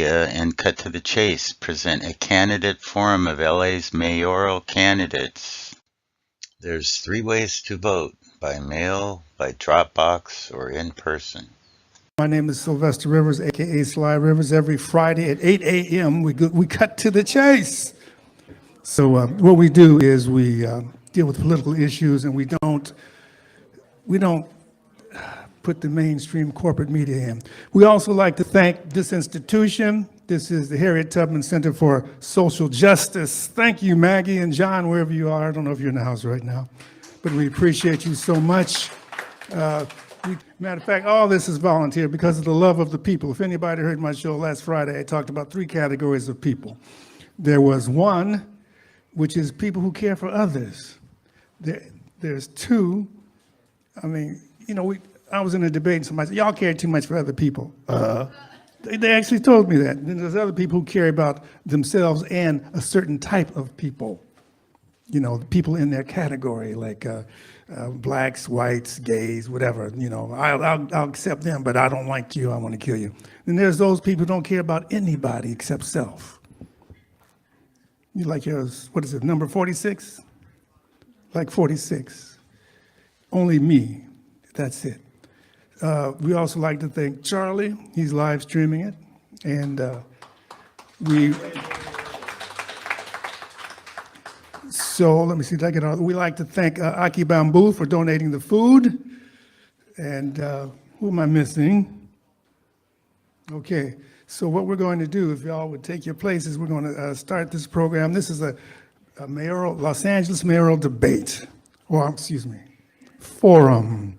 media and cut to the chase present a candidate forum of LA's mayoral candidates. There's 3 ways to vote: by mail, by Dropbox, or in person. My name is Sylvester Rivers, aka Sly Rivers. Every Friday at 8 a.m. we cut to the chase. So what we do is we deal with political issues, and we don't put the mainstream corporate media in. We also like to thank this institution. This is the Harriet Tubman Center for Social Justice. Thank you, Maggie and John, wherever you are. I don't know if you're in the house right now, but we appreciate you so much. Matter of fact, all this is volunteer because of the love of the people. If anybody heard my show last Friday, I talked about 3 categories of people. There was 1, which is people who care for others. There's 2, I was in a debate and somebody said, y'all care too much for other people. They actually told me that. And then there's other people who care about themselves and a certain type of people. People in their category, like blacks, whites, gays, whatever. I'll accept them, but I don't like you, I want to kill you. And there's those people who don't care about anybody except self. You like yours, what is it, number 46? Like 46. Only me, that's it. We also like to thank Charlie. He's live streaming it. And so let me see if I get on. We like to thank Aki Bamboo for donating the food. And who am I missing? Okay, so what we're going to do, if y'all would take your places, we're going to start this program. This is a Los Angeles mayoral debate, or excuse me, forum.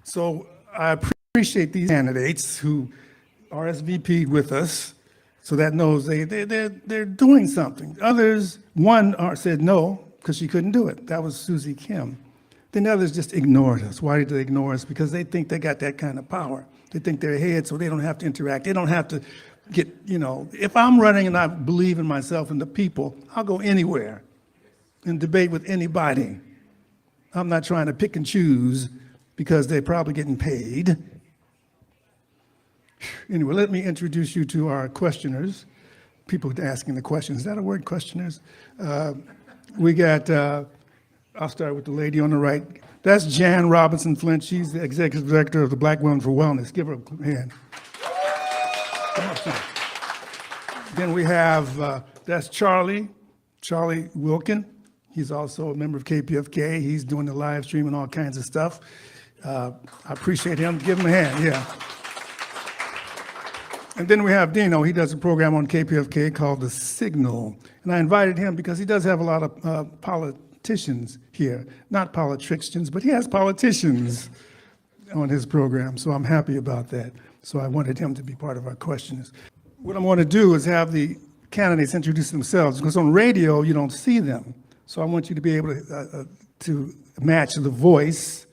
So I appreciate these candidates who RSVP'd with us, so that knows they're doing something. Others, one said no because she couldn't do it. That was Susie Kim. Then others just ignored us. Why did they ignore us? Because they think they got that kind of power. They think they're ahead, so they don't have to interact. They don't have to get, if I'm running and I believe in myself and the people, I'll go anywhere and debate with anybody. I'm not trying to pick and choose because they're probably getting paid. Anyway, let me introduce you to our questioners, people asking the questions. Is that a word, questioners? We got, I'll start with the lady on the right. That's Jan Robinson Flint. She's the executive director of the Black Women for Wellness. Give her a hand. Come up, son. Then we have, that's Charlie Wilkin. He's also a member of KPFK. He's doing the live stream and all kinds of stuff. I appreciate him. Give him a hand, yeah. And then we have Dino. He does a program on KPFK called The Signal. And I invited him because he does have a lot of politicians here. Not politicians, but he has politicians on his program. So I'm happy about that. So I wanted him to be part of our questions. What I'm going to do is have the candidates introduce themselves, because on radio, you don't see them. So I want you to be able to match the voice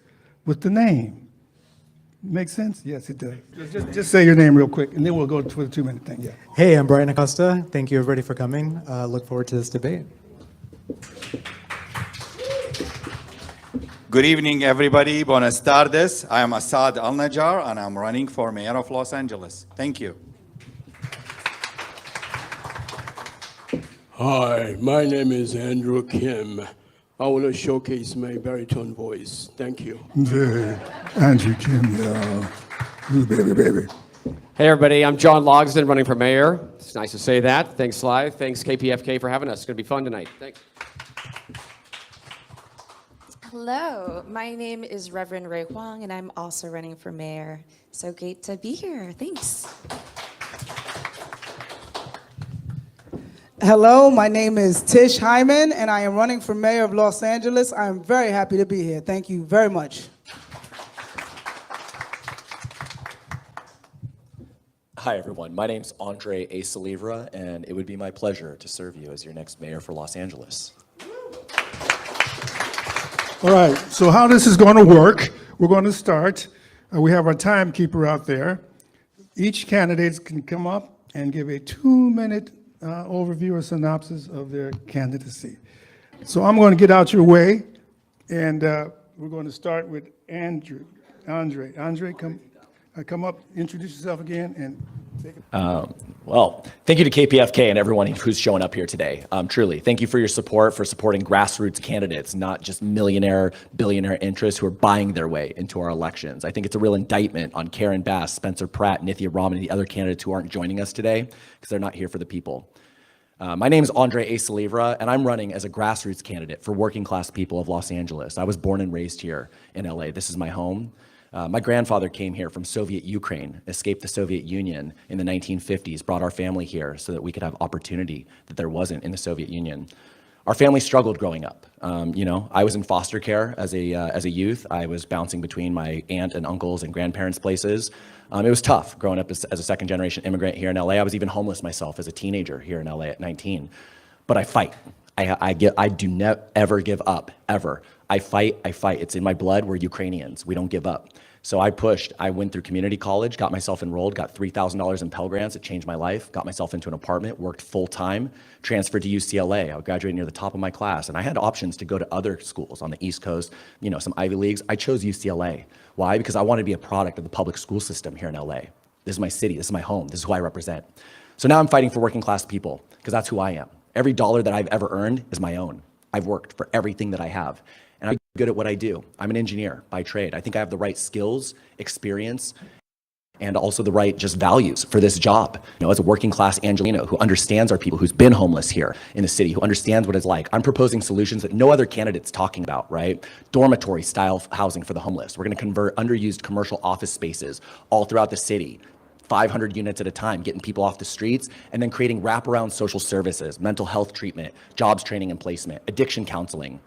with the name. Make sense? Yes, it does. Just say your name real quick, and then we'll go to the 2-minute thing. Yeah. Hey, I'm Brian Acosta. Thank you, everybody, for coming. Look forward to this debate. Good evening, everybody. Buenas tardes. I am Assad Al-Najjar, and I'm running for mayor of Los Angeles. Thank you. Hi, my name is Andrew Kim. I want to showcase my baritone voice. Thank you. Andrew Kim, yeah. Ooh, baby. Hey, everybody. I'm John Logsdon, running for mayor. It's nice to say that. Thanks, Sly. Thanks, KPFK, for having us. It's going to be fun tonight. Thanks. Hello, my name is Reverend Ray Huang, and I'm also running for mayor. So great to be here. Thanks. Hello, my name is Tish Hyman, and I am running for mayor of Los Angeles. I'm very happy to be here. Thank you very much. Hi, everyone. My name's Andre A. Salivra, and it would be my pleasure to serve you as your next mayor for Los Angeles. All right, so how this is going to work, we're going to start. We have our timekeeper out there. Each candidate can come up and give a 2-minute overview or synopsis of their candidacy. So I'm going to get out your way, and we're going to start with Andre, come up, introduce yourself again, and Well, thank you to KPFK and everyone who's showing up here today. Truly, thank you for your support, for supporting grassroots candidates, not just millionaire, billionaire interests who are buying their way into our elections. I think it's a real indictment on Karen Bass, Spencer Pratt, Nithya Raman, and the other candidates who aren't joining us today because they're not here for the people. My name is Andre A. Salivra, and I'm running as a grassroots candidate for working class people of Los Angeles. I was born and raised here in LA. This is my home. My grandfather came here from Soviet Ukraine, escaped the Soviet Union in the 1950s, brought our family here so that we could have opportunity that there wasn't in the Soviet Union. Our family struggled growing up. I was in foster care as a youth. I was bouncing between my aunt and uncles and grandparents' places. It was tough growing up as a second-generation immigrant here in LA. I was even homeless myself as a teenager here in LA at 19. But I fight. I do not ever give up, ever. I fight. It's in my blood. We're Ukrainians. We don't give up. So I pushed. I went through community college, got myself enrolled, got $3,000 in Pell Grants. It changed my life. Got myself into an apartment, worked full-time, transferred to UCLA. I graduated near the top of my class. And I had options to go to other schools on the East Coast, some Ivy Leagues. I chose UCLA. Why? Because I wanted to be a product of the public school system here in LA. This is my city. This is my home. This is who I represent. So now I'm fighting for working class people because that's who I am. Every dollar that I've ever earned is my own. I've worked for everything that I have. And I'm good at what I do. I'm an engineer by trade. I think I have the right skills, experience, and also the right just values for this job. As a working class Angelino who understands our people, who's been homeless here in the city, who understands what it's like, I'm proposing solutions that no other candidate's talking about, right? Dormitory style housing for the homeless. We're gonna convert underused commercial office spaces all throughout the city, 500 units at a time, getting people off the streets, and then creating wraparound social services, mental health treatment, jobs training and placement, addiction counseling.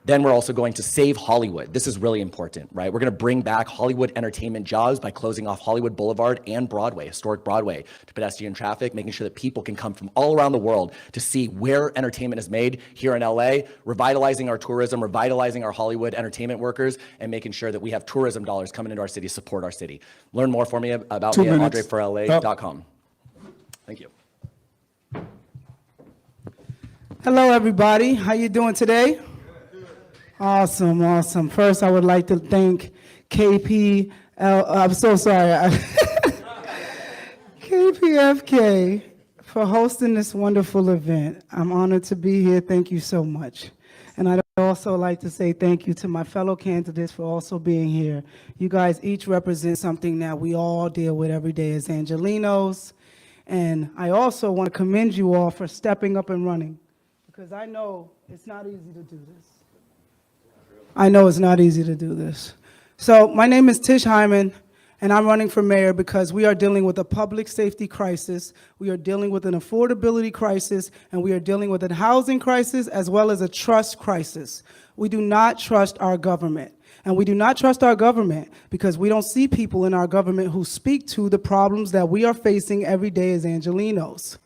Then we're also going to save Hollywood. This is really important, right? We're going to bring back Hollywood entertainment jobs by closing off Hollywood Boulevard and Broadway, historic Broadway, to pedestrian traffic, making sure that people can come from all around the world to see where entertainment is made here in LA, revitalizing our tourism, revitalizing our Hollywood entertainment workers, and making sure that we have tourism dollars coming into our city to support our city. Learn more for me about 2 me at minutes. andreforla.com. Thank you. Hello, everybody. How you doing today? Awesome, awesome. First, I would like to thank I'm so sorry, KPFK for hosting this wonderful event. I'm honored to be here. Thank you so much. And I'd also like to say thank you to my fellow candidates for also being here. You guys each represent something that we all deal with every day as Angelinos. And I also want to commend you all for stepping up and running, because I know it's not easy to do this. I know it's not easy to do this. So my name is Tish Hyman, and I'm running for mayor because we are dealing with a public safety crisis, we are dealing with an affordability crisis, and we are dealing with a housing crisis as well as a trust crisis. We do not trust our government. And we do not trust our government because we don't see people in our government who speak to the problems that we are facing every day as Angelinos.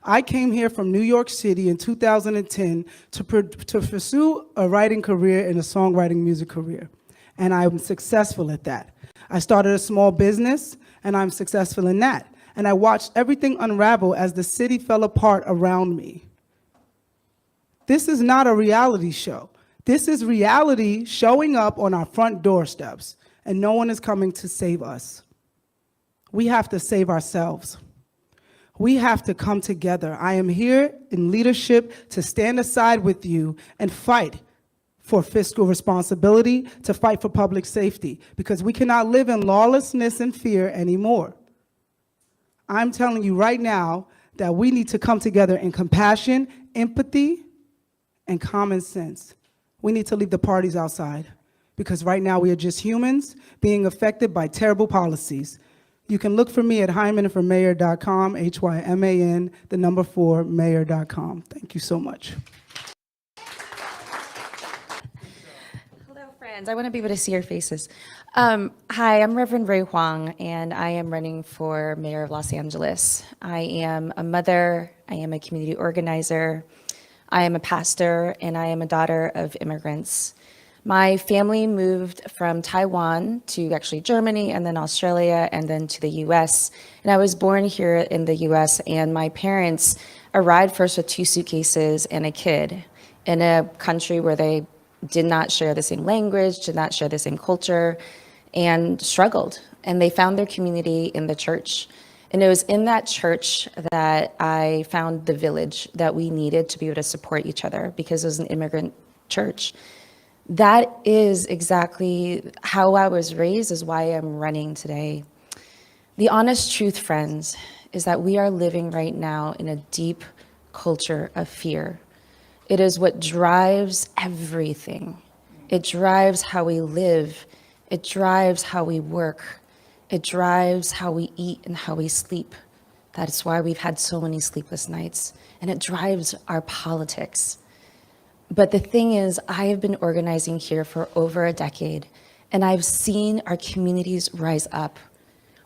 I came here from New York City in 2010 to pursue a writing career and a songwriting music career, and I'm successful at that. I started a small business, and I'm successful in that, and I watched everything unravel as the city fell apart around me. This is not a reality show. This is reality showing up on our front doorsteps, and no one is coming to save us. We have to save ourselves. We have to come together. I am here in leadership to stand aside with you and fight for fiscal responsibility, to fight for public safety, because we cannot live in lawlessness and fear anymore. I'm telling you right now that we need to come together in compassion, empathy, and common sense. We need to leave the parties outside, because right now we are just humans being affected by terrible policies. You can look for me at hymanformayor.com, HYMAN, 4, mayor.com. Thank you so much. Hello, friends. I want to be able to see your faces. Hi, I'm Reverend Ray Huang, and I am running for mayor of Los Angeles. I am a mother, I am a community organizer, I am a pastor, and I am a daughter of immigrants. My family moved from Taiwan to actually Germany and then Australia and then to the US. And I was born here in the US, and my parents arrived first with 2 suitcases and a kid in a country where they did not share the same language, did not share the same culture, and struggled. And they found their community in the church. And it was in that church that I found the village that we needed to be able to support each other, because it was an immigrant church. That is exactly how I was raised, is why I'm running today. The honest truth, friends, is that we are living right now in a deep culture of fear. It is what drives everything. It drives how we live. It drives how we work. It drives how we eat and how we sleep. That is why we've had so many sleepless nights. And it drives our politics. But the thing is, I have been organizing here for over a decade, and I've seen our communities rise up.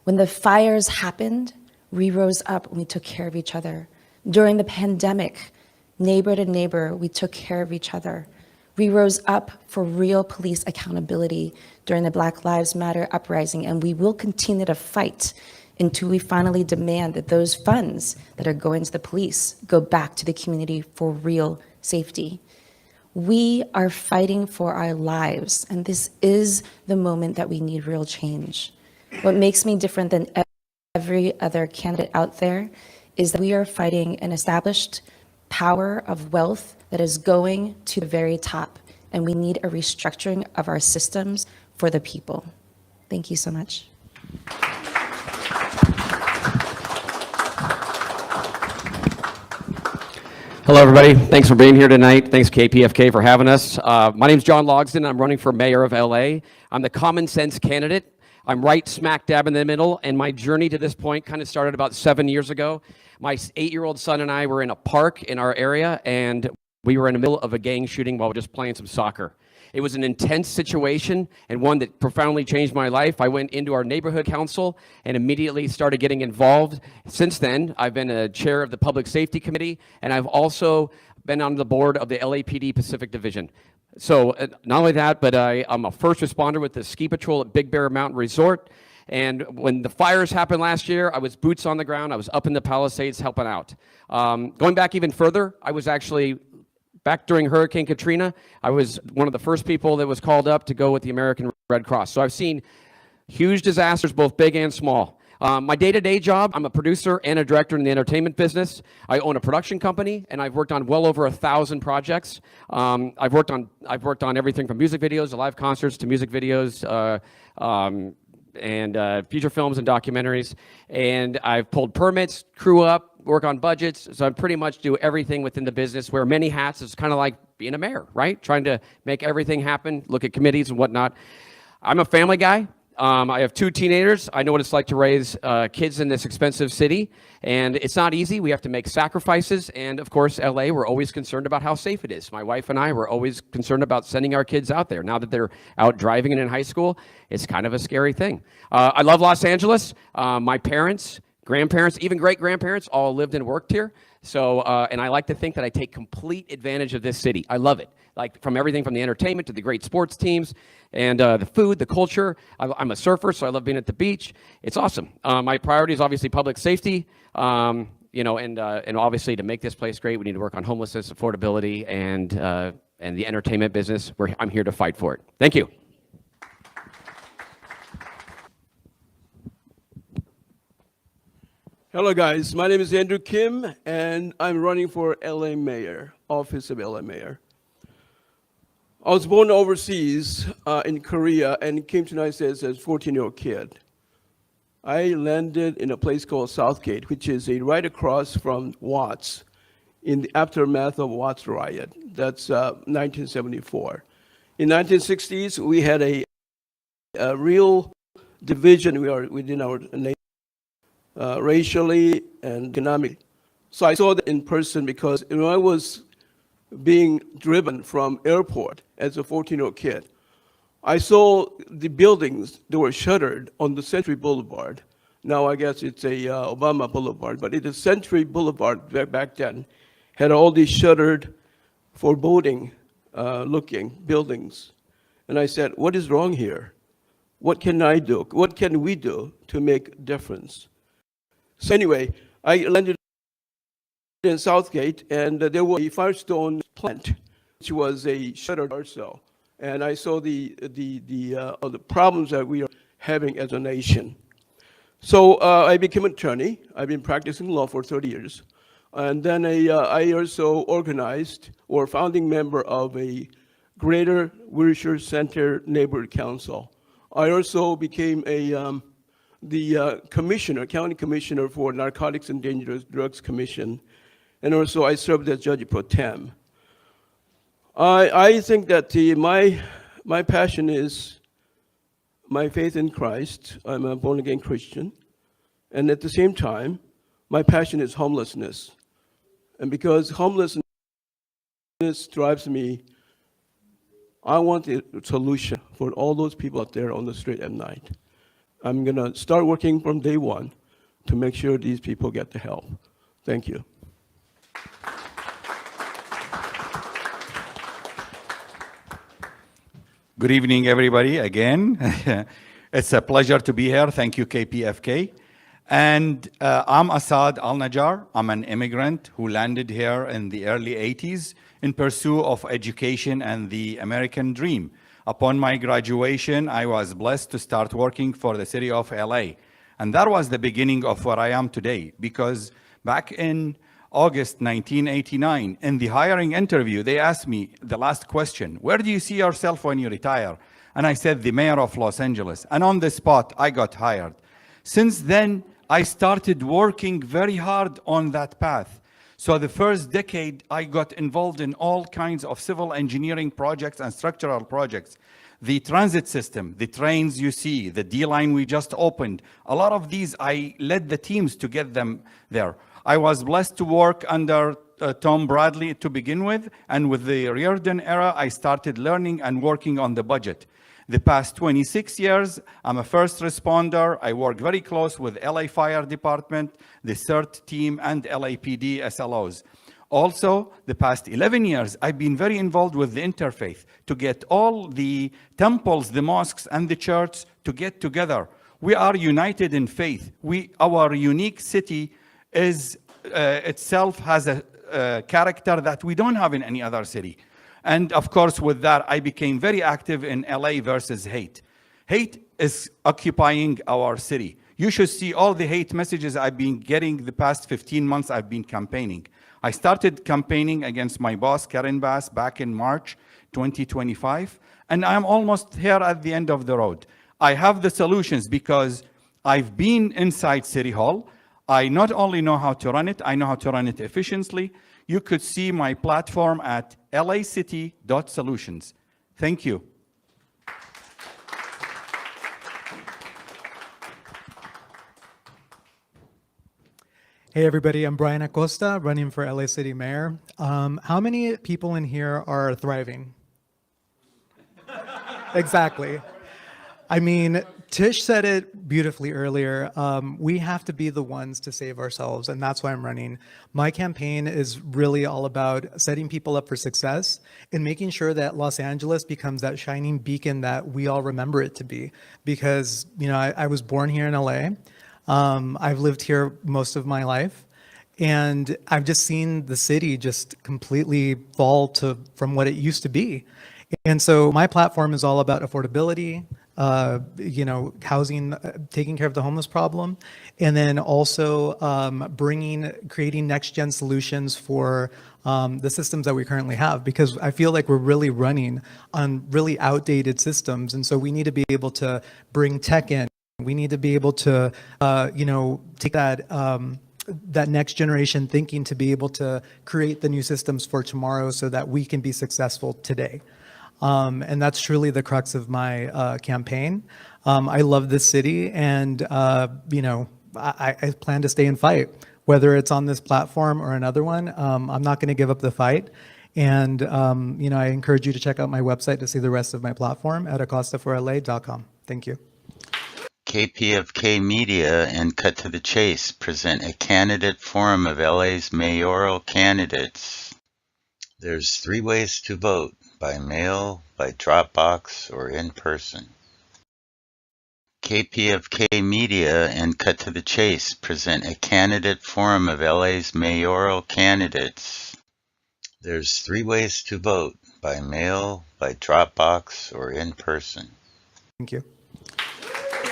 When the fires happened, we rose up and we took care of each other. During the pandemic, neighbor to neighbor, we took care of each other. We rose up for real police accountability during the Black Lives Matter uprising, and we will continue to fight until we finally demand that those funds that are going to the police go back to the community for real safety. We are fighting for our lives, and this is the moment that we need real change. What makes me different than every other candidate out there is that we are fighting an established power of wealth that is going to the very top, and we need a restructuring of our systems for the people. Thank you so much. Hello, everybody. Thanks for being here tonight. Thanks, KPFK, for having us. My name's John Logsdon. I'm running for mayor of LA. I'm the common sense candidate. I'm right smack dab in the middle, and my journey to this point kind of started about 7 years ago. My 8-year-old son and I were in a park in our area, and we were in the middle of a gang shooting while we were just playing some soccer. It was an intense situation and one that profoundly changed my life. I went into our neighborhood council and immediately started getting involved. Since then, I've been a chair of the Public Safety Committee, and I've also been on the board of the LAPD Pacific Division. So not only that, but I'm a first responder with the ski patrol at Big Bear Mountain Resort. And when the fires happened last year, I was boots on the ground. I was up in the Palisades helping out. Going back even further, I was actually back during Hurricane Katrina. I was one of the first people that was called up to go with the American Red Cross. So I've seen huge disasters, both big and small. My day-to-day job, I'm a producer and a director in the entertainment business. I own a production company, and I've worked on well over 1,000 projects. I've worked on everything from music videos to live concerts to music videos and feature films and documentaries. And I've pulled permits, crew up, work on budgets. So I pretty much do everything within the business. Wear many hats. It's kind of like being a mayor, right? Trying to make everything happen, look at committees and whatnot. I'm a family guy. I have 2 teenagers. I know what it's like to raise kids in this expensive city, and it's not easy. We have to make sacrifices, and of course, LA, we're always concerned about how safe it is. My wife and I were always concerned about sending our kids out there. Now that they're out driving and in high school, it's kind of a scary thing. I love Los Angeles. My parents, grandparents, even great-grandparents all lived and worked here. So, and I like to think that I take complete advantage of this city. I love it. Like from everything from the entertainment to the great sports teams and the food, the culture. I'm a surfer, so I love being at the beach. It's awesome. My priority is obviously public safety, you know, and obviously to make this place great, we need to work on homelessness, affordability, and the entertainment business. I'm here to fight for it. Thank you. Hello, guys. My name is Andrew Kim, and I'm running for LA Mayor, office of LA Mayor. I was born overseas in Korea and came to the United States as a 14-year-old kid. I landed in a place called Southgate, which is right across from Watts, in the aftermath of Watts riot. That's 1974. In 1960s, we had a real division within our nation, racially and economically. So I saw that in person because when I was being driven from airport as a 14-year-old kid, I saw the buildings that were shuttered on the Century Boulevard. Now I guess it's a Obama Boulevard, but it is Century Boulevard back then, had all these shuttered, foreboding looking buildings. And I said, what is wrong here? What can I do? What can we do to make a difference? So anyway, I landed in Southgate, and there was a Firestone plant, which was a shuttered art cell. And I saw the problems that we are having as a nation. So I became an attorney. I've been practicing law for 30 years. And then I also organized or founding member of a Greater Wilshire Center Neighborhood Council. I also became the commissioner, county commissioner for Narcotics and Dangerous Drugs Commission. And also I served as judge pro tem. I think that my passion is my faith in Christ. I'm a born-again Christian. And at the same time, my passion is homelessness. And because homelessness drives me, I want a solution for all those people out there on the street at night. I'm going to start working from day one to make sure these people get the help. Thank you. Good evening, everybody, again. It's a pleasure to be here. Thank you, KPFK. And I'm Asad Al-Najjar. I'm an immigrant who landed here in the early 80s in pursuit of education and the American dream. Upon my graduation, I was blessed to start working for the city of LA. And that was the beginning of where I am today, because back in August 1989, in the hiring interview, they asked me the last question, where do you see yourself when you retire? And I said, the mayor of Los Angeles. And on the spot, I got hired. Since then, I started working very hard on that path. So the first decade, I got involved in all kinds of civil engineering projects and structural projects. The transit system, the trains you see, the D line we just opened, a lot of these, I led the teams to get them there. I was blessed to work under Tom Bradley to begin with, and with the Reardon era, I started learning and working on the budget. The past 26 years, I'm a first responder. I work very close with LA Fire Department, the CERT team, and LAPD SLOs. Also, the past 11 years, I've been very involved with the interfaith to get all the temples, the mosques, and the churches to get together. We are united in faith. Our unique city is itself has a character that we don't have in any other city. And of course, with that, I became very active in LA versus hate. Hate is occupying our city. You should see all the hate messages I've been getting the past 15 months I've been campaigning. I started campaigning against my boss, Karen Bass, back in March 2025, and I'm almost here at the end of the road. I have the solutions because I've been inside City Hall. I not only know how to run it, I know how to run it efficiently. You could see my platform at lacity.solutions. Thank you. Hey everybody, I'm Brian Acosta, running for LA City Mayor. How many people in here are thriving? Exactly. I mean, Tish said it beautifully earlier. We have to be the ones to save ourselves, and that's why I'm running. My campaign is really all about setting people up for success and making sure that Los Angeles becomes that shining beacon that we all remember it to be. Because, you know, I was born here in LA. I've lived here most of my life, and I've just seen the city just completely fall from what it used to be. And so my platform is all about affordability, you know, housing, taking care of the homeless problem, and then also creating next-gen solutions for the systems that we currently have, because I feel like we're really running on really outdated systems, and so we need to be able to bring tech in. We need to be able to, you know, take that that next generation thinking to be able to create the new systems for tomorrow so that we can be successful today. And that's truly the crux of my campaign. I love this city, and you know, I plan to stay and fight, whether it's on this platform or another one. I'm not going to give up the fight. And you know, I encourage you to check out my website to see the rest of my platform at acostaforla.com. Thank you. KPFK Media and Cut to the Chase present a candidate forum of LA's mayoral candidates. There's 3 ways to vote: by mail, by Dropbox, or in person. KPFK Media and Cut to the Chase present a candidate forum of LA's mayoral candidates. There's 3 ways to vote: by mail, by Dropbox, or in person. Thank you.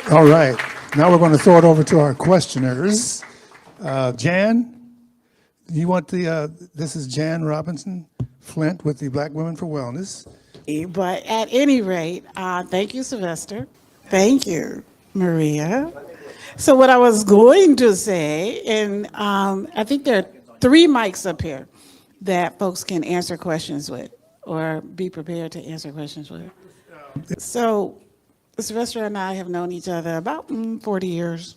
All right. Now we're going to throw it over to our questioners. Jan, you want this is Jan Robinson Flint with the Black Women for Wellness. But at any rate, thank you, Sylvester. Thank you, Maria. So what I was going to say, and I think there are 3 mics up here that folks can answer questions with or be prepared to answer questions with. So Sylvester and I have known each other about 40 years.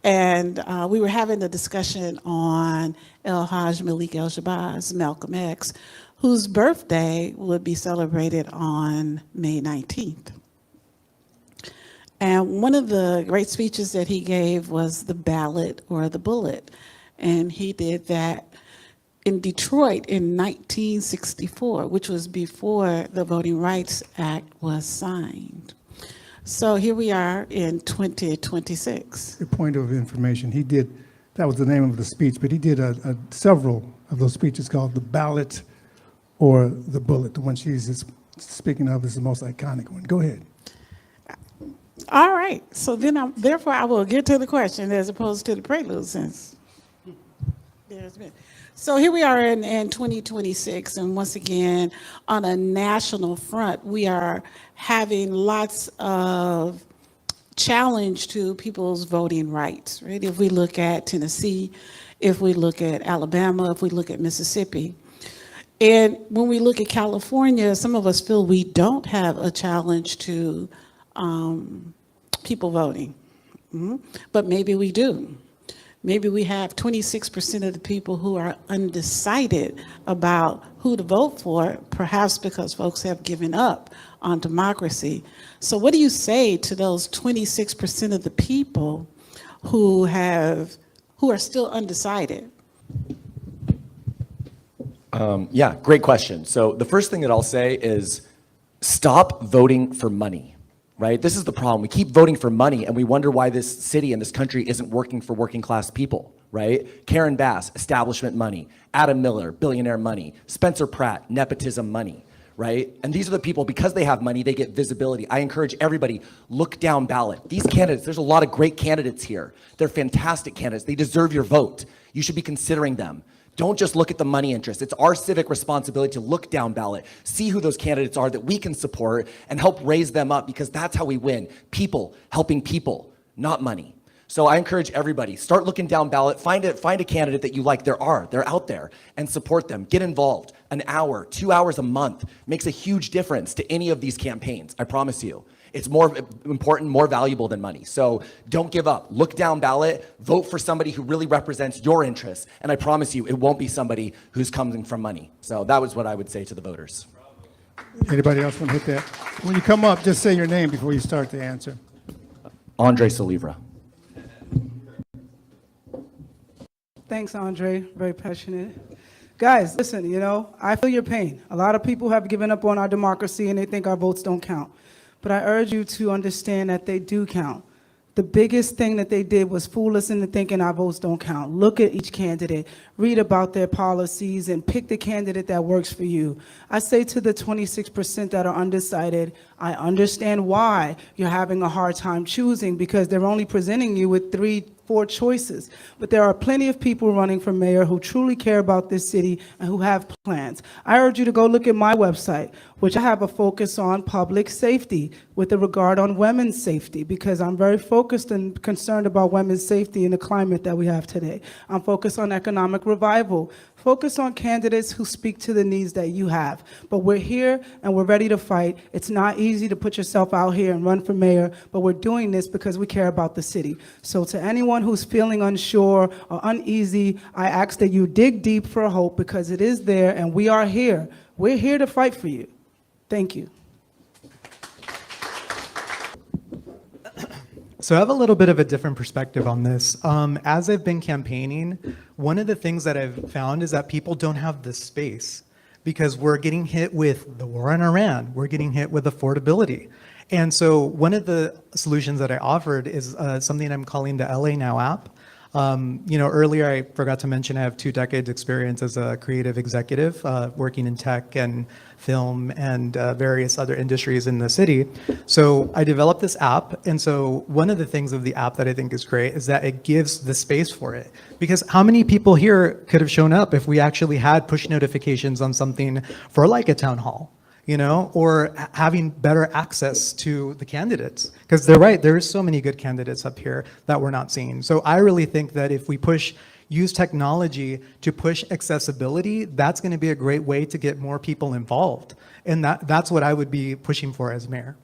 And we were having a discussion on El Hajj Malik El Shabazz, Malcolm X, whose birthday would be celebrated on May 19th. And one of the great speeches that he gave was the ballot or the bullet. And he did that in Detroit in 1964, which was before the Voting Rights Act was signed. So here we are in 2026. A point of information, he did, that was the name of the speech, but he did several of those speeches called the ballot or the bullet. The one she's speaking of is the most iconic one. Go ahead. All right, so then therefore I will get to the question as opposed to the prelude since there's been. So here we are in 2026, and once again, on a national front, we are having lots of challenge to people's voting rights, right? If we look at Tennessee, if we look at Alabama, if we look at Mississippi. And when we look at California, some of us feel we don't have a challenge to people voting, but maybe we do. Maybe we have 26% of the people who are undecided about who to vote for, perhaps because folks have given up on democracy. So what do you say to those 26% of the people who are still undecided? Yeah, great question. So the first thing that I'll say is stop voting for money. Right? This is the problem. We keep voting for money and we wonder why this city and this country isn't working for working class people, right? Karen Bass, establishment money. Adam Miller, billionaire money. Spencer Pratt, nepotism money, right? And these are the people, because they have money, they get visibility. I encourage everybody, look down ballot. These candidates, there's a lot of great candidates here. They're fantastic candidates. They deserve your vote. You should be considering them. Don't just look at the money interest. It's our civic responsibility to look down ballot, see who those candidates are that we can support and help raise them up, because that's how we win. People helping people, not money. So I encourage everybody, start looking down ballot, find a candidate that you like. They're out there, and support them. Get involved. An hour, 2 hours a month makes a huge difference to any of these campaigns, I promise you. It's more important, more valuable than money. So don't give up. Look down ballot, vote for somebody who really represents your interests, and I promise you it won't be somebody who's coming from money. So that was what I would say to the voters. Anybody else want to hit that? When you come up, just say your name before you start the answer. Andre Solivra. Thanks, Andre. Very passionate. Guys, listen, I feel your pain. A lot of people have given up on our democracy and they think our votes don't count. But I urge you to understand that they do count. The biggest thing that they did was fool us into thinking our votes don't count. Look at each candidate, read about their policies, and pick the candidate that works for you. I say to the 26% that are undecided, I understand why you're having a hard time choosing, because they're only presenting you with 3-4 choices. But there are plenty of people running for mayor who truly care about this city and who have plans. I urge you to go look at my website, which I have a focus on public safety with a regard on women's safety, because I'm very focused and concerned about women's safety in the climate that we have today. I'm focused on economic revival, focus on candidates who speak to the needs that you have. But we're here and we're ready to fight. It's not easy to put yourself out here and run for mayor, but we're doing this because we care about the city. So to anyone who's feeling unsure or uneasy, I ask that you dig deep for hope, because it is there and we are here. We're here to fight for you. Thank you. So I have a little bit of a different perspective on this. As I've been campaigning, one of the things that I've found is that people don't have the space, because we're getting hit with the war in Iran. We're getting hit with affordability. And so one of the solutions that I offered is something I'm calling the LA Now app. Earlier I forgot to mention I have 2 decades experience as a creative executive, working in tech and film and various other industries in the city. So I developed this app. And so one of the things of the app that I think is great is that it gives the space for it. Because how many people here could have shown up if we actually had push notifications on something for like a town hall? Or having better access to the candidates. Because they're right, there is so many good candidates up here that we're not seeing. So I really think that if we use technology to push accessibility, that's going to be a great way to get more people involved. And that's what I would be pushing for as mayor.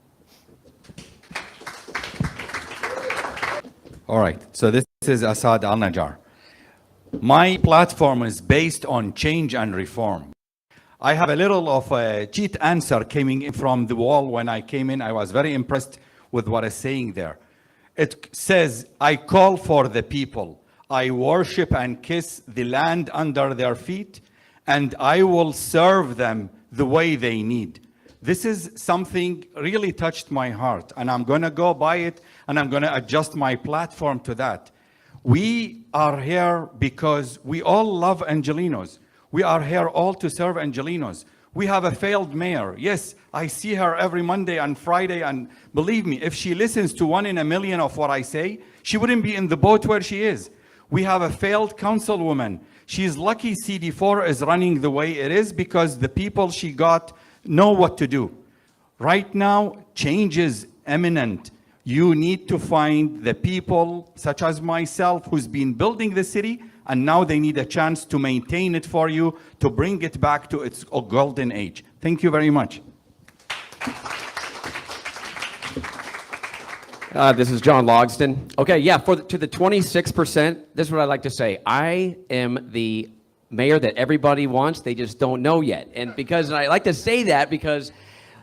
All right, so this is Assad Al-Najjar. My platform is based on change and reform. I have a little of a cheat answer coming in from the wall when I came in. I was very impressed with what it's saying there. It says, I call for the people. I worship and kiss the land under their feet, and I will serve them the way they need. This is something really touched my heart, and I'm going to go by it, and I'm going to adjust my platform to that. We are here because we all love Angelenos. We are here all to serve Angelenos. We have a failed mayor. Yes, I see her every Monday and Friday, and believe me, if she listens to 1 in a million of what I say, she wouldn't be in the boat where she is. We have a failed councilwoman. She's lucky CD4 is running the way it is because the people she got know what to do. Right now, change is imminent. You need to find the people, such as myself, who's been building the city, and now they need a chance to maintain it for you, to bring it back to its golden age. Thank you very much. This is John Logsdon. Okay, yeah, to the 26%, this is what I like to say. I am the mayor that everybody wants, they just don't know yet. And I like to say that because,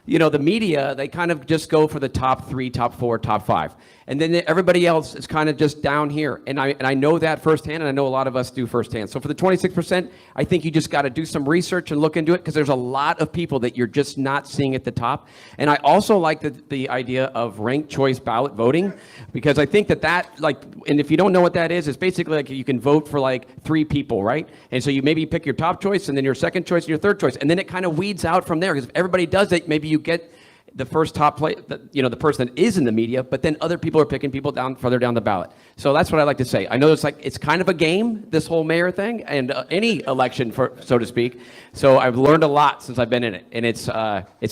the media, they kind of just go for the top 3, top 4, top 5. And then everybody else is kind of just down here. And I know that firsthand, and I know a lot of us do firsthand. So for the 26%, I think you just got to do some research and look into it because there's a lot of people that you're just not seeing at the top. And I also like the idea of ranked choice ballot voting because I think and if you don't know what that is, it's basically like you can vote for like 3 people, right? And so you maybe pick your top choice and then your second choice and your third choice. And then it kind of weeds out from there because if everybody does it, maybe you get the first top play, the person that is in the media, but then other people are picking people down further down the ballot. So that's what I like to say. I know it's kind of a game, this whole mayor thing, and any election, so to speak. So I've learned a lot since I've been in it, and it's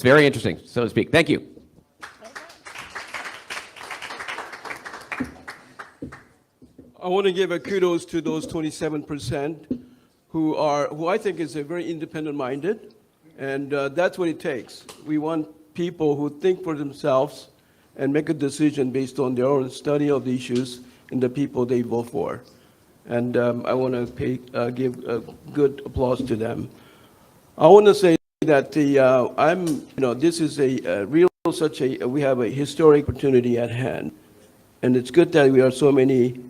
very interesting, so to speak. Thank you. I want to give a kudos to those 27% who I think is a very independent-minded, and that's what it takes. We want people who think for themselves and make a decision based on their own study of the issues and the people they vote for. And I want to give a good applause to them. I want to say that this is we have a historic opportunity at hand. And it's good that we are so many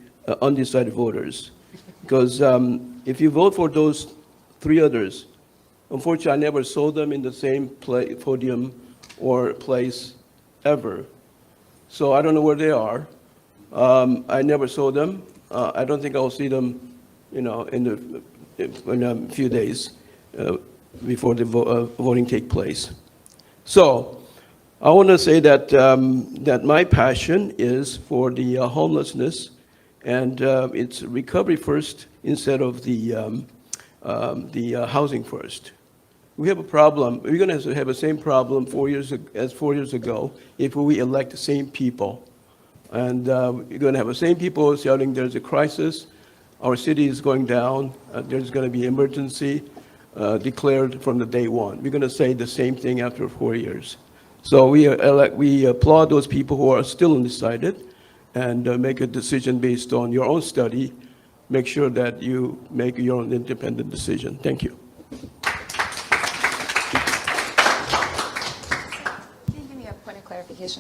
undecided voters. Because if you vote for those 3 others, unfortunately, I never saw them in the same podium or place ever. So I don't know where they are. I never saw them. I don't think I'll see them, in a few days before the voting take place. So I want to say that that my passion is for the homelessness, and it's recovery first instead of the housing first. We have a problem. We're going to have the same problem 4 years ago if we elect the same people. And we're going to have the same people shouting there's a crisis, our city is going down, there's going to be emergency declared from the day one. We're going to say the same thing after 4 years. So we applaud those people who are still undecided and make a decision based on your own study. Make sure that you make your own independent decision. Thank you.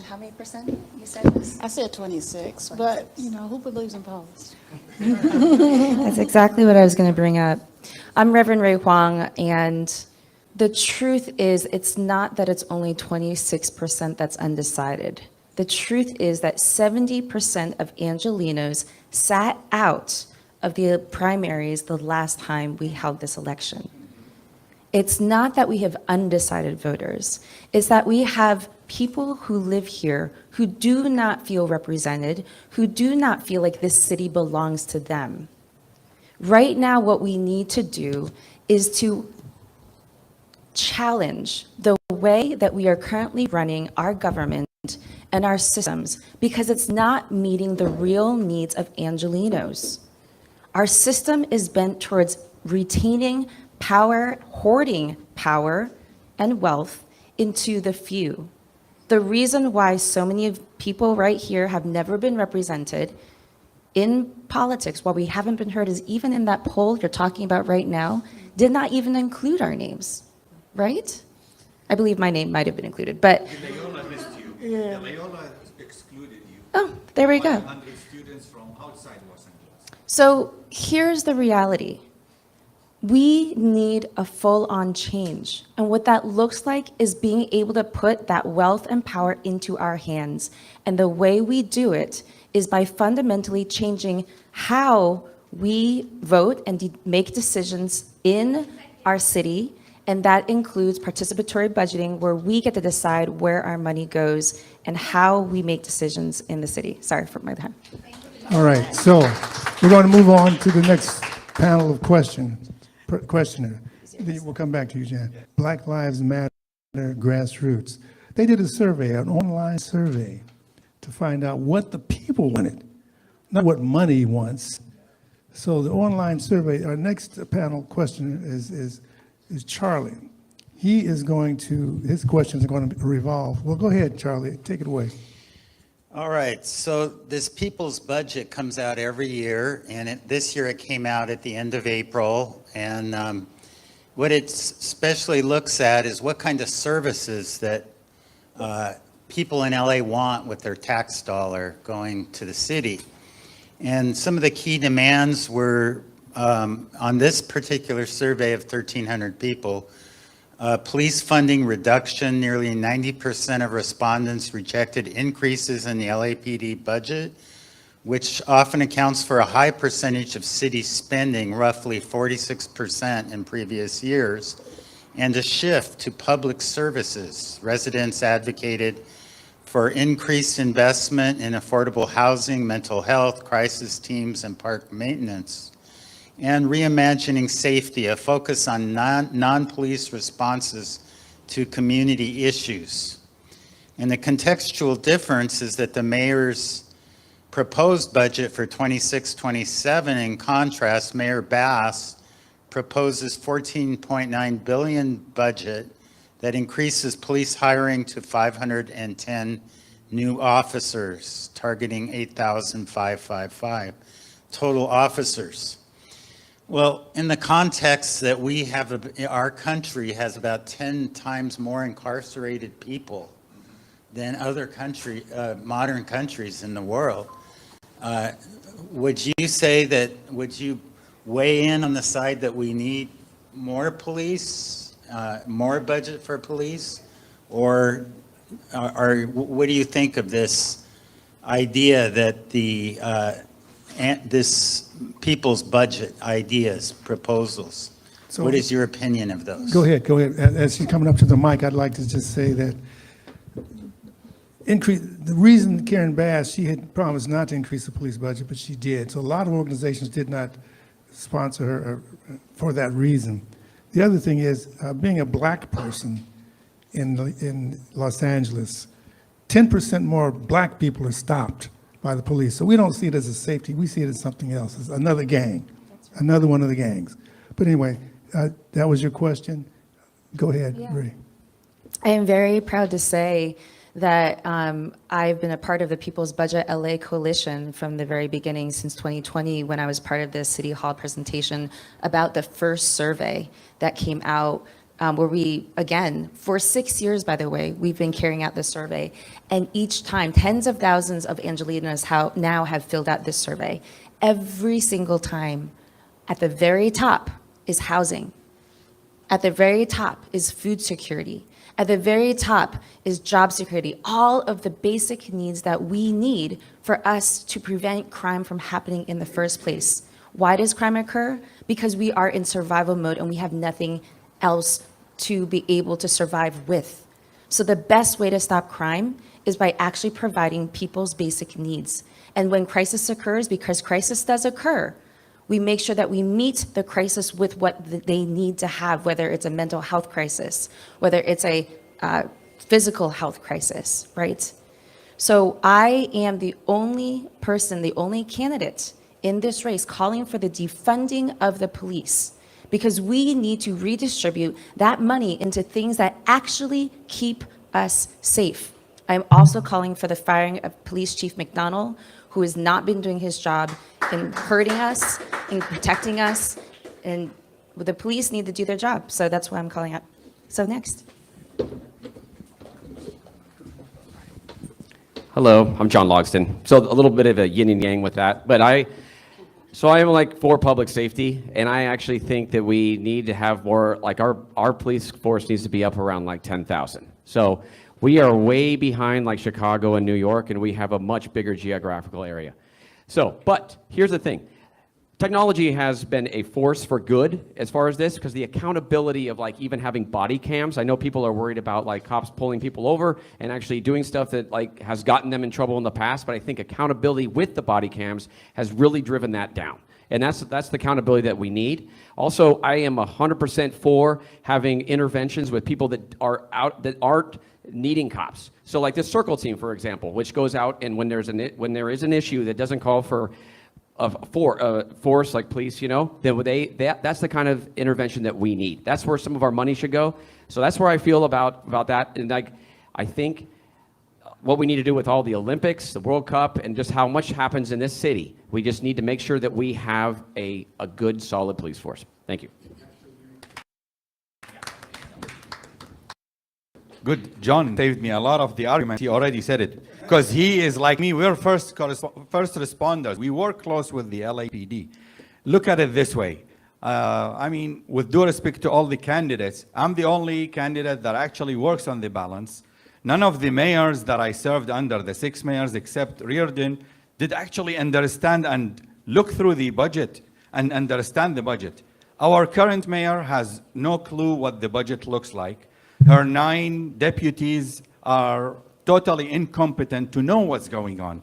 How many percent you said this? I said 26, but who believes in polls? That's exactly what I was going to bring up. I'm Reverend Ray Huang, and the truth is it's not that it's only 26% that's undecided. The truth is that 70% of Angelenos sat out of the primaries the last time we held this election. It's not that we have undecided voters. It's that we have people who live here who do not feel represented, who do not feel like this city belongs to them. Right now, what we need to do is to challenge the way that we are currently running our government and our systems, because it's not meeting the real needs of Angelenos. Our system is bent towards retaining power, hoarding power and wealth into the few. The reason why so many people right here have never been represented in politics, while we haven't been heard, is even in that poll you're talking about right now, did not even include our names, right? I believe my name might have been included, but. Mayoral missed you. Yeah. Mayoral excluded you. Oh, there we go. 100 students from outside Los Angeles. So here's the reality. We need a full-on change. And what that looks like is being able to put that wealth and power into our hands. And the way we do it is by fundamentally changing how we vote and make decisions in our city. And that includes participatory budgeting, where we get to decide where our money goes and how we make decisions in the city. Sorry for my time. All right, so we're going to move on to the next panel of questioner. We'll come back to you, Jan. Black Lives Matter grassroots. They did a survey, an online survey, to find out what the people wanted, not what money wants. So the online survey, our next panel questioner is Charlie. He is going to, his questions are going to revolve. Well, go ahead, Charlie, take it away. All right, so this people's budget comes out every year, and this year it came out at the end of April. And what it especially looks at is what kind of services that people in LA want with their tax dollar going to the city. And some of the key demands were, on this particular survey of 1,300 people, police funding reduction. Nearly 90% of respondents rejected increases in the LAPD budget, which often accounts for a high percentage of city spending, roughly 46% in previous years, and a shift to public services. Residents advocated for increased investment in affordable housing, mental health, crisis teams, and park maintenance, and reimagining safety, a focus on non-police responses to community issues. And the contextual difference is that the mayor's proposed budget for 26-27, in contrast, Mayor Bass proposes $14.9 billion budget that increases police hiring to 510 new officers, targeting 8,555 total officers. Well, in the context that we have, our country has about 10 times more incarcerated people than other modern countries in the world. Would you say that, would you weigh in on the side that we need more police, more budget for police? Or what do you think of this idea that this people's budget ideas, proposals? So- what is your opinion of those? Go ahead, go ahead. As she's coming up to the mic, I'd like to just say that the reason Karen Bass, she had promised not to increase the police budget, but she did. So a lot of organizations did not sponsor her for that reason. The other thing is, being a black person in Los Angeles, 10% more black people are stopped by the police. So we don't see it as a safety, we see it as something else. It's another gang, another one of the gangs. But anyway, that was your question. Go ahead, Ray. I am very proud to say that I've been a part of the People's Budget LA Coalition from the very beginning, since 2020, when I was part of the City Hall presentation about the first survey that came out, where we, again, for 6 years, by the way, we've been carrying out this survey. And each time, tens of thousands of Angelenos now have filled out this survey. Every single time, at the very top is housing. At the very top is food security. At the very top is job security, all of the basic needs that we need for us to prevent crime from happening in the first place. Why does crime occur? Because we are in survival mode and we have nothing else to be able to survive with. So the best way to stop crime is by actually providing people's basic needs. And when crisis occurs, because crisis does occur, we make sure that we meet the crisis with what they need to have, whether it's a mental health crisis, whether it's a physical health crisis, right? So I am the only person, the only candidate in this race calling for the defunding of the police, because we need to redistribute that money into things that actually keep us safe. I'm also calling for the firing of Police Chief McDonald, who has not been doing his job in hurting us, in protecting us, and the police need to do their job. So that's why I'm calling up. So next. Hello, I'm John Logston. So a little bit of a yin and yang with that, but I am like for public safety, and I actually think that we need to have more, like our police force needs to be up around like 10,000. So we are way behind like Chicago and New York, and we have a much bigger geographical area. So, but here's the thing. Technology has been a force for good as far as this, because the accountability of like even having body cams, I know people are worried about like cops pulling people over and actually doing stuff that like has gotten them in trouble in the past, but I think accountability with the body cams has really driven that down. And that's the accountability that we need. Also, I am 100% for having interventions with people that aren't needing cops. So like this circle team, for example, which goes out and when there is an issue that doesn't call for force like police, you know, then that's the kind of intervention that we need. That's where some of our money should go. So that's where I feel about that. And like, I think what we need to do with all the Olympics, the World Cup, and just how much happens in this city, we just need to make sure that we have a good, solid police force. Thank you. Good. John saved me a lot of the argument. He already said it. Because he is like me. We're first responders. We work close with the LAPD. Look at it this way. I mean, with due respect to all the candidates, I'm the only candidate that actually works on the balance. None of the mayors that I served under, the 6 mayors except Reardon, did actually understand and look through the budget and understand the budget. Our current mayor has no clue what the budget looks like. Her 9 deputies are totally incompetent to know what's going on.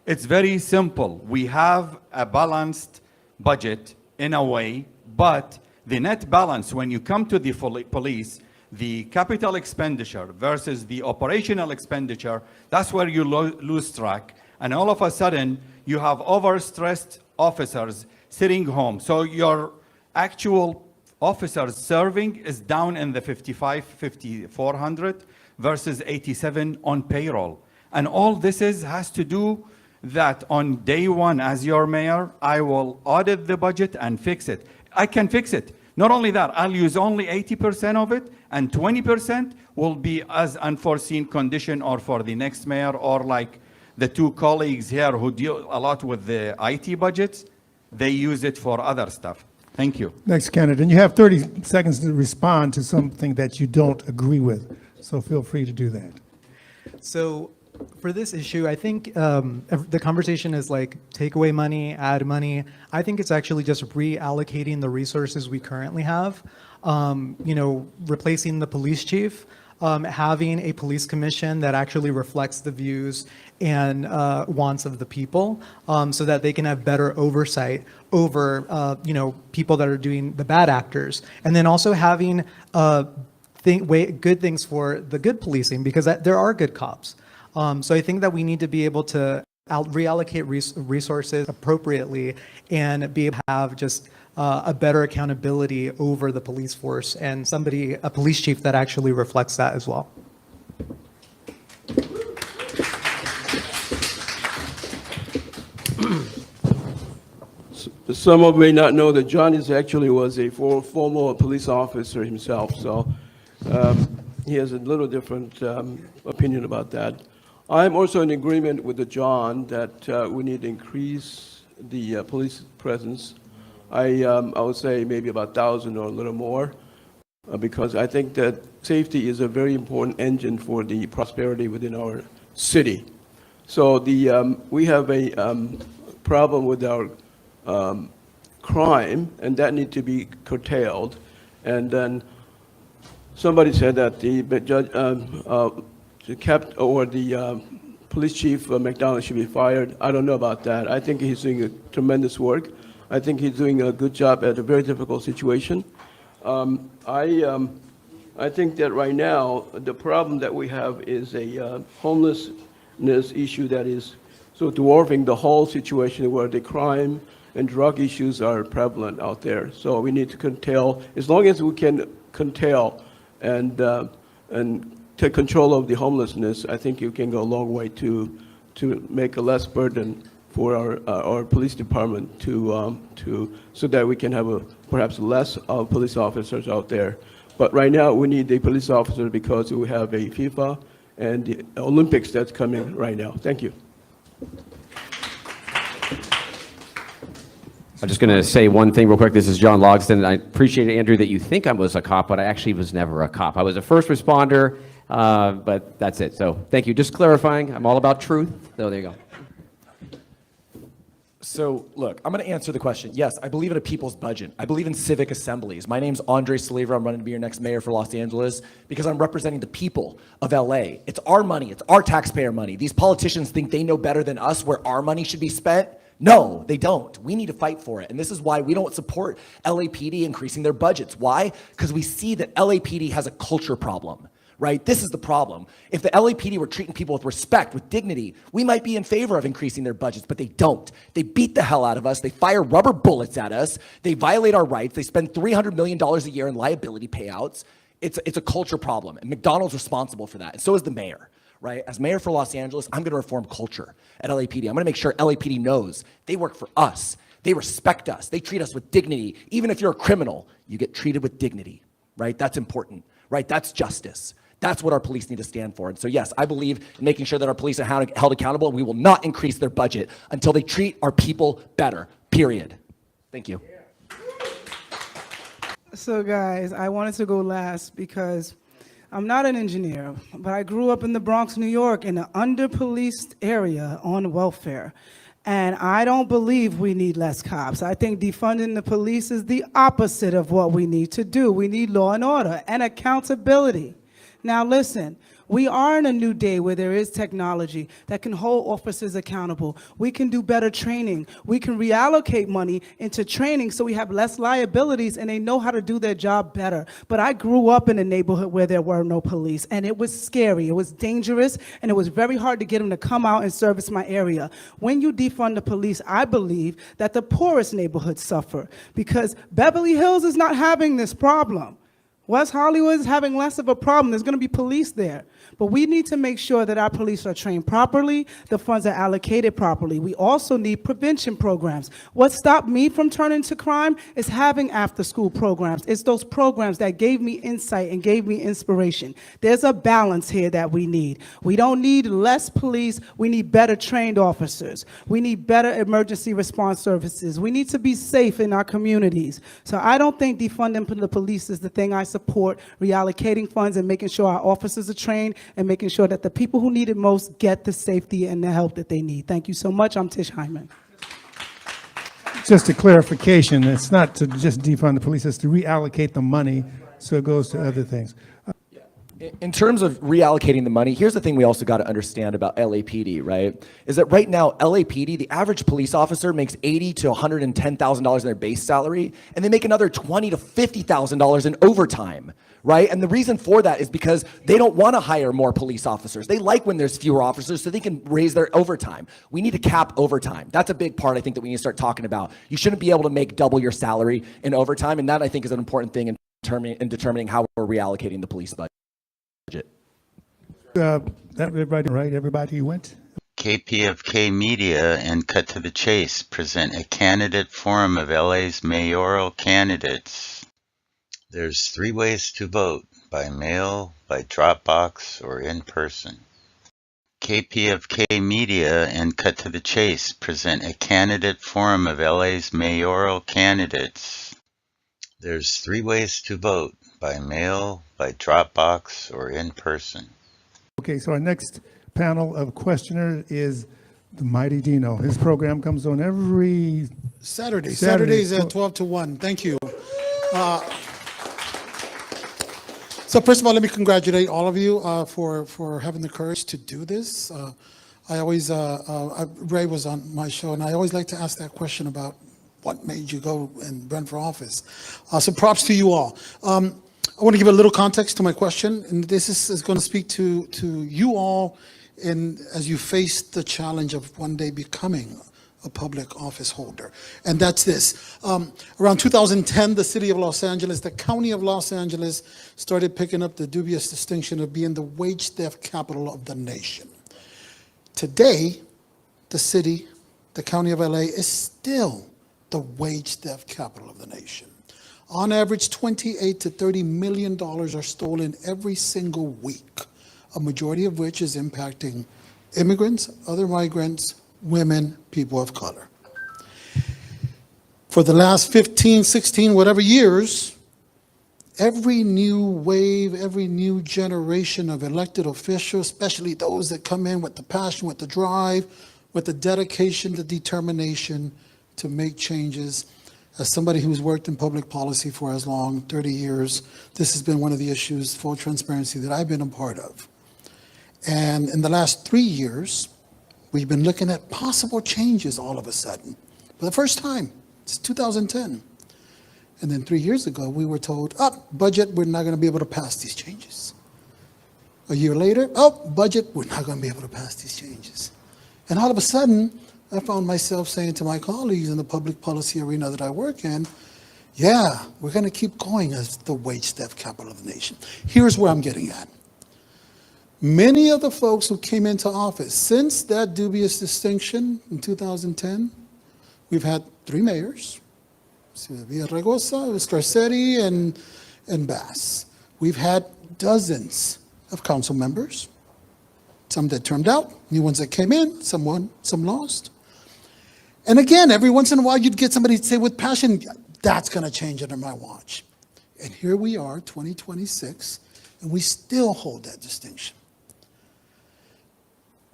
It's very simple. We have a balanced budget in a way, but the net balance, when you come to the police, the capital expenditure versus the operational expenditure, that's where you lose track. And all of a sudden, you have overstressed officers sitting home. So your actual officers serving is down in the 5,400 versus 87 on payroll. And all this has to do that on day one as your mayor, I will audit the budget and fix it. I can fix it. Not only that, I'll use only 80% of it, and 20% will be as unforeseen condition or for the next mayor, or like the 2 colleagues here who deal a lot with the IT budgets, they use it for other stuff. Thank you. Next candidate, and you have 30 seconds to respond to something that you don't agree with. So feel free to do that. So for this issue, I think the conversation is like take away money, add money. I think it's actually just reallocating the resources we currently have. You know, replacing the police chief, having a police commission that actually reflects the views and wants of the people, so that they can have better oversight over, you know, people that are doing the bad actors, and then also having good things for the good policing, because there are good cops. So I think that we need to be able to reallocate resources appropriately and be able to have just a better accountability over the police force, and a police chief that actually reflects that as well. Some of you may not know that John was a former police officer himself, so he has a little different opinion about that. I'm also in agreement with John that we need to increase the police presence. I would say maybe about 1,000 or a little more, because I think that safety is a very important engine for the prosperity within our city. So we have a problem with our crime, and that need to be curtailed. And then somebody said that the police chief McDonald should be fired. I don't know about that. I think he's doing a tremendous work. I think he's doing a good job at a very difficult situation. I think that right now the problem that we have is a homelessness issue that is so dwarfing the whole situation, where the crime and drug issues are prevalent out there. So we need to curtail. As long as we can curtail and take control of the homelessness, I think you can go a long way to make a less burden for our police department so that we can have perhaps less police officers out there. But right now we need the police officers because we have a FIFA and the Olympics that's coming right now. Thank you. I'm just going to say one thing real quick. This is John Logsdon. I appreciate it, Andrew, that you think I was a cop, but I actually was never a cop. I was a first responder, but that's it. So thank you. Just clarifying. I'm all about truth. So there you go. So look, I'm going to answer the question. Yes, I believe in a people's budget. I believe in civic assemblies. My name's Andre Saliva. I'm running to be your next mayor for Los Angeles because I'm representing the people of LA. It's our money. It's our taxpayer money. These politicians think they know better than us where our money should be spent. No, they don't. We need to fight for it. And this is why we don't support LAPD increasing their budgets. Why? Because we see that LAPD has a culture problem. Right? This is the problem. If the LAPD were treating people with respect, with dignity, we might be in favor of increasing their budgets, but they don't. They beat the hell out of us. They fire rubber bullets at us. They violate our rights. They spend $300 million a year in liability payouts. It's a culture problem, and McDonald's responsible for that, and so is the mayor. Right? As mayor for Los Angeles, I'm going to reform culture at LAPD. I'm going to make sure LAPD knows they work for us. They respect us. They treat us with dignity. Even if you're a criminal, you get treated with dignity. Right? That's important. Right? That's justice. That's what our police need to stand for. And so, yes, I believe in making sure that our police are held accountable. We will not increase their budget until they treat our people better, period. Thank you. So guys, I wanted to go last because I'm not an engineer, but I grew up in the Bronx, New York, in an under-policed area on welfare. And I don't believe we need less cops. I think defunding the police is the opposite of what we need to do. We need law and order and accountability. Now listen, we are in a new day where there is technology that can hold officers accountable. We can do better training. We can reallocate money into training so we have less liabilities and they know how to do their job better. But I grew up in a neighborhood where there were no police, and it was scary, it was dangerous, and it was very hard to get them to come out and service my area. When you defund the police, I believe that the poorest neighborhoods suffer because Beverly Hills is not having this problem. West Hollywood is having less of a problem. There's going to be police there. But we need to make sure that our police are trained properly, the funds are allocated properly. We also need prevention programs. What stopped me from turning to crime is having after-school programs. It's those programs that gave me insight and gave me inspiration. There's a balance here that we need. We don't need less police. We need better trained officers. We need better emergency response services. We need to be safe in our communities. So I don't think defunding the police is the thing I support. Reallocating funds and making sure our officers are trained and making sure that the people who need it most get the safety and the help that they need. Thank you so much. I'm Tish Hyman. Just a clarification, it's not to just defund the police, it's to reallocate the money so it goes to other things. In terms of reallocating the money, here's the thing we also got to understand about LAPD, right? Is that right now, LAPD, the average police officer makes $80,000 to $110,000 in their base salary, and they make another $20,000 to $50,000 in overtime, right? And the reason for that is because they don't want to hire more police officers. They like when there's fewer officers so they can raise their overtime. We need to cap overtime. That's a big part I think that we need to start talking about. You shouldn't be able to make double your salary in overtime, and that I think is an important thing in determining how we're reallocating the police budget. Everybody, right? Everybody went? KPFK Media and Cut to the Chase present a candidate forum of LA's mayoral candidates. There's 3 ways to vote: by mail, by Dropbox, or in person. KPFK Media and Cut to the Chase present a candidate forum of LA's mayoral candidates. There's 3 ways to vote: by mail, by Dropbox, or in person. Okay, so our next panel of questioners is the mighty Dino. His program comes on every Saturday. Saturday. Saturdays at 12 to 1. Thank you. So first of all, let me congratulate all of you for having the courage to do this. I always, Ray was on my show, and I always like to ask that question about what made you go and run for office. So props to you all. I want to give a little context to my question, and this is going to speak to you all as you face the challenge of one day becoming a public office holder. And that's this. Around 2010, the city of Los Angeles, the county of Los Angeles, started picking up the dubious distinction of being the wage theft capital of the nation. Today, the city, the county of LA, is still the wage theft capital of the nation. On average, $28 to $30 million are stolen every single week, a majority of which is impacting immigrants, other migrants, women, people of color. For the last 15, 16, whatever years, every new wave, every new generation of elected officials, especially those that come in with the passion, with the drive, with the dedication, the determination to make changes. As somebody who's worked in public policy for as long, 30 years, this has been one of the issues, full transparency, that I've been a part of. And in the last 3 years, we've been looking at possible changes all of a sudden. For the first time, it's 2010. And then 3 years ago, we were told, budget, we're not going to be able to pass these changes. A year later, budget, we're not going to be able to pass these changes. And all of a sudden, I found myself saying to my colleagues in the public policy arena that I work in, yeah, we're going to keep going as the wage theft capital of the nation. Here's where I'm getting at. Many of the folks who came into office since that dubious distinction in 2010, we've had 3 mayors, Villaraigosa, Scarcetti, and Bass. We've had dozens of council members, some that turned out, new ones that came in, some lost. And again, every once in a while, you'd get somebody to say with passion, that's going to change under my watch. And here we are, 2026, and we still hold that distinction.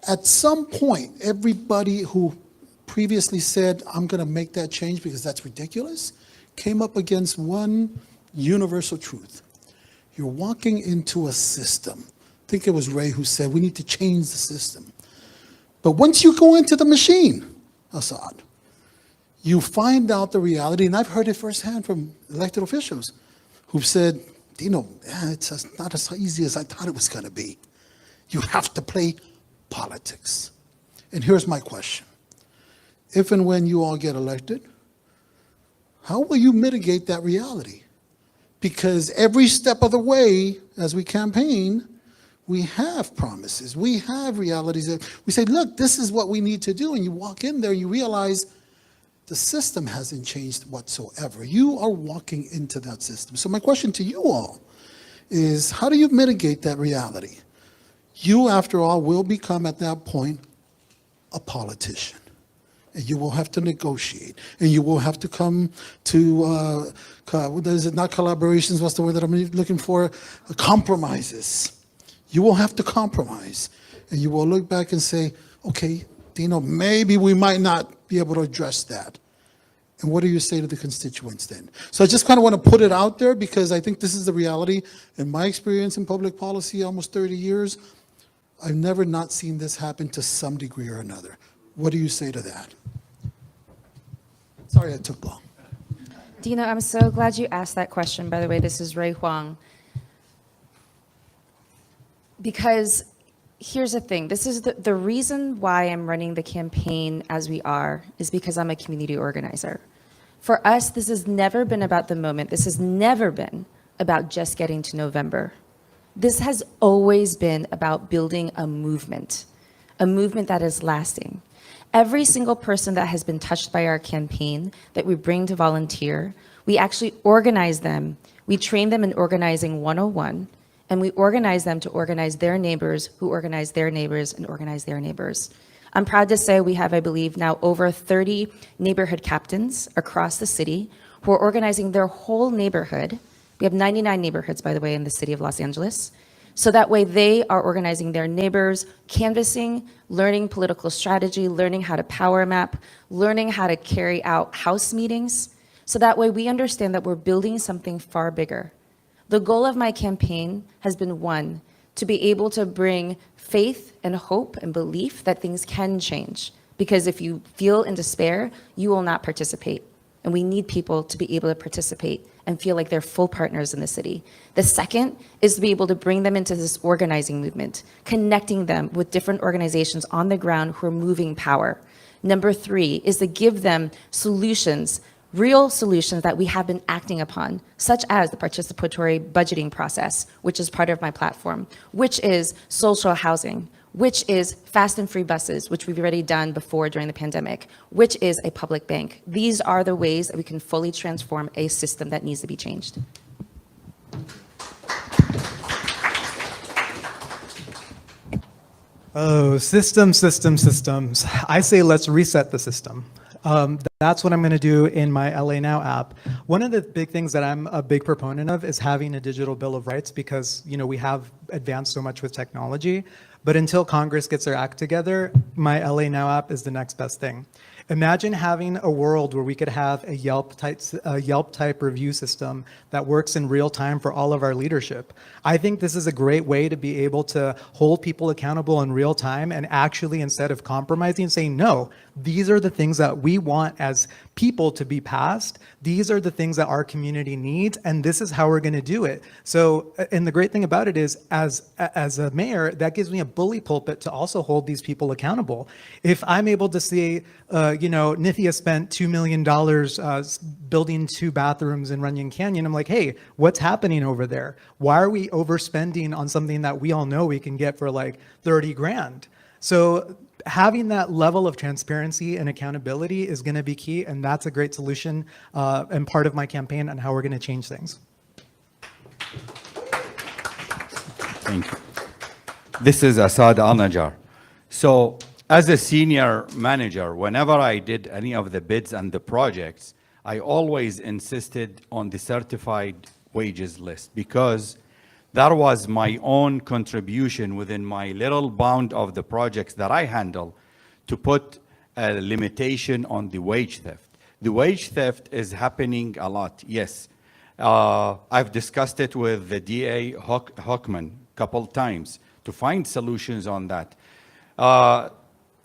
At some point, everybody who previously said, I'm going to make that change because that's ridiculous, came up against one universal truth. You're walking into a system. I think it was Ray who said, we need to change the system. But once you go into the machine, Assad, you find out the reality, and I've heard it firsthand from elected officials who've said, Dino, it's not as easy as I thought it was going to be. You have to play politics. And here's my question. If and when you all get elected, how will you mitigate that reality? Because every step of the way, as we campaign, we have promises, we have realities that we say, look, this is what we need to do. And you walk in there, you realize the system hasn't changed whatsoever. You are walking into that system. So my question to you all is, how do you mitigate that reality? You, after all, will become at that point a politician. And you will have to negotiate. And you will have to come to, is it not collaborations, what's the word that I'm looking for? Compromises. You will have to compromise. And you will look back and say, okay, Dino, maybe we might not be able to address that. And what do you say to the constituents then? So I just kind of want to put it out there because I think this is the reality. In my experience in public policy, almost 30 years, I've never not seen this happen to some degree or another. What do you say to that? Sorry I took long. Dino, I'm so glad you asked that question. By the way, this is Ray Huang. Because here's the thing. This is the reason why I'm running the campaign as we are is because I'm a community organizer. For us, this has never been about the moment. This has never been about just getting to November. This has always been about building a movement that is lasting. Every single person that has been touched by our campaign that we bring to volunteer, we actually organize them. We train them in organizing 101. And we organize them to organize their neighbors, who organize their neighbors, and organize their neighbors. I'm proud to say we have, I believe, now over 30 neighborhood captains across the city who are organizing their whole neighborhood. We have 99 neighborhoods, by the way, in the city of Los Angeles. So that way they are organizing their neighbors, canvassing, learning political strategy, learning how to power map, learning how to carry out house meetings. So that way we understand that we're building something far bigger. The goal of my campaign has been, one, to be able to bring faith and hope and belief that things can change. Because if you feel in despair, you will not participate. And we need people to be able to participate and feel like they're full partners in the city. The second is to be able to bring them into this organizing movement, connecting them with different organizations on the ground who are moving power. Number three is to give them solutions, real solutions that we have been acting upon, such as the participatory budgeting process, which is part of my platform, which is social housing, which is fast and free buses, which we've already done before during the pandemic, which is a public bank. These are the ways that we can fully transform a system that needs to be changed. Oh, systems. I say let's reset the system. That's what I'm going to do in my LA Now app. One of the big things that I'm a big proponent of is having a digital bill of rights because, we have advanced so much with technology. But until Congress gets their act together, my LA Now app is the next best thing. Imagine having a world where we could have a Yelp type review system that works in real time for all of our leadership. I think this is a great way to be able to hold people accountable in real time and actually, instead of compromising, saying, no, these are the things that we want as people to be passed. These are the things that our community needs, and this is how we're going to do it. So, and the great thing about it is, as a mayor, that gives me a bully pulpit to also hold these people accountable. If I'm able to say, Nithya spent $2 million building 2 bathrooms in Runyon Canyon, I'm like, hey, what's happening over there? Why are we overspending on something that we all know we can get for like 30 grand? So having that level of transparency and accountability is going to be key, and that's a great solution and part of my campaign on how we're going to change things. Thank you. This is Asad Al-Najjar. So as a senior manager, whenever I did any of the bids and the projects, I always insisted on the certified wages list because that was my own contribution within my little bound of the projects that I handle to put a limitation on the wage theft. The wage theft is happening a lot, yes. I've discussed it with the DA Hockman a couple times to find solutions on that.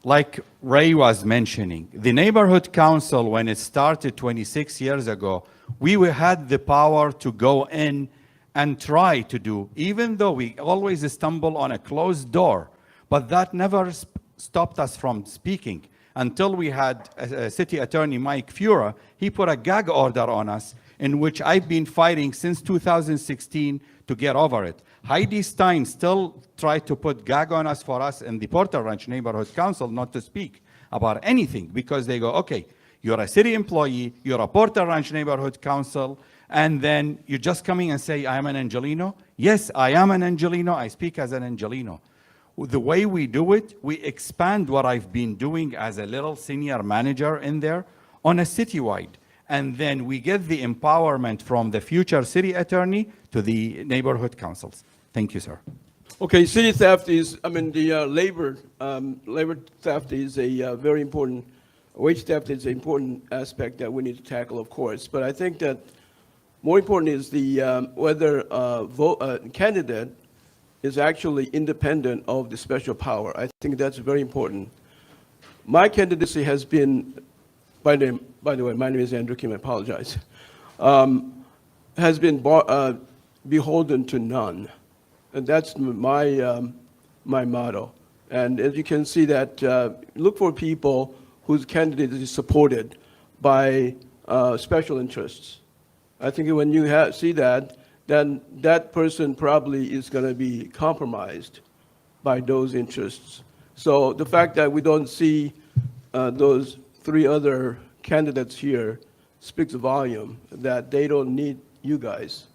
Like Ray was mentioning, the neighborhood council, when it started 26 years ago, we had the power to go in and try to do, even though we always stumble on a closed door, but that never stopped us from speaking until we had City Attorney Mike Fura. He put a gag order on us in which I've been fighting since 2016 to get over it. Heidi Stein still tried to put gag on us for us in the Porter Ranch Neighborhood Council not to speak about anything because they go, okay, you're a city employee, you're a Porter Ranch Neighborhood Council, and then you're just coming and say, I am an Angelino? Yes, I am an Angelino. I speak as an Angelino. The way we do it, we expand what I've been doing as a little senior manager in there on a citywide. And then we get the empowerment from the future city attorney to the neighborhood councils. Thank you, sir. Okay, city theft is, the labor theft is a very important, wage theft is an important aspect that we need to tackle, of course. But I think that more important is the whether a candidate is actually independent of the special power. I think that's very important. My candidacy has been, by the way, my name is Andrew Kim, I apologize, has been beholden to none. And that's my motto. And as you can see that, look for people whose candidate is supported by special interests. I think when you see that, then that person probably is going to be compromised by those interests. So the fact that we don't see those 3 other candidates here speaks a volume that they don't need you guys.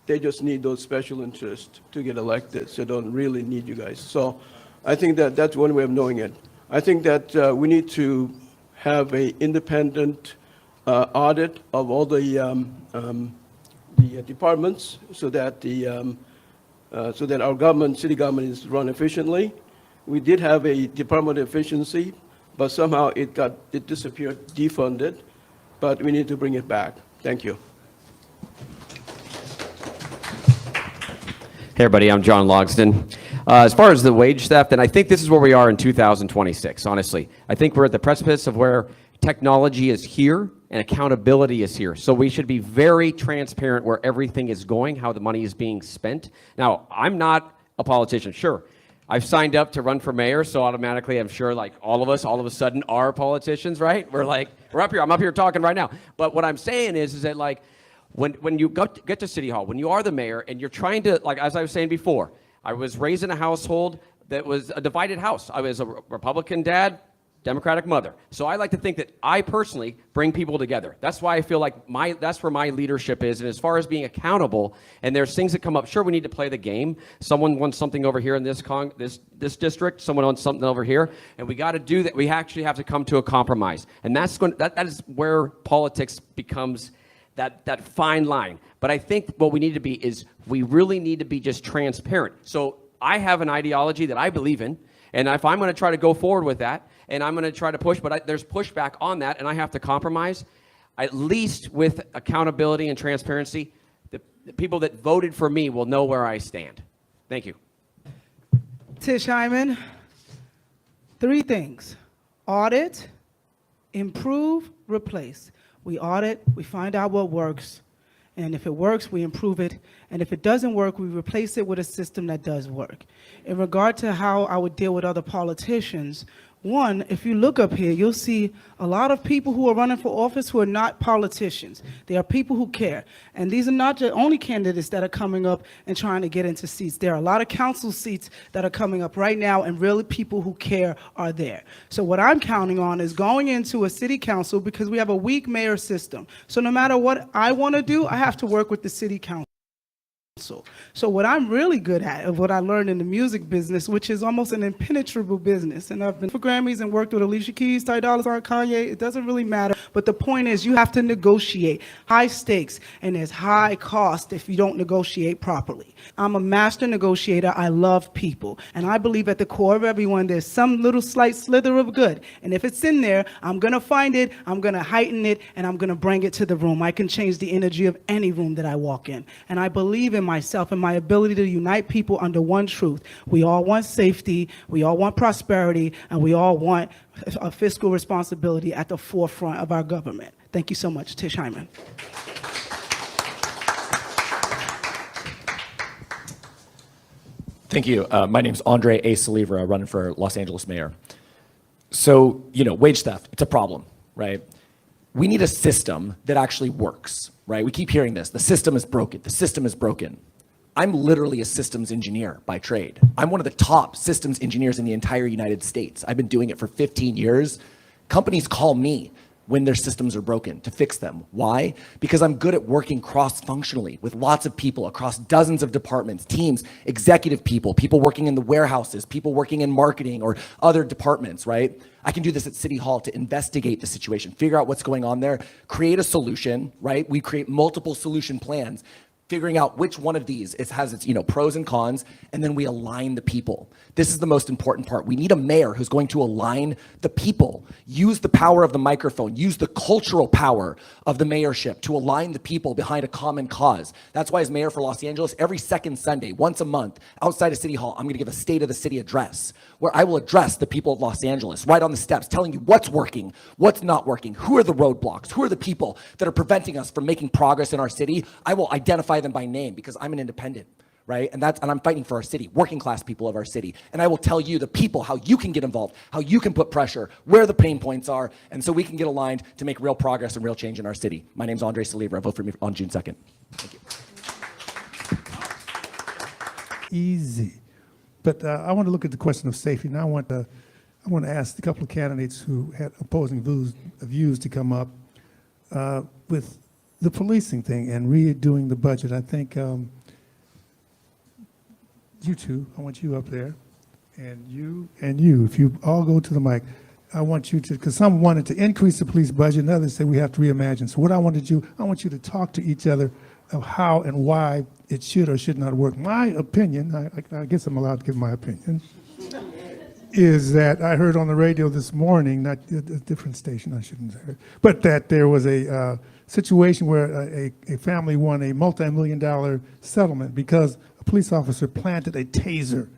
They just need those special interests to get elected, so they don't really need you guys. So I think that that's one way of knowing it. I think that we need to have an independent audit of all the departments so that so that our government, city government, is run efficiently. We did have a Department of Efficiency, but somehow it disappeared, defunded, but we need to bring it back. Thank you. Hey, everybody, I'm John Logsdon. As far as the wage theft, and I think this is where we are in 2026, honestly. I think we're at the precipice of where technology is here and accountability is here. So we should be very transparent where everything is going, how the money is being spent. Now, I'm not a politician, sure. I've signed up to run for mayor, so automatically I'm sure like all of us all of a sudden are politicians, right? We're up here, I'm up here talking right now. But what I'm saying is that like, when you get to City Hall, when you are the mayor and you're trying to, like as I was saying before, I was raised in a household that was a divided house. I was a Republican dad, Democratic mother. So I like to think that I personally bring people together. That's why I feel like that's where my leadership is. And as far as being accountable, and there's things that come up, sure, we need to play the game. Someone wants something over here in this district, someone wants something over here, and we got to do that. We actually have to come to a compromise. And that is where politics becomes that fine line. But I think what we need to be is we really need to be just transparent. So I have an ideology that I believe in, and if I'm going to try to go forward with that, and I'm going to try to push, but there's pushback on that, and I have to compromise, at least with accountability and transparency, the people that voted for me will know where I stand. Thank you. Tish Hyman, 3 things: audit, improve, replace. We audit, we find out what works, and if it works, we improve it, and if it doesn't work, we replace it with a system that does work. In regard to how I would deal with other politicians, one, if you look up here, you'll see a lot of people who are running for office who are not politicians. They are people who care. And these are not the only candidates that are coming up and trying to get into seats. There are a lot of council seats that are coming up right now, and really people who care are there. So what I'm counting on is going into a city council, because we have a weak mayor system. So no matter what I want to do, I have to work with the city council. So what I'm really good at, of what I learned in the music business, which is almost an impenetrable business, and I've been for Grammys and worked with Alicia Keys, Ty Dolla $ign, Kanye, it doesn't really matter, but the point is you have to negotiate. High stakes, and there's high cost if you don't negotiate properly. I'm a master negotiator. I love people, and I believe at the core of everyone there's some little slight slither of good, and if it's in there, I'm gonna find it, I'm gonna heighten it, and I'm gonna bring it to the room. I can change the energy of any room that I walk in, and I believe in myself and my ability to unite people under one truth. We all want safety, we all want prosperity, and we all want a fiscal responsibility at the forefront of our government. Thank you so much. Tish Hyman. Thank you. My name's Andre A. Salivra, running for Los Angeles mayor. So, wage theft, it's a problem, right? We need a system that actually works, right? We keep hearing this. The system is broken. The system is broken. I'm literally a systems engineer by trade. I'm one of the top systems engineers in the entire United States. I've been doing it for 15 years. Companies call me when their systems are broken to fix them. Why? Because I'm good at working cross-functionally with lots of people across dozens of departments, teams, executive people, people working in the warehouses, people working in marketing or other departments, right? I can do this at City Hall to investigate the situation, figure out what's going on there, create a solution, right? We create multiple solution plans, figuring out which one of these has its pros and cons, and then we align the people. This is the most important part. We need a mayor who's going to align the people, use the power of the microphone, use the cultural power of the mayorship to align the people behind a common cause. That's why as mayor for Los Angeles, every second Sunday, once a month, outside of City Hall, I'm gonna give a State of the City address, where I will address the people of Los Angeles, right on the steps, telling you what's working, what's not working, who are the roadblocks, who are the people that are preventing us from making progress in our city. I will identify them by name because I'm an independent, right? And I'm fighting for our city, working class people of our city. And I will tell you, the people, how you can get involved, how you can put pressure, where the pain points are, and so we can get aligned to make real progress and real change in our city. My name's Andre Salivra. Vote for me on June 2nd. Thank you. Easy. But I want to look at the question of safety. Now I want to ask a couple of candidates who had opposing views to come up with the policing thing and redoing the budget. I think you two, I want you up there, and you, if you all go to the mic, I want you to, because some wanted to increase the police budget and others say we have to reimagine. So what I want to do, I want you to talk to each other of how and why it should or should not work. My opinion, I guess I'm allowed to give my opinion, is that I heard on the radio this morning, not a different station, I shouldn't say, but that there was a situation where a family won a multi-million-dollar settlement because a police officer planted a taser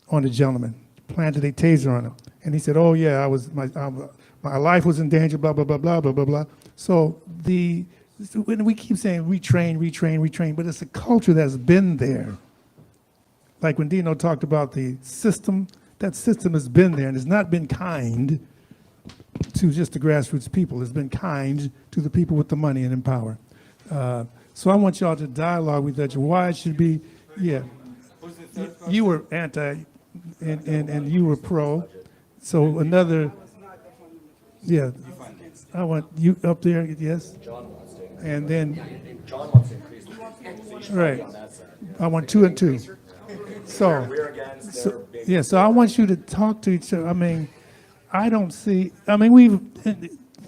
on the gentleman, planted a taser on him. And he said, oh yeah, my life was in danger, blah, blah, blah, blah, blah, blah, blah. So when we keep saying retrain, but it's a culture that's been there. Like when Dino talked about the system, that system has been there and has not been kind to just the grassroots people. It's been kind to the people with the money and in power. So I want y'all to dialogue with that. Why it should be, yeah. You were anti and you were pro. So another, yeah. I want you up there, yes? And then, John wants to increase the right. I want 2 and 2. So, yeah, so I want you to talk to each other. I mean, I don't see, I mean,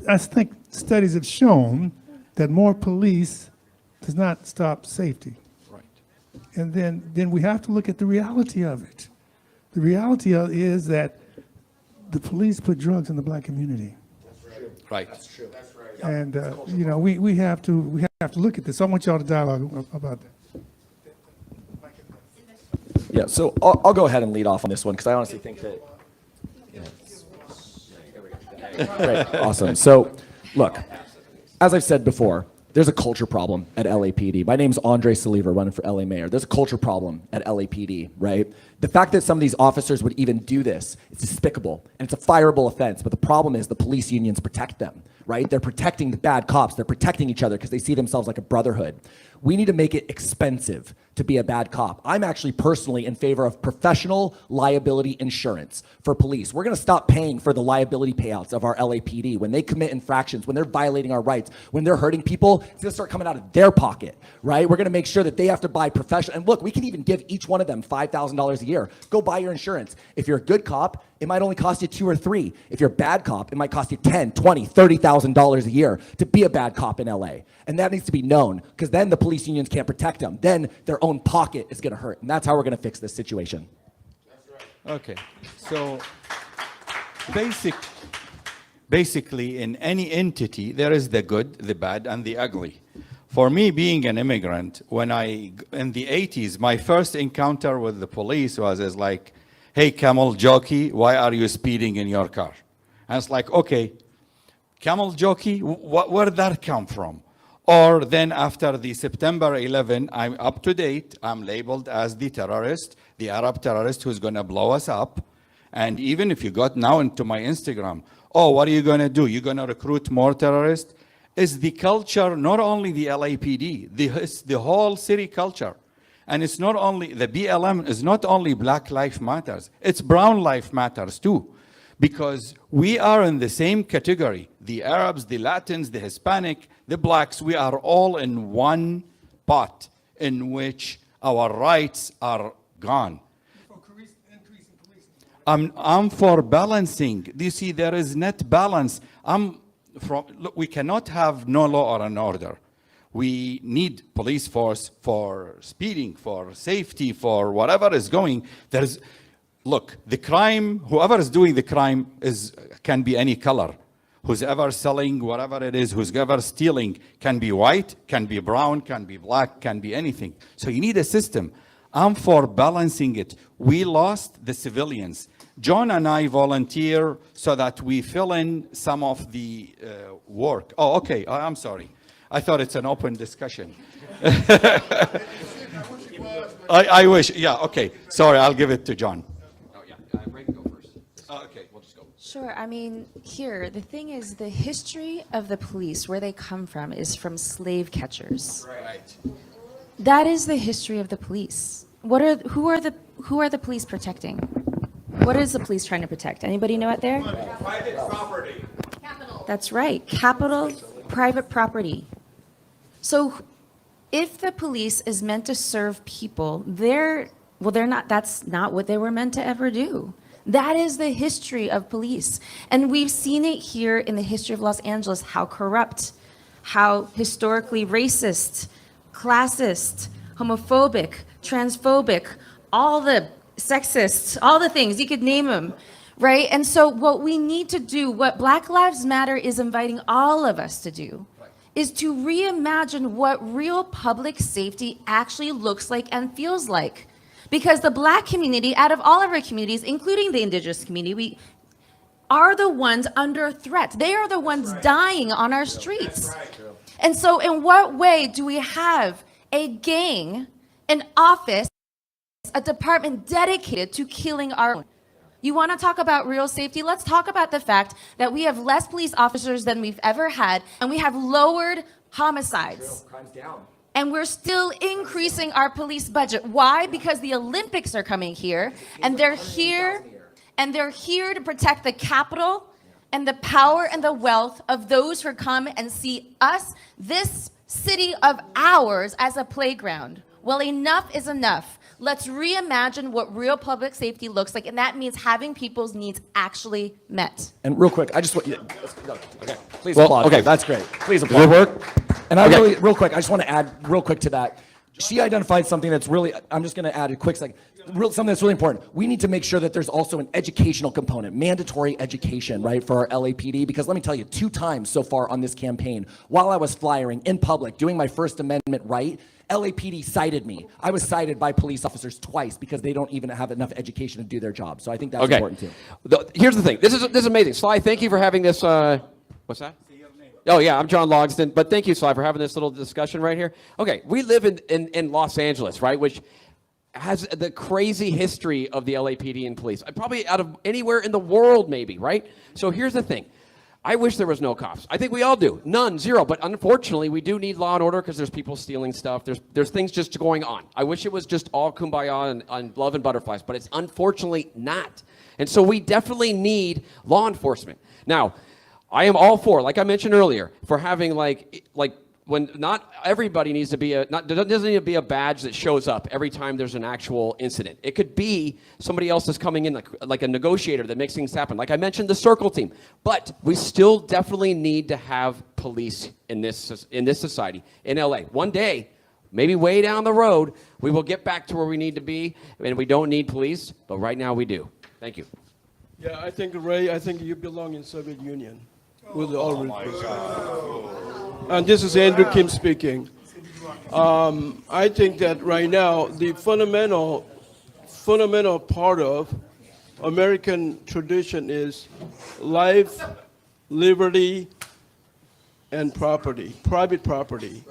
I think studies have shown that more police does not stop safety. Right. And then we have to look at the reality of it. The reality is that the police put drugs in the black community. Right. That's true. That's right. And, you know, we have to look at this. So I want y'all to dialogue about that. Yeah, so I'll go ahead and lead off on this one because I honestly think that. Great, awesome. So, look, as I've said before, there's a culture problem at LAPD. My name's Andre Saliva, running for LA mayor. There's a culture problem at LAPD, right? The fact that some of these officers would even do this, it's despicable, and it's a fireable offense. But the problem is the police unions protect them, right? They're protecting the bad cops. They're protecting each other because they see themselves like a brotherhood. We need to make it expensive to be a bad cop. I'm actually personally in favor of professional liability insurance for police. We're gonna stop paying for the liability payouts of our LAPD. When they commit infractions, when they're violating our rights, when they're hurting people, it's gonna start coming out of their pocket, right? We're gonna make sure that they have to buy professional, and look, we can even give each one of them $5,000 a year. Go buy your insurance. If you're a good cop, it might only cost you $2 or $3. If you're a bad cop, it might cost you $10, $20, $30,000 a year to be a bad cop in LA. And that needs to be known, because then the police unions can't protect them. Then their own pocket is gonna hurt. And that's how we're gonna fix this situation. Okay, so basically in any entity, there is the good, the bad, and the ugly. For me, being an immigrant, in the 80s, my first encounter with the police was like, hey, camel jockey, why are you speeding in your car? And it's like, okay, camel jockey, where did that come from? Or then after the September 11, I'm up to date, I'm labeled as the terrorist, the Arab terrorist who's gonna blow us up. And even if you got now into my Instagram, oh, what are you gonna do? You're gonna recruit more terrorists? Is the culture, not only the LAPD, the whole city culture. And it's not only, the BLM is not only Black Lives Matters, it's Brown Lives Matters too. Because we are in the same category. The Arabs, the Latins, the Hispanic, the blacks, we are all in one pot in which our rights are gone. I'm for balancing. Do you see, there is net balance. Look, we cannot have no law or an order. We need police force for speeding, for safety, for whatever is going. Look, the crime, whoever is doing the crime can be any color. Who's ever selling whatever it is, who's ever stealing, can be white, can be brown, can be black, can be anything. So you need a system. I'm for balancing it. We lost the civilians. John and I volunteer so that we fill in some of the work. Oh, okay, I'm sorry. I thought it's an open discussion. I wish, yeah, okay. Sorry, I'll give it to John. Oh, yeah, Ray can go first. Okay, we'll just go. Sure. I mean, the thing is, the history of the police, where they come from, is from slave catchers. Right. That is the history of the police. Who are the police protecting? What is the police trying to protect? Anybody know it there? Private property. That's right. Capital, private property. So if the police is meant to serve people, they're not, that's not what they were meant to ever do. That is the history of police. And we've seen it here in the history of Los Angeles, how corrupt, how historically racist, classist, homophobic, transphobic, all the sexists, all the things, you could name them, right? And so what we need to do, what Black Lives Matter is inviting all of us to do, is to reimagine what real public safety actually looks like and feels like. Because the Black community, out of all of our communities, including the Indigenous community, we are the ones under threat. They are the ones dying on our streets. And so in what way do we have a gang, an office, a department dedicated to killing our own? You want to talk about real safety? Let's talk about the fact that we have less police officers than we've ever had, and we have lowered homicides. Crime's down. And we're still increasing our police budget. Why? Because the Olympics are coming here, and they're here to protect the capital and the power and the wealth of those who come and see us, this city of ours, as a playground. Well, enough is enough. Let's reimagine what real public safety looks like, and that means having people's needs actually met. And real quick, I just want you. Okay, please Well, applaud. okay. That's great. Please Does applaud. it work? And I Okay. really, real quick, I just want to add real quick to that. She identified something that's really, I'm just going to add a quick second. Something that's really important. We need to make sure that there's also an educational component, mandatory education, right, for our LAPD. Because let me tell you, 2 times so far on this campaign, while I was flyering in public, doing my First Amendment right, LAPD cited me. I was cited by police officers twice because they don't even have enough education to do their job. So I think that's Okay. important too. Here's the thing. This is amazing. Sly, thank you for having this. What's that? Oh, yeah, I'm John Logsdon. But thank you, Sly, for having this little discussion right here. Okay, we live in Los Angeles, right, which has the crazy history of the LAPD and police. Probably out of anywhere in the world, maybe, right? So here's the thing. I wish there was no cops. I think we all do. None, zero. But unfortunately, we do need law and order because there's people stealing stuff. There's things just going on. I wish it was just all kumbaya and love and butterflies, but it's unfortunately not. And so we definitely need law enforcement. Now, I am all for, like I mentioned earlier, for having like when not everybody needs to be doesn't need to be a badge that shows up every time there's an actual incident. It could be somebody else is coming in like a negotiator that makes things happen. Like I mentioned, the circle team. But we still definitely need to have police in this society in LA. One day, maybe way down the road, we will get back to where we need to be, and we don't need police. But right now we do. Thank you. Yeah, I think, Ray, I think you belong in Soviet Union. With all respect. And this is Andrew Kim speaking. I think that right now the fundamental part of American tradition is life, liberty, and property, private property.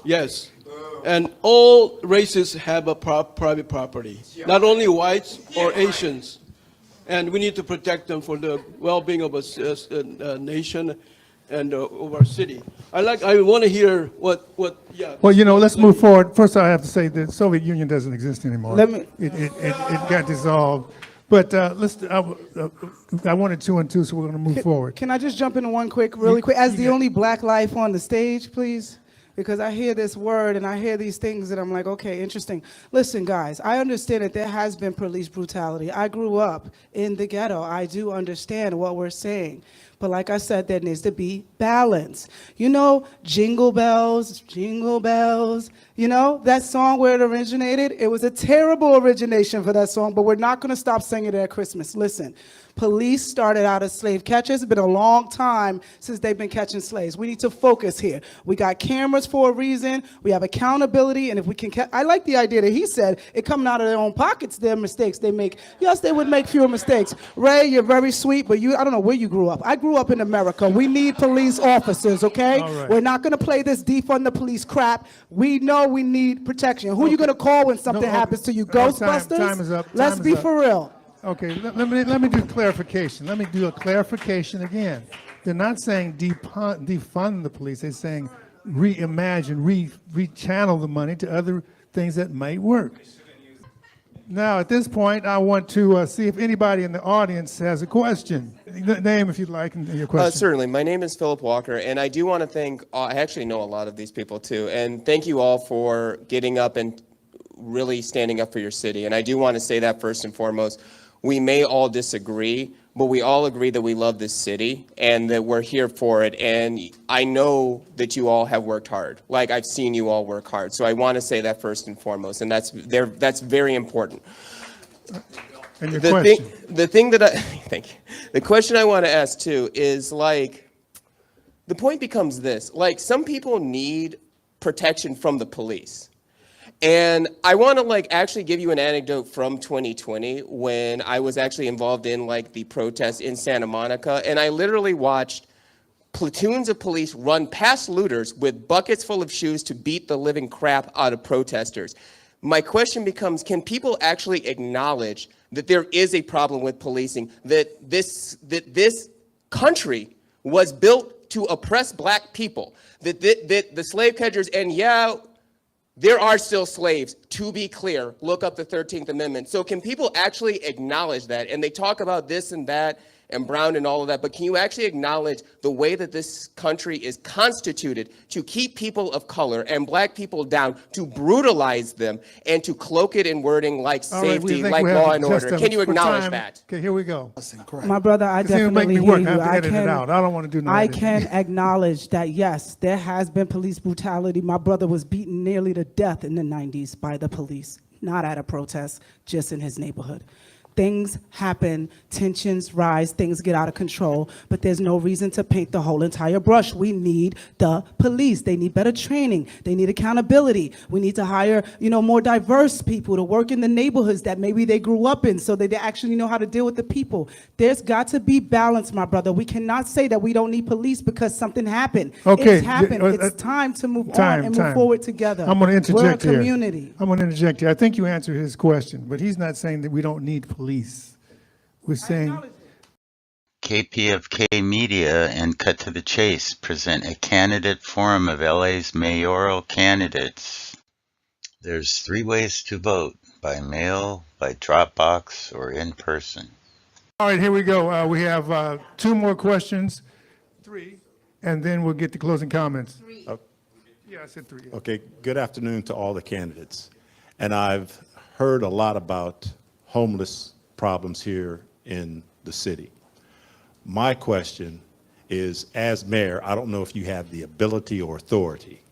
Yes. And all races have a private property, not only whites or Asians. And we need to protect them for the well-being of a nation and of our city. I want to hear what. Well, let's move forward. First, I have to say the Soviet Union doesn't exist anymore. It got dissolved. But I wanted 2 and 2, so we're going to move forward. Can I just jump into one really quick? As the only Black life on the stage, please? Because I hear this word and I hear these things and I'm like, okay, interesting. Listen, guys, I understand that there has been police brutality. I grew up in the ghetto. I do understand what we're saying. But like I said, there needs to be balance. Jingle bells, that song where it originated, it was a terrible origination for that song, but we're not going to stop singing it at Christmas. Listen. Police started out as slave catchers. It's been a long time since they've been catching slaves. We need to focus here. We got cameras for a reason. We have accountability. And if we can, I like the idea that he said, it coming out of their own pockets, their mistakes they make. Yes, they would make fewer mistakes. Ray, you're very sweet, but I don't know where you grew up. I grew up in America. We need police officers, okay? Right. We're not going to play this defund the police crap. We know we need protection. Who are you going to call when something happens to you? Ghostbusters? Time is up. Let's be for real. Okay, let me do clarification. Let me do a clarification again. They're not saying defund the police. They're saying reimagine, rechannel the money to other things that might work. Now, at this point, I want to see if anybody in the audience has a question. Name, if you'd like, and your question. Certainly. My name is Philip Walker, and I do want to thank, I actually know a lot of these people too, and thank you all for getting up and really standing up for your city. And I do want to say that first and foremost. We may all disagree, but we all agree that we love this city and that we're here for it. And I know that you all have worked hard. Like, I've seen you all work hard. So I want to say that first and foremost, and that's very important. And your question. The thing that thank you. The question I want to ask too is, like, the point becomes this: like, some people need protection from the police. And I want to actually give you an anecdote from 2020 when I was actually involved in the protests in Santa Monica, and I literally watched platoons of police run past looters with buckets full of shoes to beat the living crap out of protesters. My question becomes, can people actually acknowledge that there is a problem with policing, that this country was built to oppress black people, that the slave catchers, and yeah, there are still slaves, to be clear. Look up the 13th Amendment. So can people actually acknowledge that? And they talk about this and that and Brown and all of that, but can you actually acknowledge the way that this country is constituted to keep people of color and black people down, to brutalize them, and to cloak it in wording like safety, like law and order? Can you acknowledge that? Okay, here we go. My brother, I It's gonna make definitely me hear work. you. I have to edit it out. I don't want to do no I editing. can acknowledge that, yes, there has been police brutality. My brother was beaten nearly to death in the 90s by the police, not at a protest, just in his neighborhood. Things happen, tensions rise, things get out of control, but there's no reason to paint the whole entire brush. We need the police. They need better training. They need accountability. We need to hire, more diverse people to work in the neighborhoods that maybe they grew up in so that they actually know how to deal with the people. There's got to be balance, my brother. We cannot say that we don't need police because something happened. Okay, It's happened. It's time to move on and move forward together. I'm going to interject We're a here. community. I'm going to interject here. I think you answered his question, but he's not saying that we don't need police. We're saying KPFK Media and Cut to the Chase present a candidate forum of LA's mayoral candidates. There's 3 ways to vote: by mail, by Dropbox, or in person. All right, here we go. We have 2 more questions, 3, and then we'll get to closing comments. 3. Yeah, I said 3. Yeah. Okay, good afternoon to all the candidates. And I've heard a lot about homeless problems here in the city. My question is, as mayor, I don't know if you have the ability or authority,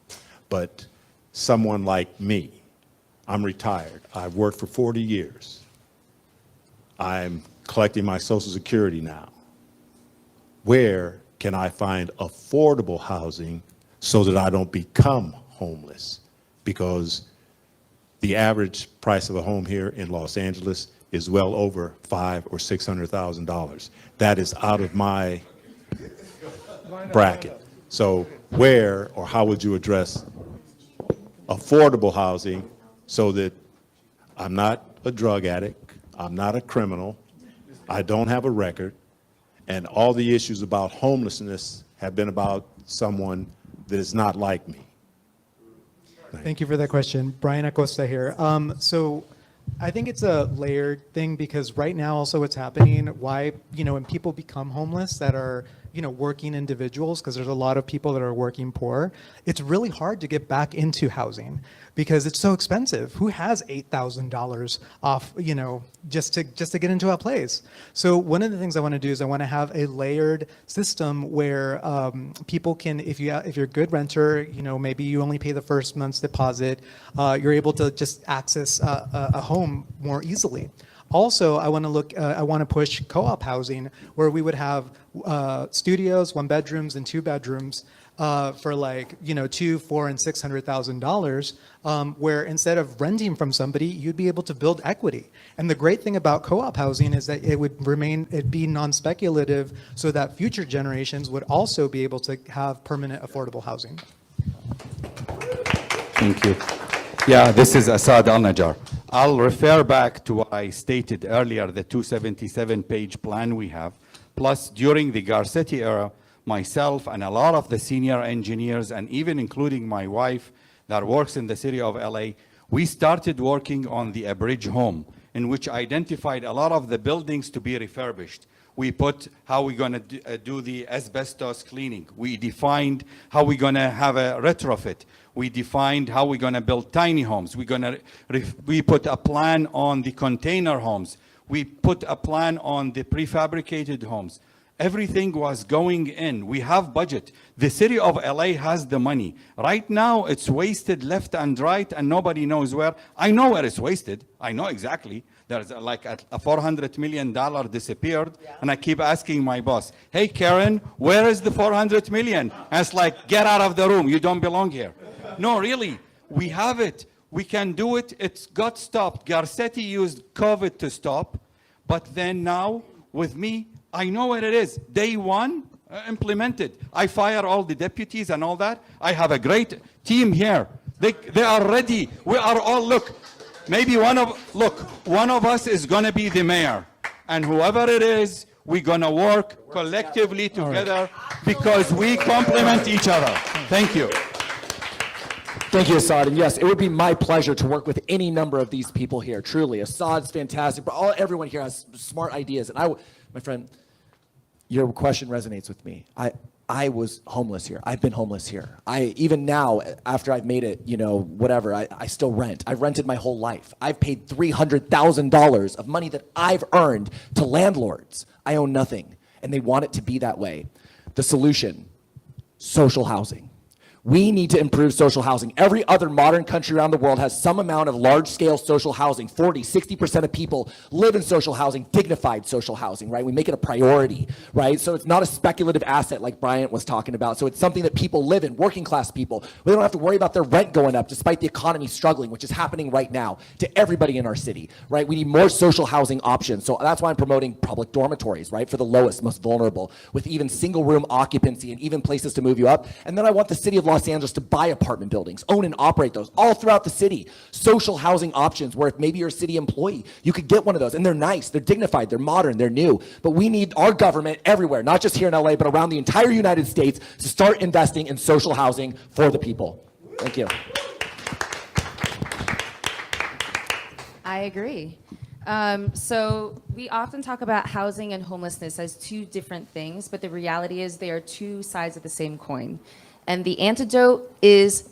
but someone like me, I'm retired. I've worked for 40 years. I'm collecting my Social Security now. Where can I find affordable housing so that I don't become homeless? Because the average price of a home here in Los Angeles is well over $500,000 or $600,000. That is out of my bracket. So where or how would you address affordable housing so that I'm not a drug addict, I'm not a criminal, I don't have a record, and all the issues about homelessness have been about someone that is not like me? Thank you for that question. Brian Acosta here. So I think it's a layered thing, because right now also what's happening, why, when people become homeless that are, working individuals, because there's a lot of people that are working poor, it's really hard to get back into housing because it's so expensive. Who has $8,000 off, just to get into a place? So one of the things I want to do is I want to have a layered system where people can, if you're a good renter, maybe you only pay the first month's deposit, you're able to just access a home more easily. Also, I want to push co-op housing, where we would have studios, 1 bedrooms and 2 bedrooms for $200,000, $400,000, and $600,000, where instead of renting from somebody, you'd be able to build equity. And the great thing about co-op housing is that it'd be non-speculative, so that future generations would also be able to have permanent affordable housing. Thank you. Yeah, this is Assad Al-Najjar. I'll refer back to what I stated earlier, the 277-page plan we have. Plus, during the Garcetti era, myself and a lot of the senior engineers, and even including my wife that works in the city of LA, we started working on the Abridge home, in which identified a lot of the buildings to be refurbished. We put how we're going to do the asbestos cleaning. We defined how we're going to have a retrofit. We defined how we're going to build tiny homes. We put a plan on the container homes. We put a plan on the prefabricated homes. Everything was going in. We have budget. The city of LA has the money. Right now, it's wasted left and right, and nobody knows where. I know where it's wasted. I know exactly. There's like a $400 million disappeared, and I keep asking my boss, hey, Karen, where is the $400 million? And it's like, get out of the room. You don't belong here. No, really, we have it. We can do it. It's got stopped. Garcetti used COVID to stop, but then now, with me, I know where it is. Day one, implemented. I fire all the deputies and all that. I have a great team here. They are ready. We are all, look, maybe one of us is going to be the mayor. And whoever it is, we're going to work collectively together because we complement each other. Thank you. Thank you, Assad. And yes, it would be my pleasure to work with any number of these people here. Truly, Assad's fantastic, but everyone here has smart ideas. And my friend, your question resonates with me. I was homeless here. I've been homeless here. Even now, after I've made it, whatever, I still rent. I've rented my whole life. I've paid $300,000 of money that I've earned to landlords. I own nothing, and they want it to be that way. The solution, social housing. We need to improve social housing. Every other modern country around the world has some amount of large-scale social housing. 40, 60% of people live in social housing, dignified social housing, right? We make it a priority, right? So it's not a speculative asset like Bryant was talking about. So it's something that people live in, working class people. We don't have to worry about their rent going up despite the economy struggling, which is happening right now to everybody in our city, right? We need more social housing options. So that's why I'm promoting public dormitories, right? For the lowest, most vulnerable, with even single room occupancy and even places to move you up. And then I want the city of Los Angeles to buy apartment buildings, own and operate those all throughout the city. Social housing options where if maybe you're a city employee, you could get one of those. And they're nice, they're dignified, they're modern, they're new. But we need our government everywhere, not just here in LA, but around the entire United States to start investing in social housing for the people. Thank you. I agree. So we often talk about housing and homelessness as two different things, but the reality is they are two sides of the same coin. And the antidote is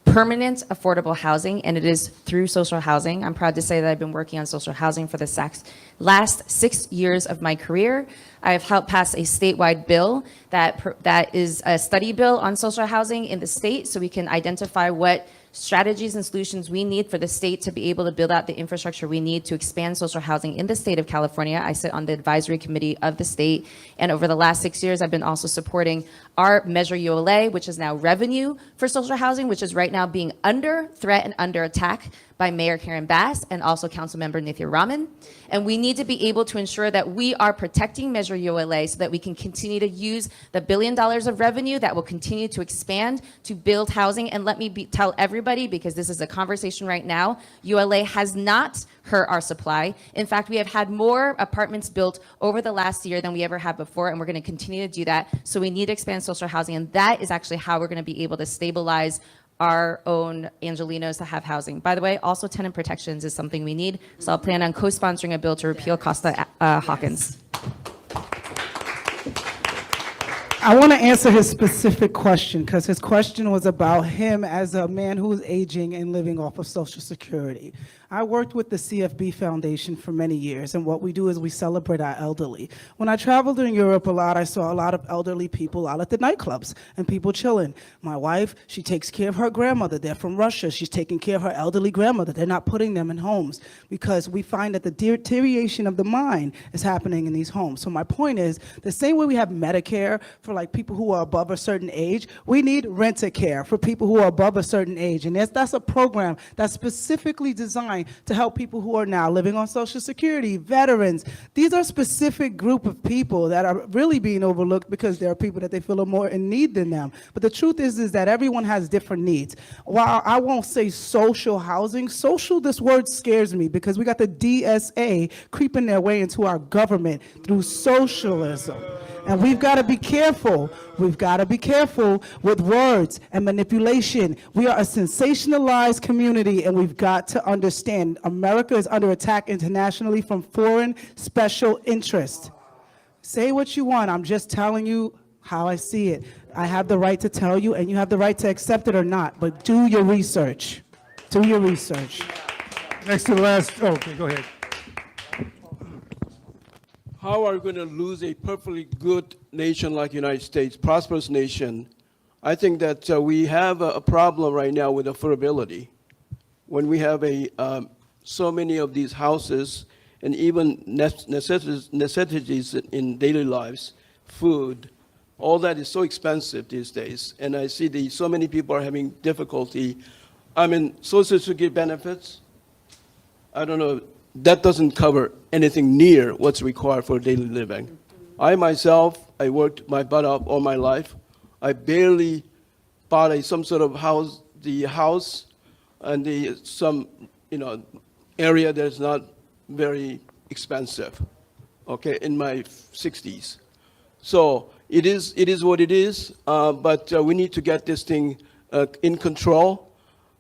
permanent affordable housing, and it is through social housing. I'm proud to say that I've been working on social housing for the last 6 years of my career. I have helped pass a statewide bill that is a study bill on social housing in the state, so we can identify what strategies and solutions we need for the state to be able to build out the infrastructure we need to expand social housing in the state of California. I sit on the advisory committee of the state, and over the last 6 years, I've been also supporting our Measure ULA, which is now revenue for social housing, which is right now being under threat and under attack by Mayor Karen Bass and also Councilmember Nithya Raman. And we need to be able to ensure that we are protecting Measure ULA so that we can continue to use the $1 billion of revenue that will continue to expand to build housing. And let me tell everybody, because this is a conversation right now, ULA has not hurt our supply. In fact, we have had more apartments built over the last year than we ever have before, and we're going to continue to do that. So we need to expand social housing, and that is actually how we're going to be able to stabilize our own Angelenos to have housing. By the way, also tenant protections is something we need, so I'll plan on co-sponsoring a bill to repeal Costa Hawkins. I want to answer his specific question, because his question was about him as a man who's aging and living off of Social Security. I worked with the CFB Foundation for many years, and what we do is we celebrate our elderly. When I traveled in Europe a lot, I saw a lot of elderly people out at the nightclubs and people chilling. My wife, she takes care of her grandmother. They're from Russia. She's taking care of her elderly grandmother. They're not putting them in homes because we find that the deterioration of the mind is happening in these homes. So my point is, the same way we have Medicare for like people who are above a certain age, we need Rent-A-Care for people who are above a certain age. And that's a program that's specifically designed to help people who are now living on Social Security, veterans. These are specific group of people that are really being overlooked because there are people that they feel are more in need than them. But the truth is that everyone has different needs. While I won't say social housing, social, this word scares me because we got the DSA creeping their way into our government through socialism. And we've got to be careful. We've got to be careful with words and manipulation. We are a sensationalized community, and we've got to understand America is under attack internationally from foreign special interests. Say what you want. I'm just telling you how I see it. I have the right to tell you, and you have the right to accept it or not, but do your research. Do your research. Next to the last, okay, go ahead. how are we going to lose a perfectly good nation like United States, prosperous nation? I think that we have a problem right now with affordability. When we have so many of these houses and even necessities in daily lives, food, all that is so expensive these days. And I see so many people are having difficulty. I mean, Social Security benefits, I don't know, that doesn't cover anything near what's required for daily living. I myself, I worked my butt off all my life. I barely bought some sort of house, and some area that's not very expensive, okay, in my 60s. So it is what it is, but we need to get this thing in control.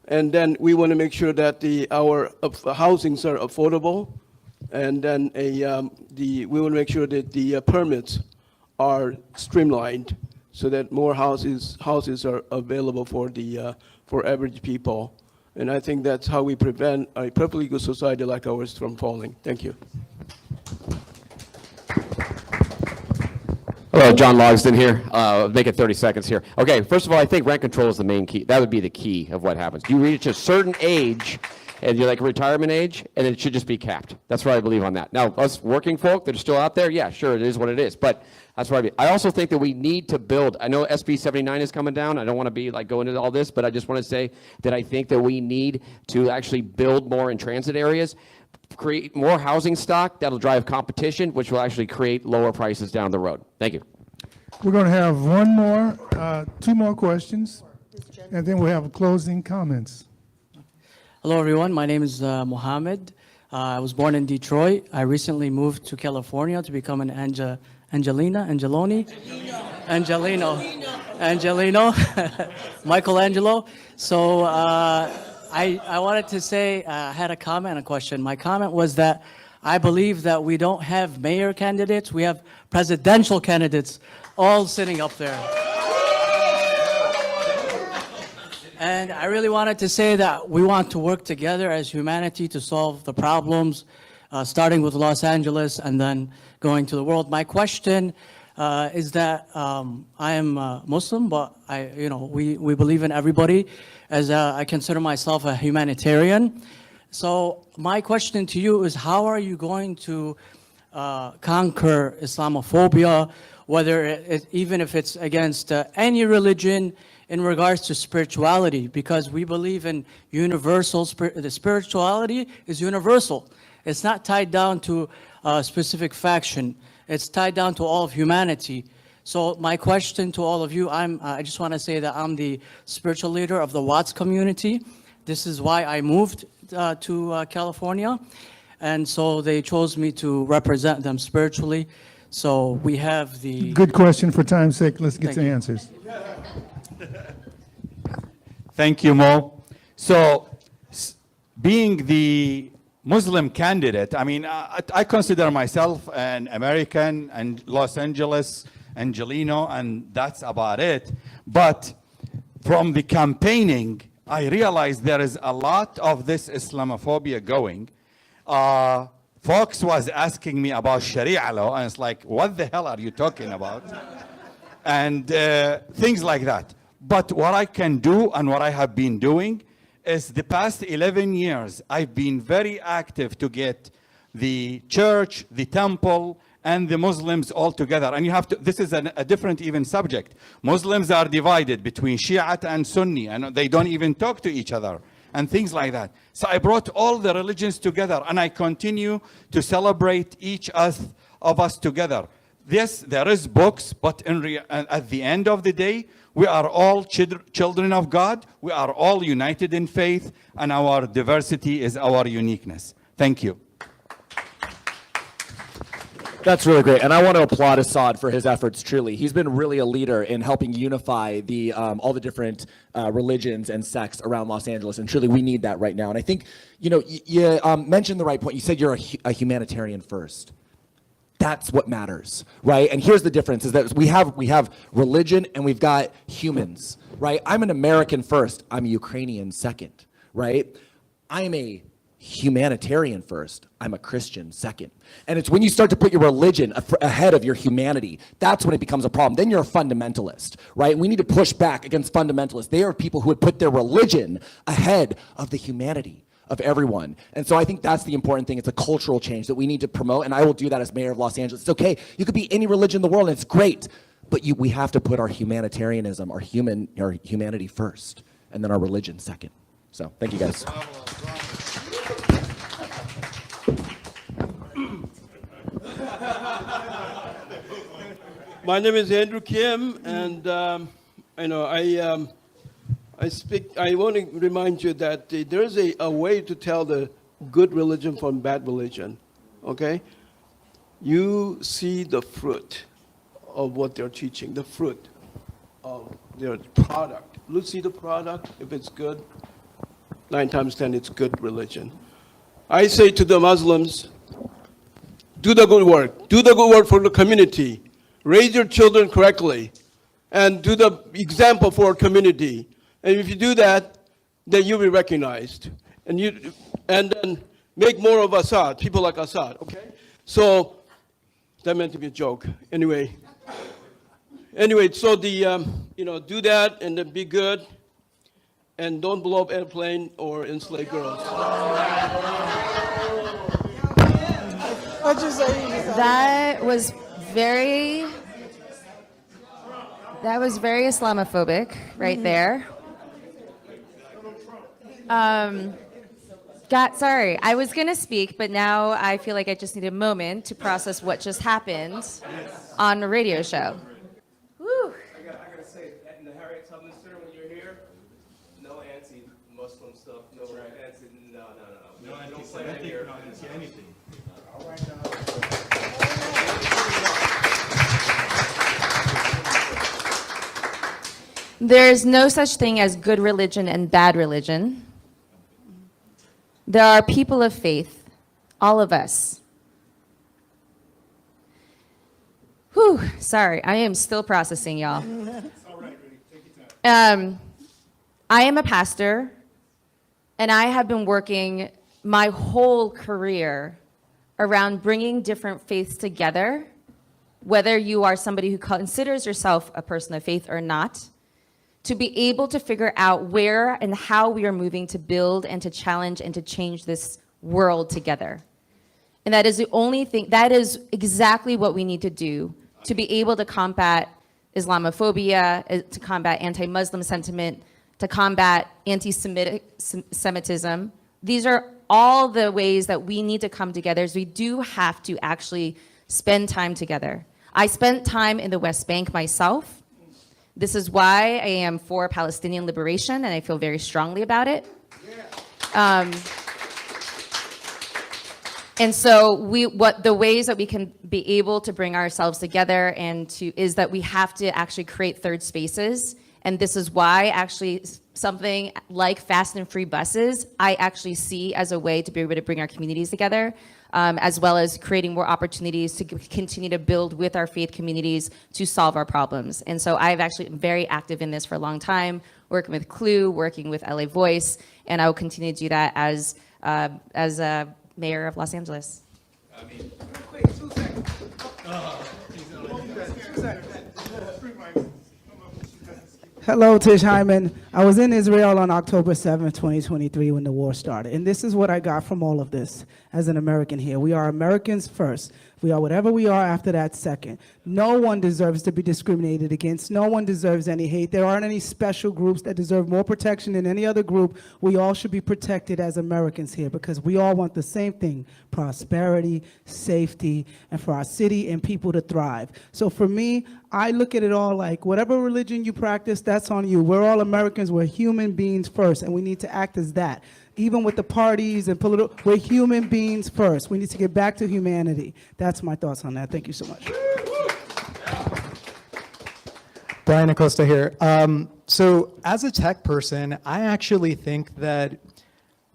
And then we want to make sure that our housings are affordable, and then we want to make sure that the permits are streamlined so that more houses are available for average people. And I think that's how we prevent a perfectly good society like ours from falling. Thank you. Hello, John Logsdon here. Make it 30 seconds here. Okay, first of all, I think rent control is the main key. That would be the key of what happens. You reach a certain age, and you're like a retirement age, and it should just be capped. That's what I believe on that. Now, us working folk that are still out there, yeah, sure, it is what it is. But that's what I mean. I also think that we need to build. I know SB 79 is coming down. I don't want to be like going into all this, but I just want to say that I think that we need to actually build more in transit areas, create more housing stock that'll drive competition, which will actually create lower prices down the road. Thank you. We're going to have two more questions, and then we'll have closing comments. Hello, everyone. My name is Mohammed. I was born in Detroit. I recently moved to California to become an Angelino, Michelangelo. So I wanted to say, I had a comment and a question. My comment was that I believe that we don't have mayor candidates. We have presidential candidates all sitting up there. And I really wanted to say that we want to work together as humanity to solve the problems, starting with Los Angeles and then going to the world. My question is that I am Muslim, but we believe in everybody, as I consider myself a humanitarian. So my question to you is, how are you going to conquer Islamophobia, even if it's against any religion, in regards to spirituality? Because we believe in universal, the spirituality is universal. It's not tied down to a specific faction. It's tied down to all of humanity. So my question to all of you, I just want to say that I'm the spiritual leader of the Watts community. This is why I moved to California. And so they chose me to represent them spiritually. So we have the... Good question. For time's sake, let's get to answers. Thank you, Mo. So, being the Muslim candidate, I mean, I consider myself an American and Los Angeles, Angelino, and that's about it. But from the campaigning, I realized there is a lot of this Islamophobia going. Folks was asking me about Sharia law, and it's like, what the hell are you talking about? And things like that. But what I can do and what I have been doing is the past 11 years, I've been very active to get the church, the temple, and the Muslims all together. And you have to, this is a different even subject. Muslims are divided between Shiite and Sunni, and they don't even talk to each other, and things like that. So I brought all the religions together, and I continue to celebrate each of us together. Yes, there is books, but at the end of the day, we are all children of God. We are all united in faith, and our diversity is our uniqueness. Thank you. That's really great, and I want to applaud Assad for his efforts, truly. He's been really a leader in helping unify all the different religions and sects around Los Angeles, and truly we need that right now. And I think, you mentioned the right point. You said you're a humanitarian first. That's what matters, right? And here's the difference, is that we have religion and we've got humans, right? I'm an American first. I'm a Ukrainian second, right? I'm a humanitarian first, I'm a Christian second. And it's when you start to put your religion ahead of your humanity, that's when it becomes a problem. Then you're a fundamentalist, right? We need to push back against fundamentalists. They are people who would put their religion ahead of the humanity of everyone. And so I think that's the important thing. It's a cultural change that we need to promote, and I will do that as mayor of Los Angeles. It's okay, you could be any religion in the world, and it's great, but we have to put our humanitarianism, our humanity first, and then our religion second. So thank you guys. My name is Andrew Kim, and I want to remind you that there is a way to tell the good religion from bad religion. Okay, you see the fruit of what they're teaching, the fruit of their product. Let's see the product. If it's good, 9 times 10, it's good religion. I say to the Muslims, do the good work. Do the good work for the community. Raise your children correctly. And do the example for our community. And if you do that, then you'll be recognized. And then make more of Assad, people like Assad, okay? So, that meant to be a joke. Anyway, so do that and then be good. And don't blow up airplane or enslave girls. What'd you say? That was very Islamophobic right there. Sorry, I was gonna speak, but now I feel like I just need a moment to process what just happened on a radio show. Woo. I gotta say, in the Harriet Tubman Center when you're here, no anti-Muslim stuff, no anti, no. No anti-Semitic, no anti-anything. All right, There is no such thing as good religion and bad religion. There are people of faith, all of us. Whew, sorry, I am still processing, y'all. I am a pastor, and I have been working my whole career around bringing different faiths together, whether you are somebody who considers yourself a person of faith or not, to be able to figure out where and how we are moving to build and to challenge and to change this world together. And that is the only thing, that is exactly what we need to do to be able to combat Islamophobia, to combat anti-Muslim sentiment, to combat anti-Semitism. These are all the ways that we need to come together, as we do have to actually spend time together. I spent time in the West Bank myself. This is why I am for Palestinian liberation, and I feel very strongly about it. And so the ways that we can be able to bring ourselves together is that we have to actually create third spaces. And this is why actually something like fast and free buses, I actually see as a way to be able to bring our communities together, as well as creating more opportunities to continue to build with our faith communities to solve our problems. And so I've actually been very active in this for a long time, working with Clue, working with LA Voice, and I will continue to do that as mayor of Los Angeles. Wait, 2 seconds. 2 seconds. Hello, Tish Hyman. I was in Israel on October 7th, 2023, when the war started. And this is what I got from all of this as an American here. We are Americans first. We are whatever we are after that second. No one deserves to be discriminated against. No one deserves any hate. There aren't any special groups that deserve more protection than any other group. We all should be protected as Americans here because we all want the same thing: prosperity, safety, and for our city and people to thrive. So for me, I look at it all like whatever religion you practice, that's on you. We're all Americans. We're human beings first, and we need to act as that. Even with the parties and political, we're human beings first. We need to get back to humanity. That's my thoughts on that. Thank you so much. Brian Acosta here. So as a tech person, I actually think that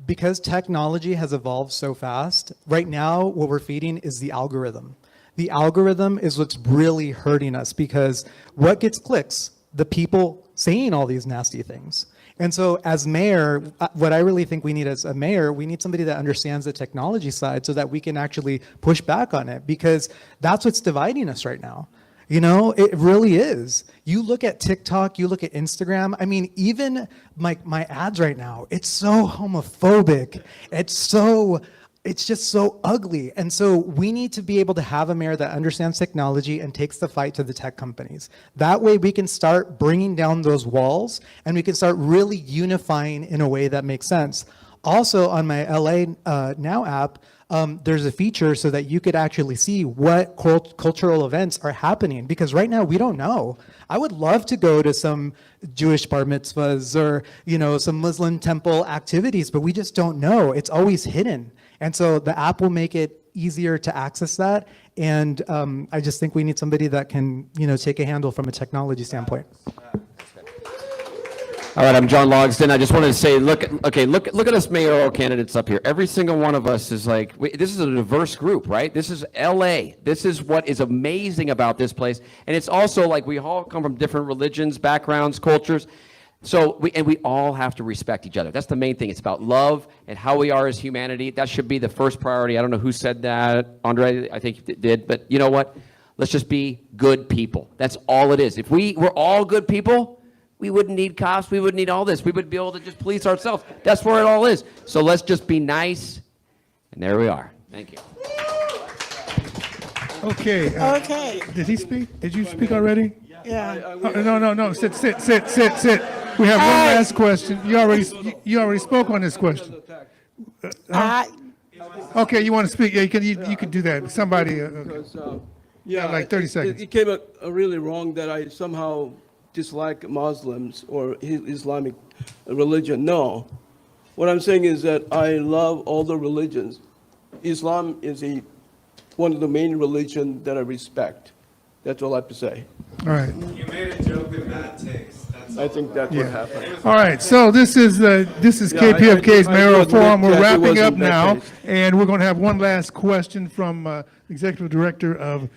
because technology has evolved so fast, right now what we're feeding is the algorithm. The algorithm is what's really hurting us because what gets clicks? The people saying all these nasty things. And so as mayor, what I really think we need as a mayor, we need somebody that understands the technology side so that we can actually push back on it, because that's what's dividing us right now. You know, it really is. You look at TikTok, you look at Instagram. I mean, even my ads right now, it's so homophobic. It's just so ugly. And so we need to be able to have a mayor that understands technology and takes the fight to the tech companies. That way we can start bringing down those walls and we can start really unifying in a way that makes sense. Also on my LA Now app, there's a feature so that you could actually see what cultural events are happening, because right now we don't know. I would love to go to some Jewish bar mitzvahs or, you know, some Muslim temple activities, but we just don't know. It's always hidden. And so the app will make it easier to access that. And I just think we need somebody that can, you know, take a handle from a technology standpoint. All right, I'm John Logsdon. I just wanted to say, look at us mayoral candidates up here. Every single one of us is like, this is a diverse group, right? This is LA. This is what is amazing about this place. And it's also like we all come from different religions, backgrounds, cultures. So we all have to respect each other. That's the main thing. It's about love and how we are as humanity. That should be the first priority. I don't know who said that. Andre, I think it did. But you know what? Let's just be good people. That's all it is. If we were all good people, we wouldn't need cops. We wouldn't need all this. We would be able to just police ourselves. That's where it all is. So let's just be nice. And there we are. Thank you. Okay. Okay. Did he speak? Did you speak already? Yeah. No. Sit. We have one last question. You already spoke on this question. Okay, you want to speak? Yeah, you can do that. Somebody. Because, like 30 seconds. It came out really wrong that I somehow dislike Muslims or Islamic religion. No. What I'm saying is that I love all the religions. Islam is one of the main religions that I respect. That's all I have to say. All right. You made a joke with bad taste. I think that's what happened. All right, so this is KPFK's Mayoral Forum. We're wrapping up now, and we're going to have one last question from Executive Director of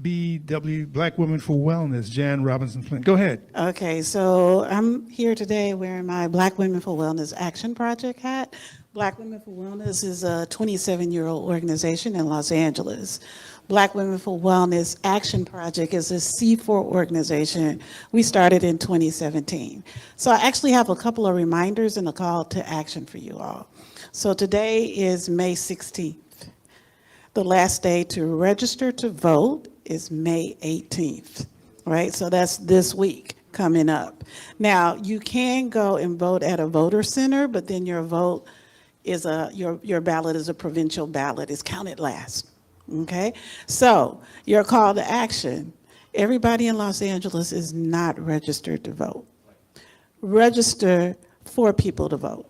BW, Black Women for Wellness, Jan Robinson-Flint. Go ahead. Okay, so I'm here today wearing my Black Women for Wellness Action Project hat. Black Women for Wellness is a 27-year-old organization in Los Angeles. Black Women for Wellness Action Project is a C4 organization. We started in 2017. So I actually have a couple of reminders and a call to action for you all. So today is May 16th. The last day to register to vote is May 18th, right? So that's this week coming up. Now, you can go and vote at a voter center, but then your vote is your ballot is a provincial ballot. It's counted last. Okay, so your call to action, everybody in Los Angeles is not registered to vote. Register for people to vote,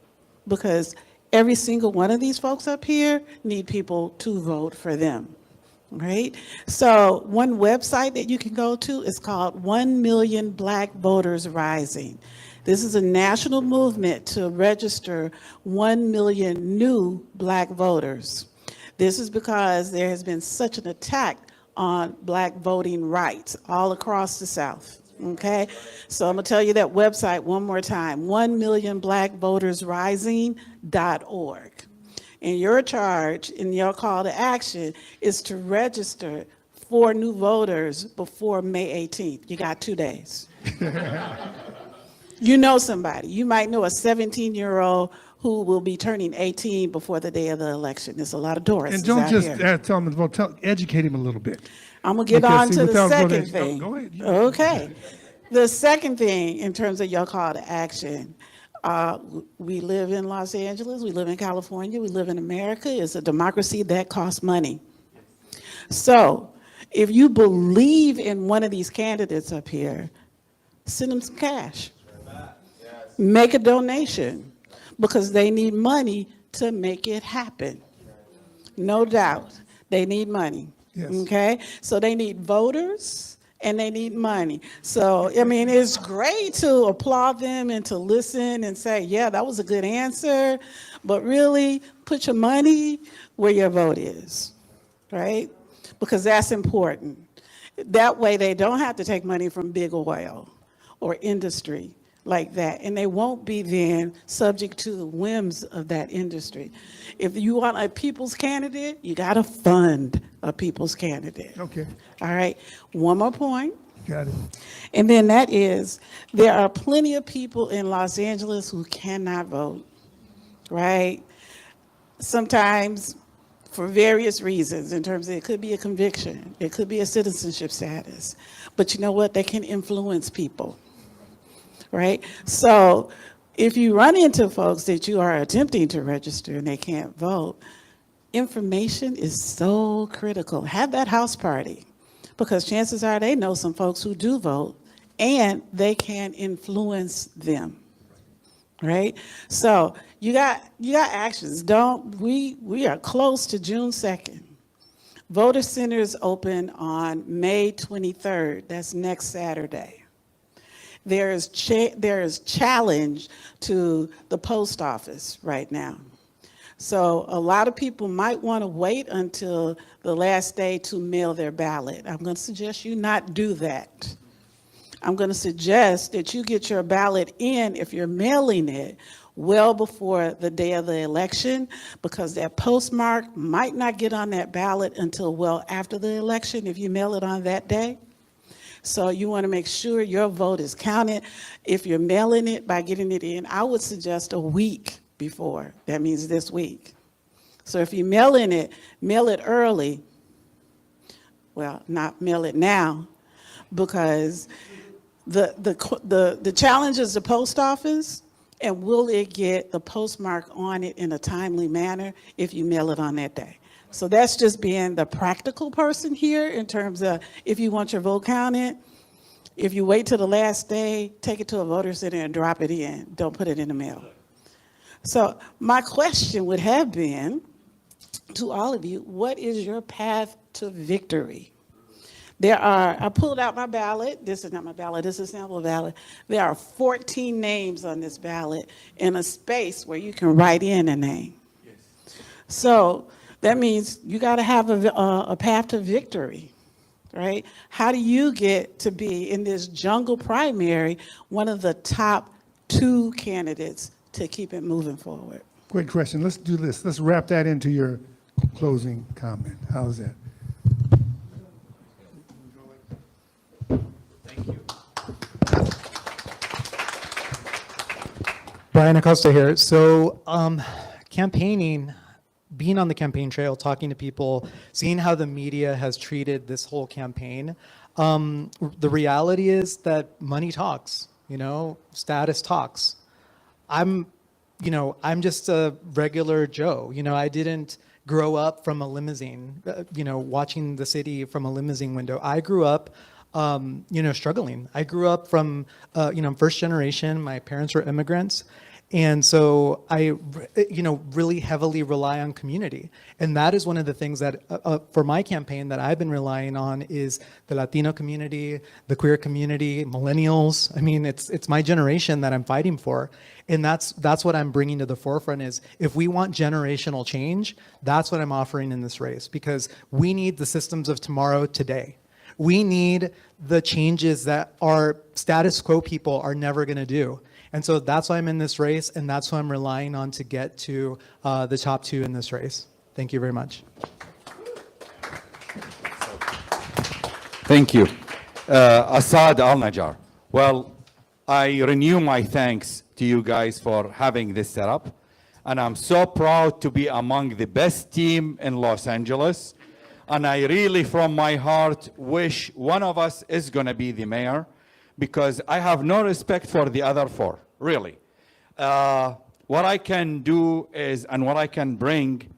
because every single one of these folks up here need people to vote for them, right? So one website that you can go to is called 1 Million Black Voters Rising. This is a national movement to register 1 million new black voters. This is because there has been such an attack on black voting rights all across the South, okay? So I'm gonna tell you that website one more time, 1millionblackvotersrising.org. And your charge and your call to action is to register 4 new voters before May 18th. You got 2 days. You know somebody. You might know a 17-year-old who will be turning 18 before the day of the election. There's a lot of Doris. And don't just tell him to vote, educate him a little bit. I'm going to get on to the second thing. Go ahead. Okay. The second thing in terms of your call to action, we live in Los Angeles, we live in California, we live in America. It's a democracy that costs money. So if you believe in one of these candidates up here, send them some cash. Make a donation, because they need money to make it happen. No doubt, they need money. Yes. Okay? So they need voters and they need money. So, I mean, it's great to applaud them and to listen and say, yeah, that was a good answer, but really put your money where your vote is, right? Because that's important. That way they don't have to take money from big oil or industry like that, and they won't be then subject to the whims of that industry. If you want a people's candidate, you got to fund a people's candidate. Okay, All right. One more point. got it. And then that is, there are plenty of people in Los Angeles who cannot vote, right? Sometimes for various reasons, in terms of it could be a conviction, it could be a citizenship status. But you know what? They can influence people, right? So if you run into folks that you are attempting to register and they can't vote, information is so critical. Have that house party, because chances are they know some folks who do vote and they can influence them, right? So you got actions. We are close to June 2nd. Voter centers open on May 23rd. That's next Saturday. There is challenge to the post office right now. So a lot of people might want to wait until the last day to mail their ballot. I'm going to suggest you not do that. I'm going to suggest that you get your ballot in, if you're mailing it, well before the day of the election, because that postmark might not get on that ballot until well after the election if you mail it on that day. So you want to make sure your vote is counted. If you're mailing it by getting it in, I would suggest a week before. That means this week. So if you're mailing it, mail it early. Well, not mail it now, because the challenge is the post office, and will it get the postmark on it in a timely manner if you mail it on that day? So that's just being the practical person here in terms of if you want your vote counted, if you wait till the last day, take it to a voter center and drop it in. Don't put it in the mail. So my question would have been to all of you, what is your path to victory? I pulled out my ballot. This is not my ballot, this is a sample ballot. There are 14 names on this ballot in a space where you can write in a name. Yes. So that means you got to have a path to victory, right? How do you get to be in this jungle primary, one of the top 2 candidates to keep it moving forward? Great question. Let's do this. Let's wrap that into your closing comment. How's that? Brian Acosta here. So campaigning, being on the campaign trail, talking to people, seeing how the media has treated this whole campaign, the reality is that money talks, status talks. I'm just a regular Joe. I didn't grow up from a limousine, watching the city from a limousine window. I grew up struggling. I grew up from, first generation. My parents were immigrants. And so I, really heavily rely on community. And that is one of the things that, for my campaign, that I've been relying on is the Latino community, the queer community, millennials. I mean, it's my generation that I'm fighting for. And that's what I'm bringing to the forefront is if we want generational change, that's what I'm offering in this race, because we need the systems of tomorrow today. We need the changes that our status quo people are never going to do. And so that's why I'm in this race, and that's who I'm relying on to get to the top 2 in this race. Thank you very much. Thank you. Assad Al-Najjar. Well, I renew my thanks to you guys for having this setup. And I'm so proud to be among the best team in Los Angeles. And I really, from my heart, wish one of us is going to be the mayor, because I have no respect for the other 4, really. What I can do is, and what I can bring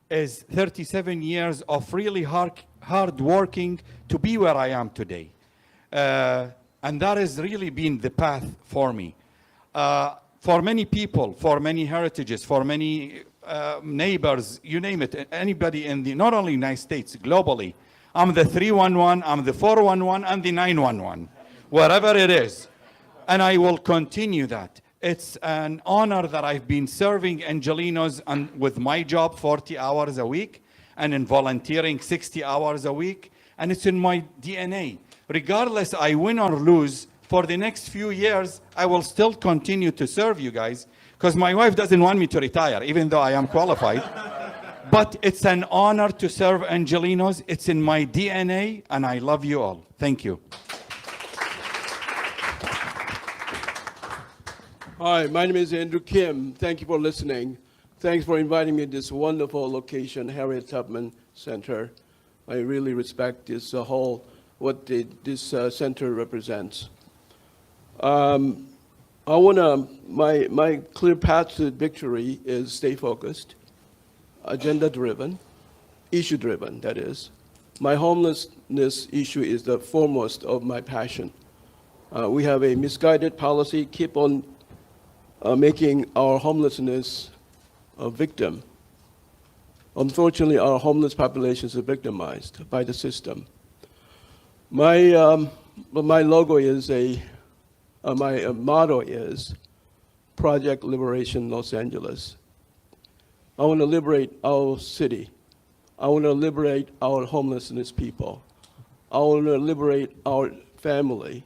is 37 years of really hard working to be where I am today. And that has really been the path for me. For many people, for many heritages, for many neighbors, you name it, anybody in not only United States, globally, I'm the 311, I'm the 411, and the 911. Wherever it is. And I will continue that. It's an honor that I've been serving Angelenos and with my job 40 hours a week and in volunteering 60 hours a week. And it's in my DNA. Regardless, I win or lose, for the next few years, I will still continue to serve you guys because my wife doesn't want me to retire, even though I am qualified. But it's an honor to serve Angelenos. It's in my DNA, and I love you all. Thank you. Hi, my name is Andrew Kim. Thank you for listening. Thanks for inviting me to this wonderful location, Harriet Tubman Center. I really respect this this center represents. My clear path to victory is stay focused, agenda-driven, issue-driven, that is. My homelessness issue is the foremost of my passion. We have a misguided policy, keep on making our homelessness a victim. Unfortunately, our homeless populations are victimized by the system. My logo is my motto is Project Liberation Los Angeles. I want to liberate our city. I want to liberate our homelessness people. I want to liberate our family.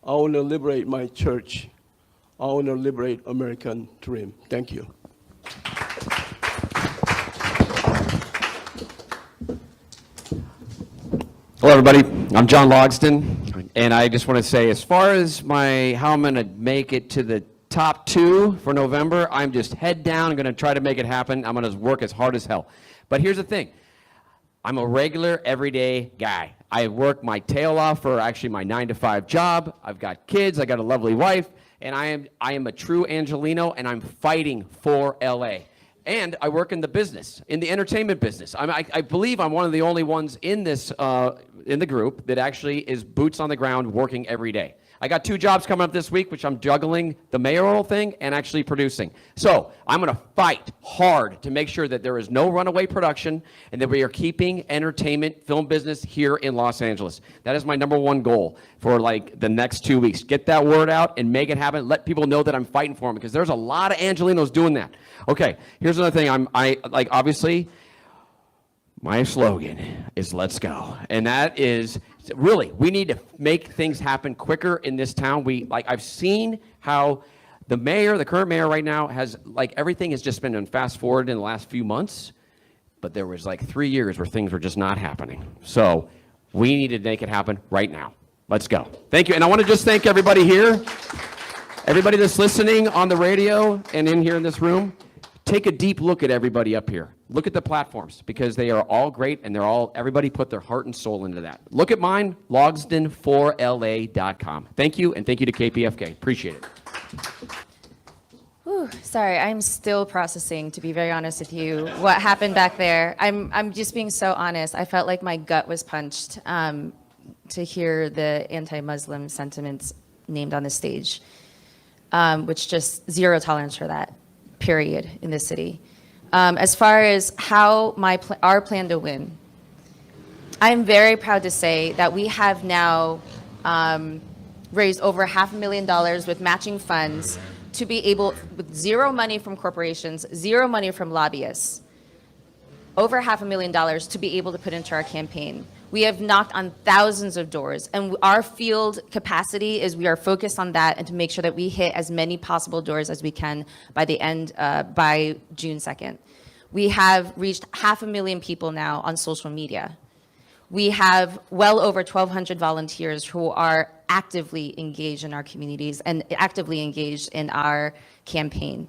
I want to liberate my church. I want to liberate American dream. Thank you. Hello, everybody. I'm John Logsdon, and I just want to say, as far as how I'm going to make it to the top 2 for November, I'm just head down. I'm going to try to make it happen. I'm going to work as hard as hell. But here's the thing. I'm a regular, everyday guy. I work my tail off for actually my 9-to-5 job. I've got kids. I got a lovely wife. And I am a true Angeleno, and I'm fighting for LA. And I work in the business, in the entertainment business. I believe I'm one of the only ones in this, in the group that actually is boots on the ground working every day. I got 2 jobs coming up this week, which I'm juggling the mayoral thing and actually producing. So I'm going to fight hard to make sure that there is no runaway production and that we are keeping entertainment, film business here in Los Angeles. That is my #1 goal for like the next 2 weeks. Get that word out and make it happen. Let people know that I'm fighting for them because there's a lot of Angelenos doing that. Okay, here's another thing. Obviously, my slogan is let's go. And that is really, we need to make things happen quicker in this town. I've seen how the current mayor right now has, everything has just been on fast forward in the last few months, but there was 3 years where things were just not happening. So we need to make it happen right now. Let's go. Thank you. And I want to just thank everybody here, everybody that's listening on the radio and in here in this room. Take a deep look at everybody up here. Look at the platforms because they are all great and everybody put their heart and soul into that. Look at mine, logsdon4la.com. Thank you, and thank you to KPFK. Appreciate it. Whew, sorry, I'm still processing, to be very honest with you, what happened back there. I'm just being so honest. I felt like my gut was punched to hear the anti-Muslim sentiments named on the stage, which just zero tolerance for that. Period, in this city. As far as how our plan to win, I'm very proud to say that we have now raised over $500,000 with matching funds to be able, with zero money from corporations, zero money from lobbyists, over $500,000 to be able to put into our campaign. We have knocked on thousands of doors, and our field capacity is we are focused on that and to make sure that we hit as many possible doors as we can by by June 2nd. We have reached 500,000 people now on social media. We have well over 1,200 volunteers who are actively engaged in our communities and actively engaged in our campaign.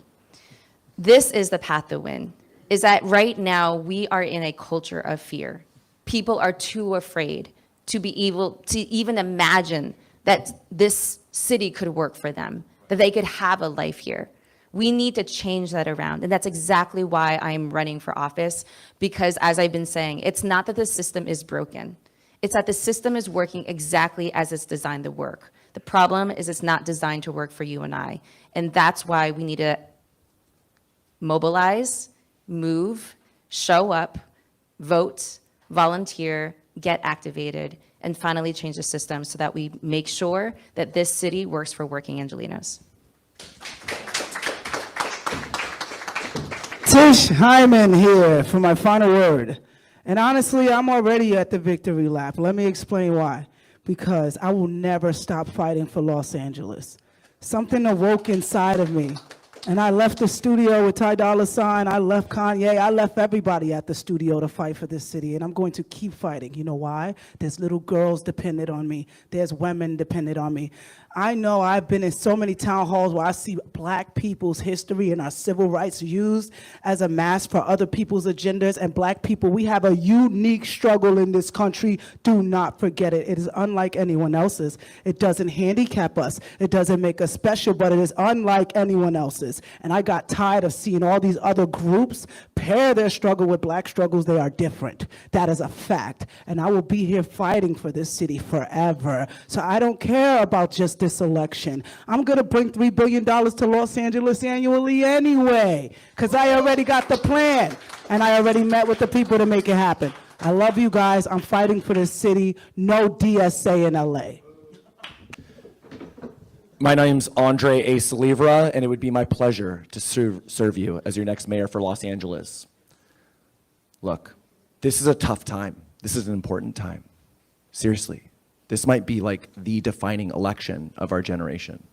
This is the path to win, is that right now we are in a culture of fear. People are too afraid to be able to even imagine that this city could work for them, that they could have a life here. We need to change that around. And that's exactly why I'm running for office, because as I've been saying, it's not that the system is broken. It's that the system is working exactly as it's designed to work. The problem is it's not designed to work for you and I. And that's why we need to mobilize, move, show up, vote, volunteer, get activated, and finally change the system so that we make sure that this city works for working Angelenos. Tish Hyman here for my final word. And honestly, I'm already at the victory lap. Let me explain why. because I will never stop fighting for Los Angeles. Something awoke inside of me. And I left the studio with Ty Dolla $ign, I left Kanye, I left everybody at the studio to fight for this city, and I'm going to keep fighting. You know why? There's little girls dependent on me. There's women dependent on me. I know I've been in so many town halls where I see black people's history and our civil rights used as a mask for other people's agendas, and black people, we have a unique struggle in this country. Do not forget it. It is unlike anyone else's. It doesn't handicap us. It doesn't make us special, but it is unlike anyone else's. And I got tired of seeing all these other groups pair their struggle with black struggles. They are different. That is a fact. And I will be here fighting for this city forever. So I don't care about just this election. I'm going to bring $3 billion to Los Angeles annually anyway, because I already got the plan, and I already met with the people to make it happen. I love you guys. I'm fighting for this city. No DSA in LA. My name's Andre A. Salivra, and it would be my pleasure to serve you as your next mayor for Los Angeles. Look, this is a tough time. This is an important time. Seriously. This might be like the defining election of our generation.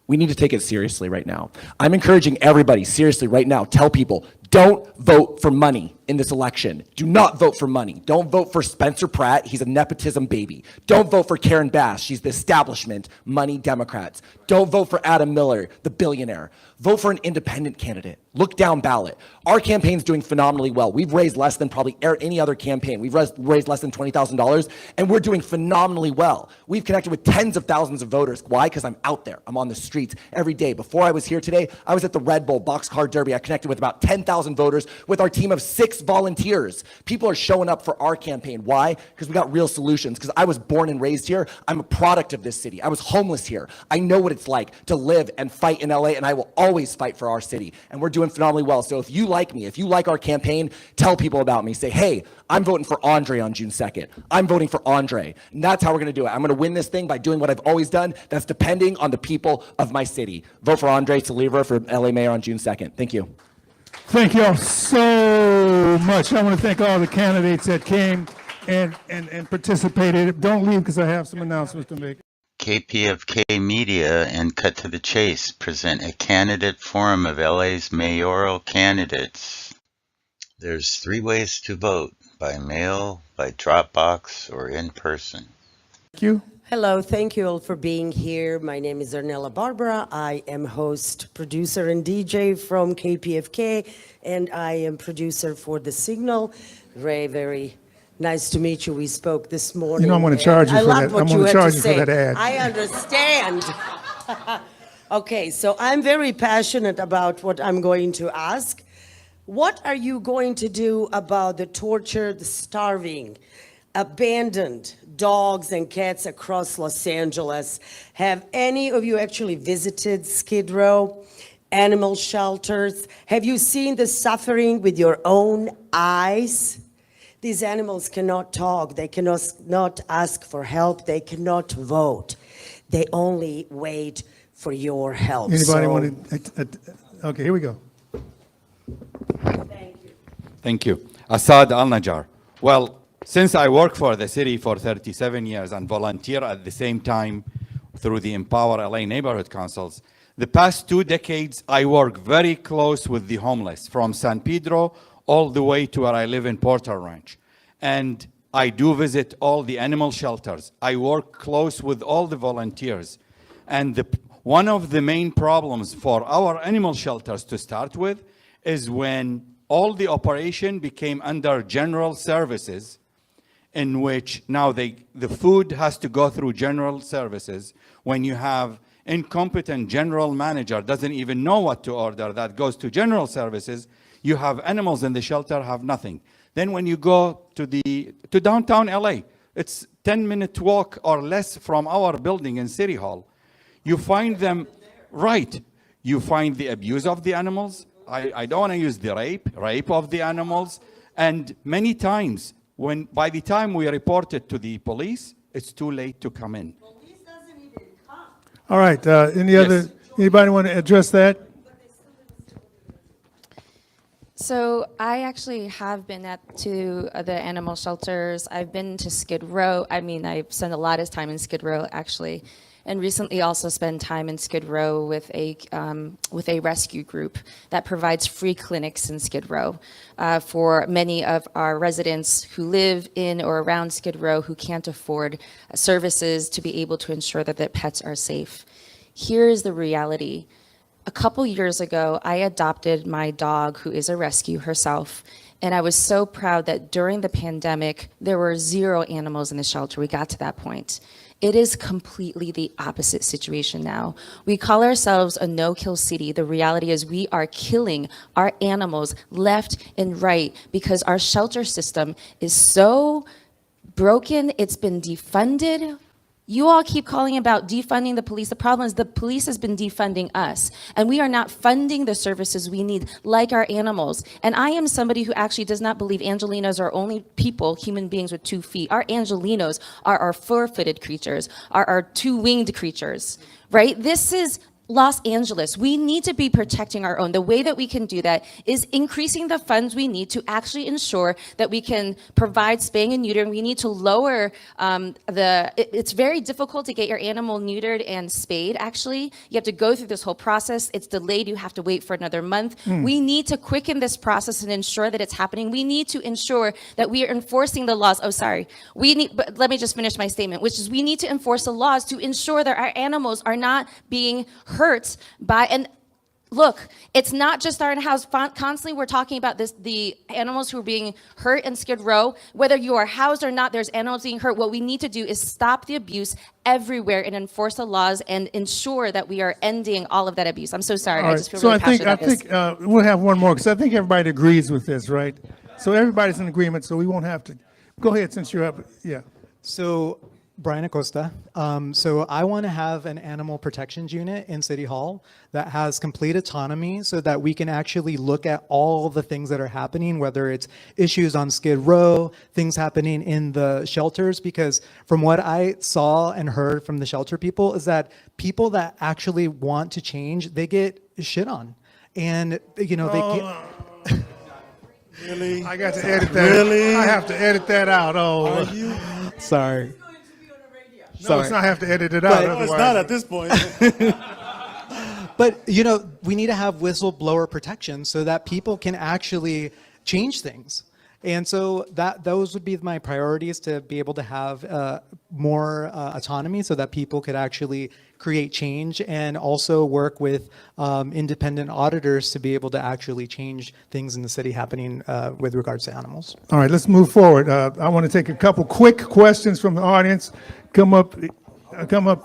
We need to take it seriously right now. I'm encouraging everybody, seriously, right now, tell people, don't vote for money in this election. Do not vote for money. Don't vote for Spencer Pratt. He's a nepotism baby. Don't vote for Karen Bass. She's the establishment, money Democrats. Don't vote for Adam Miller, the billionaire. Vote for an independent candidate. Look down ballot. Our campaign's doing phenomenally well. We've raised less than probably any other campaign. We've raised less than $20,000, and we're doing phenomenally well. We've connected with tens of thousands of voters. Why? Because I'm out there. I'm on the streets every day. Before I was here today, I was at the Red Bull Boxcar Derby. I connected with about 10,000 voters with our team of 6 volunteers. People are showing up for our campaign. Why? Because we got real solutions. Because I was born and raised here. I'm a product of this city. I was homeless here. I know what it's like to live and fight in LA, and I will always fight for our city. And we're doing phenomenally well. So if you like me, if you like our campaign, tell people about me. Say, hey, I'm voting for Andre on June 2nd. I'm voting for Andre. And that's how we're going to do it. I'm going to win this thing by doing what I've always done. That's depending on the people of my city. Vote for Andre Salivra for LA Mayor on June 2nd. Thank you. Thank you all so much. I want to thank all the candidates that came and participated. Don't leave because I have some announcements to make. KPFK Media and Cut to the Chase present a candidate forum of LA's mayoral candidates. There's 3 ways to vote: by mail, by Dropbox, or in person. Thank you. Hello, thank you all for being here. My name is Ornella Barbara. I am host, producer, and DJ from KPFK, and I am producer for The Signal. Ray, very nice to meet you. We spoke this morning. You know I'm going to charge you for that. I'm going to charge you for that ad. I understand. Okay, so I'm very passionate about what I'm going to ask. What are you going to do about the tortured, starving, abandoned dogs and cats across Los Angeles? Have any of you actually visited Skid Row, animal shelters? Have you seen the suffering with your own eyes? These animals cannot talk. They cannot not ask for help. They cannot vote. They only wait for your help. Anybody want to? Okay, here we go. Thank you. Thank you. Assad Al-Najjar. Well, since I work for the city for 37 years and volunteer at the same time through the Empower LA Neighborhood Councils, the past 2 decades, I work very close with the homeless from San Pedro all the way to where I live in Porter Ranch. And I do visit all the animal shelters. I work close with all the volunteers. And one of the main problems for our animal shelters to start with is when all the operation became under general services, in which now the food has to go through general services. When you have incompetent general manager doesn't even know what to order, that goes to general services, you have animals in the shelter have nothing. Then when you go to downtown LA, it's 10-minute walk or less from our building in City Hall. You find them, right, you find the abuse of the animals. I don't want to use the rape of the animals. And many times, by the time we report it to the police, it's too late to come in. Police doesn't even come. All right. Anybody want to address that? So I actually have been to the animal shelters. I've been to Skid Row. I mean, I've spent a lot of time in Skid Row actually, and recently also spent time in Skid Row with a rescue group that provides free clinics in Skid Row for many of our residents who live in or around Skid Row who can't afford services to be able to ensure that their pets are safe. Here is the reality. A couple years ago, I adopted my dog, who is a rescue herself, and I was so proud that during the pandemic, there were 0 animals in the shelter. We got to that point. It is completely the opposite situation now. We call ourselves a no-kill city. The reality is we are killing our animals left and right because our shelter system is so broken, it's been defunded. You all keep calling about defunding the police. The problem is the police has been defunding us, and we are not funding the services we need, like our animals. And I am somebody who actually does not believe Angelinos are only people, human beings with 2 feet. Our Angelinos are our 4-footed creatures, are our 2-winged creatures, right? This is Los Angeles. We need to be protecting our own. The way that we can do that is increasing the funds we need to actually ensure that we can provide spaying and neutering. We need to lower it's very difficult to get your animal neutered and spayed, actually. You have to go through this whole process. It's delayed. You have to wait for another month. We need to quicken this process and ensure that it's happening. We need to ensure that we are enforcing the laws. Oh, sorry. But let me just finish my statement, which is we need to enforce the laws to ensure that our animals are not being hurt by, and look, it's not just our in-house. Constantly we're talking about this, the animals who are being hurt in Skid Row. Whether you are housed or not, there's animals being hurt. What we need to do is stop the abuse everywhere and enforce the laws and ensure that we are ending all of that abuse. I'm so sorry. I just feel really passionate about this. I think we'll have one more, because I think everybody agrees with this, right? So everybody's in agreement, so we won't have to. Go ahead, since you're up. Yeah. So Brian Acosta. So I want to have an animal protections unit in City Hall that has complete autonomy so that we can actually look at all the things that are happening, whether it's issues on Skid Row, things happening in the shelters, because from what I saw and heard from the shelter people is that people that actually want to change, they get shit on. And, you know, they can't. Really? I got to edit that. Really? I have to edit that out. Oh. Are you? Sorry. No, it's not. I have to edit it out. No, it's not at this point. But, you know, we need to have whistleblower protection so that people can actually change things. And so those would be my priorities, to be able to have more autonomy so that people could actually create change, and also work with independent auditors to be able to actually change things in the city happening with regards to animals. All right, let's move forward. I want to take a couple quick questions from the audience. Come up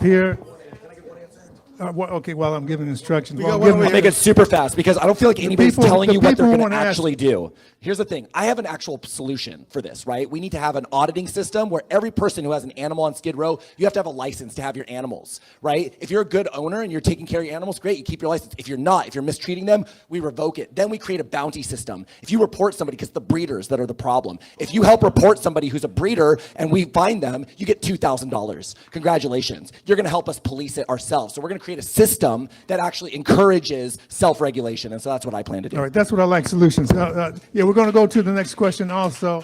here. Okay, while I'm giving instructions. I'll make it super fast because I don't feel like anybody's telling you what they're going to actually do. Here's the thing. I have an actual solution for this, right? We need to have an auditing system where every person who has an animal on Skid Row, you have to have a license to have your animals, right? If you're a good owner and you're taking care of your animals, great, you keep your license. If you're not, if you're mistreating them, we revoke it. Then we create a bounty system. If you report somebody, because it's the breeders that are the problem. If you help report somebody who's a breeder and we find them, you get $2,000. Congratulations. You're going to help us police it ourselves. So we're going to create a system that actually encourages self-regulation, and so that's what I plan to do. All right, that's what I like, solutions. Yeah, we're going to go to the next question also.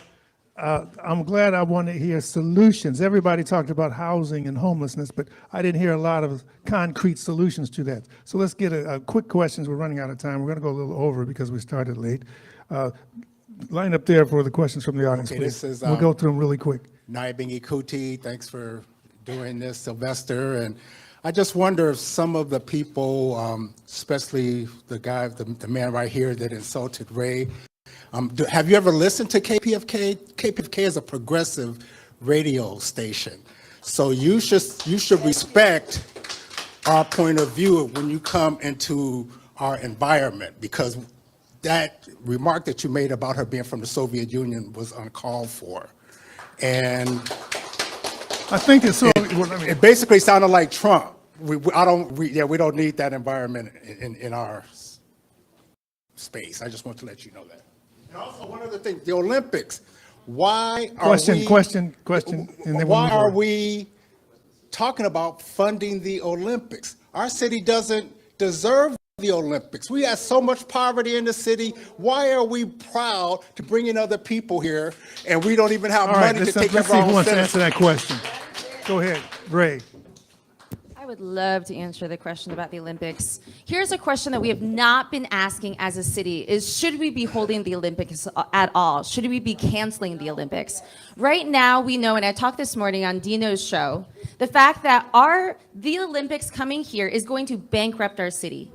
I'm glad I want to hear solutions. Everybody talked about housing and homelessness, but I didn't hear a lot of concrete solutions to that. So let's get a quick questions. We're running out of time. We're going to go a little over because we started late. Line up there for the questions from the audience, Okay, please. this is, we'll go through them really quick. Naibing Ikuti, thanks for doing this, Sylvester. And I just wonder if some of the people, especially the man right here that insulted Ray, have you ever listened to KPFK? KPFK is a progressive radio station. So you should respect our point of view when you come into our environment, because that remark that you made about her being from the Soviet Union was uncalled for. And I think it's so. It basically sounded like Trump. We don't need that environment in our space. I just want to let you know that. And also, one other thing, the Olympics. Why are we talking about funding the Olympics? Our city doesn't deserve the Olympics. We have so much poverty in the city. Why are we proud to bring in other people here and we don't even have All right, money to let's take care see of our who own wants to answer citizens? that question. Go ahead, Ray. I would love to answer the question about the Olympics. Here's a question that we have not been asking as a city is, should we be holding the Olympics at all? Should we be canceling the Olympics? Right now, we know, and I talked this morning on Dino's show, the fact that the Olympics coming here is going to bankrupt our city.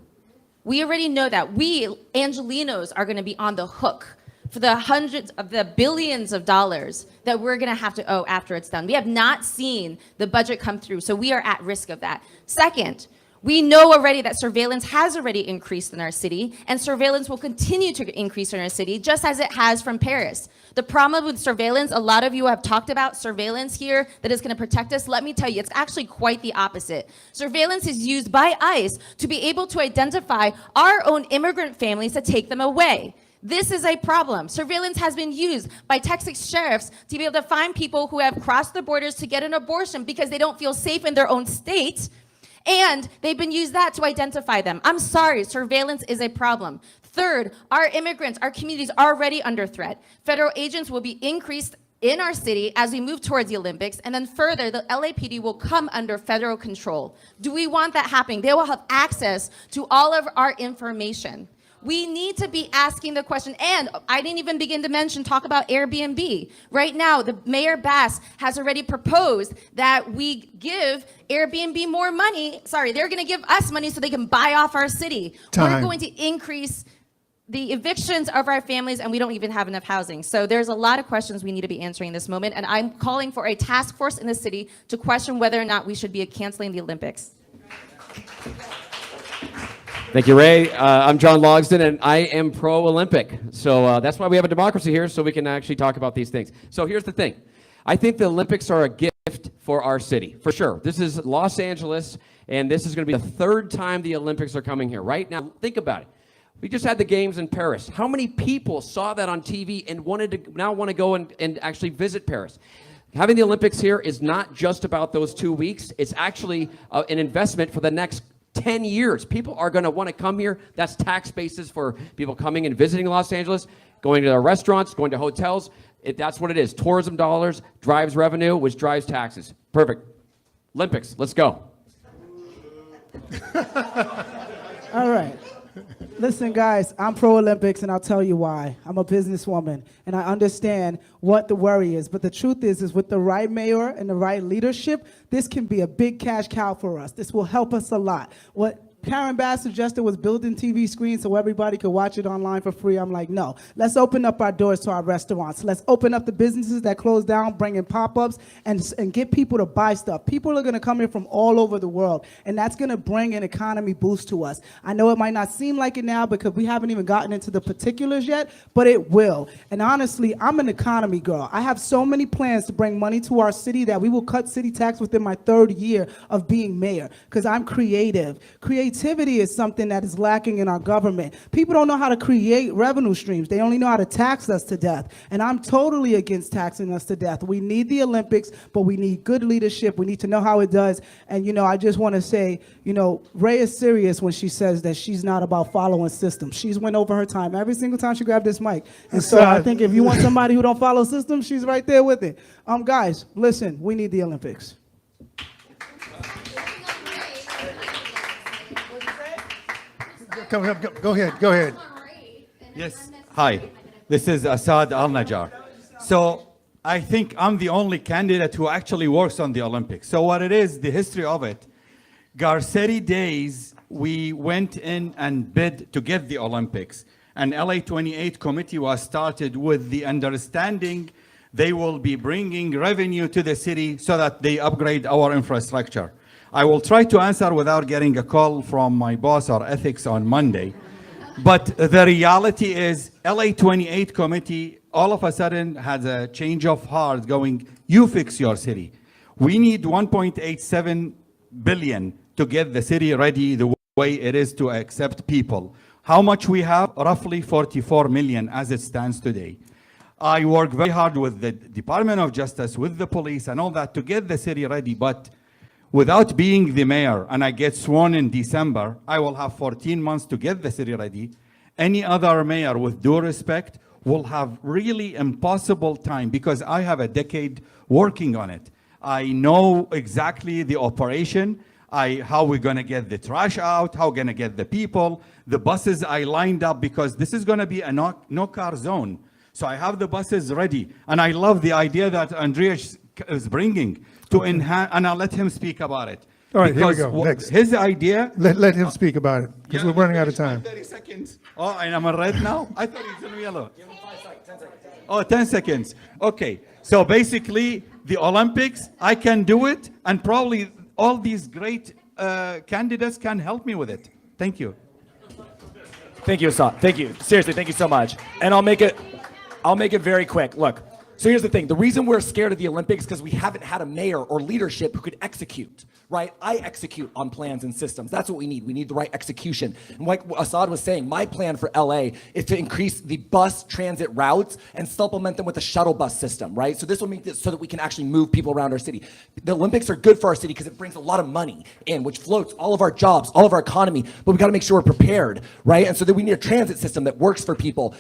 We already know that. We, Angelinos, are going to be on the hook for the hundreds of the billions of dollars that we're going to have to owe after it's done. We have not seen the budget come through, so we are at risk of that. Second, we know already that surveillance has already increased in our city, and surveillance will continue to increase in our city, just as it has from Paris. The problem with surveillance, a lot of you have talked about surveillance here that is going to protect us. Let me tell you, it's actually quite the opposite. Surveillance is used by ICE to be able to identify our own immigrant families to take them away. This is a problem. Surveillance has been used by Texas sheriffs to be able to find people who have crossed the borders to get an abortion because they don't feel safe in their own state. And they've been used that to identify them. I'm sorry, surveillance is a problem. Third, our immigrants, our communities are already under threat. Federal agents will be increased in our city as we move towards the Olympics, and then further, the LAPD will come under federal control. Do we want that happening? They will have access to all of our information. We need to be asking the question, and I didn't even begin to talk about Airbnb. Right now, the Mayor Bass has already proposed that we give Airbnb more money. Sorry, they're going to give us money so they can buy off our city. We're going to increase the evictions of our families, and we don't even have enough housing. So there's a lot of questions we need to be answering in this moment, and I'm calling for a task force in the city to question whether or not we should be canceling the Olympics. Thank you, Ray. I'm John Logsdon, and I am pro-Olympic. So that's why we have a democracy here, so we can actually talk about these things. So here's the thing. I think the Olympics are a gift for our city, for sure. This is Los Angeles, and this is going to be the third time the Olympics are coming here. Right now, think about it. We just had the games in Paris. How many people saw that on TV and want to go and actually visit Paris? Having the Olympics here is not just about those 2 weeks. It's actually an investment for the next 10 years. People are going to want to come here. That's tax bases for people coming and visiting Los Angeles, going to their restaurants, going to hotels. That's what it is. Tourism dollars drives revenue, which drives taxes. Perfect. Olympics, let's go. All right. Listen, guys, I'm pro-Olympics, and I'll tell you why. I'm a businesswoman, and I understand what the worry is. But the truth is with the right mayor and the right leadership, this can be a big cash cow for us. This will help us a lot. What Karen Bass suggested was building TV screens so everybody could watch it online for free. I'm like, no. Let's open up our doors to our restaurants. Let's open up the businesses that close down, bring in pop-ups, and get people to buy stuff. People are going to come here from all over the world, and that's going to bring an economy boost to us. I know it might not seem like it now because we haven't even gotten into the particulars yet, but it will. And honestly, I'm an economy girl. I have so many plans to bring money to our city that we will cut city tax within my 3rd year of being mayor because I'm creative. Creativity is something that is lacking in our government. People don't know how to create revenue streams. They only know how to tax us to death. And I'm totally against taxing us to death. We need the Olympics, but we need good leadership. We need to know how it does. And, I just want to say, Ray is serious when she says that she's not about following systems. She's went over her time every single time she grabbed this mic. And so I think if you want somebody who don't follow systems, she's right there with it. Guys, listen, we need the Olympics. Go ahead. Yes. Hi, this is Assad Al-Najjar. So I think I'm the only candidate who actually works on the Olympics. So what it is, the history of it, Garcetti days, we went in and bid to get the Olympics. And LA 28 committee was started with the understanding they will be bringing revenue to the city so that they upgrade our infrastructure. I will try to answer without getting a call from my boss or ethics on Monday. But the reality is LA 28 committee all of a sudden has a change of heart going, you fix your city. We need 1.87 billion to get the city ready the way it is to accept people. How much we have? Roughly 44 million as it stands today. I work very hard with the Department of Justice, with the police and all that to get the city ready, but without being the mayor, and I get sworn in December, I will have 14 months to get the city ready. Any other mayor, with due respect, will have really impossible time because I have a decade working on it. I know exactly the operation, how we're gonna get the trash out, how we're gonna get the people, the buses I lined up because this is gonna be a no car zone. So I have the buses ready. And I love the idea that Andreas is bringing to enhance, and I'll let him speak about it. All right, here we Because go. Next. his idea. Let him speak about it, because we're running out of time. 30 seconds. Oh, and I'm on red now? I thought he's on yellow. Oh, 10 seconds. Okay. So basically, the Olympics, I can do it, and probably all these great candidates can help me with it. Thank you. Thank you, Assad. Thank you. Seriously, thank you so much. And I'll make it very quick. Look, so here's the thing. The reason we're scared of the Olympics is because we haven't had a mayor or leadership who could execute, right? I execute on plans and systems. That's what we need. We need the right execution. And like Assad was saying, my plan for LA is to increase the bus transit routes and supplement them with a shuttle bus system, right? So this will make this so that we can actually move people around our city. The Olympics are good for our city because it brings a lot of money in, which floats all of our jobs, all of our economy, but we got to make sure we're prepared, right? And so that we need a transit system that works for people.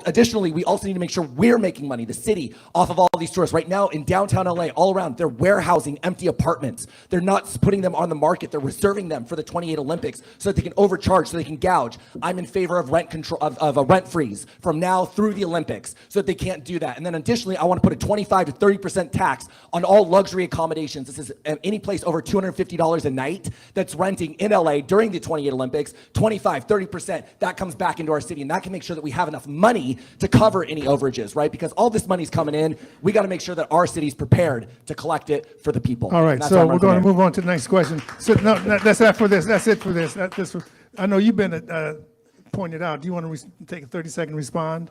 Additionally, we also need to make sure we're making money, the city, off of all these tourists. Right now in downtown LA, all around, they're warehousing empty apartments. They're not putting them on the market. They're reserving them for the 28 Olympics so that they can overcharge, so they can gouge. I'm in favor of rent control, of a rent freeze from now through the Olympics so that they can't do that. And then additionally, I want to put a 25 to 30% tax on all luxury accommodations. This is any place over $250 a night that's renting in LA during the 28 Olympics, 25, 30%, that comes back into our city. And that can make sure that we have enough money to cover any overages, right? Because all this money's coming in. We got to make sure that our city's prepared to collect it for the people. All right, so we're going to move on to the next question. So no, that's not for this. That's it for this. I know you've been pointed out. Do you want to take a 30-second respond?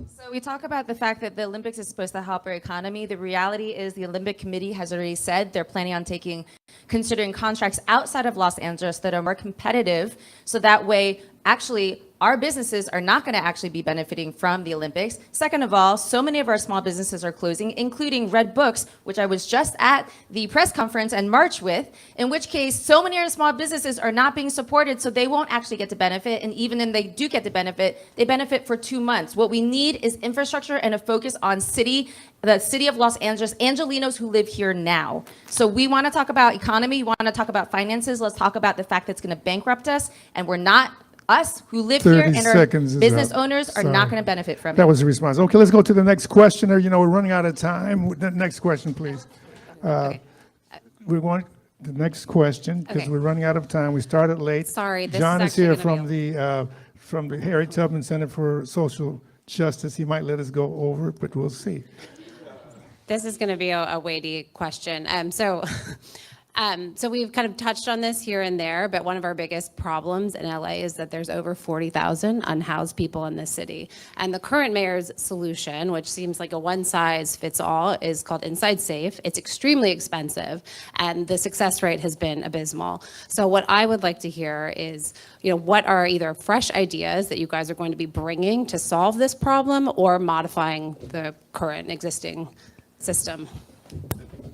So we talk about the fact that the Olympics is supposed to help our economy. The reality is the Olympic Committee has already said they're planning on considering contracts outside of Los Angeles that are more competitive. So that way, actually, our businesses are not going to actually be benefiting from the Olympics. Second of all, so many of our small businesses are closing, including Red Books, which I was just at the press conference and march with, in which case so many of our small businesses are not being supported, so they won't actually get to benefit. And even when they do get to benefit, they benefit for 2 months. What we need is infrastructure and a focus on the city of Los Angeles, Angelinos who live here now. So we want to talk about economy, we want to talk about finances, let's talk about the fact that it's going to bankrupt us, and we're not. Us who live here and our business owners are not going to benefit from it. That was the response. Okay, let's go to the next questioner. You know, we're running out of time. The next question, please. We want the next question because we're running out of time. We started late. Sorry, this John is is here actually from the Harriet Tubman Center for Social Justice. He might let us go over it, but we'll see. This is going to be a weighty question. So we've kind of touched on this here and there, but one of our biggest problems in LA is that there's over 40,000 unhoused people in this city. And the current mayor's solution, which seems like a one-size-fits-all, is called Inside Safe. It's extremely expensive, and the success rate has been abysmal. So what I would like to hear is, what are either fresh ideas that you guys are going to be bringing to solve this problem or modifying the current existing system?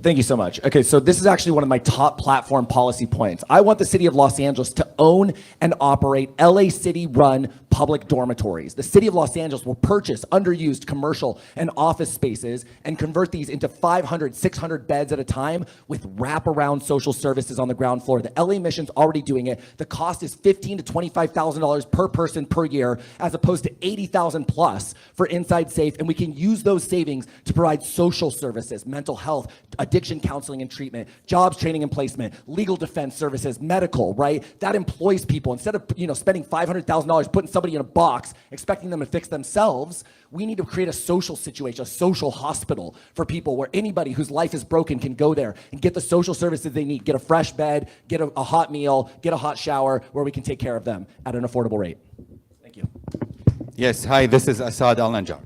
Thank you so much. Okay, so this is actually one of my top platform policy points. I want the city of Los Angeles to own and operate LA City-run public dormitories. The city of Los Angeles will purchase underused commercial and office spaces and convert these into 500, 600 beds at a time with wraparound social services on the ground floor. The LA Mission's already doing it. The cost is $15,000 to $25,000 per person per year, as opposed to $80,000 plus for Inside Safe. And we can use those savings to provide social services, mental health, addiction counseling and treatment, jobs training and placement, legal defense services, medical, right? That employs people. Instead of spending $500,000 putting somebody in a box, expecting them to fix themselves, we need to create a social situation, a social hospital for people where anybody whose life is broken can go there and get the social services they need, get a fresh bed, get a hot meal, get a hot shower, where we can take care of them at an affordable rate. Thank you. Yes, hi, this is Assad Al-Najjar.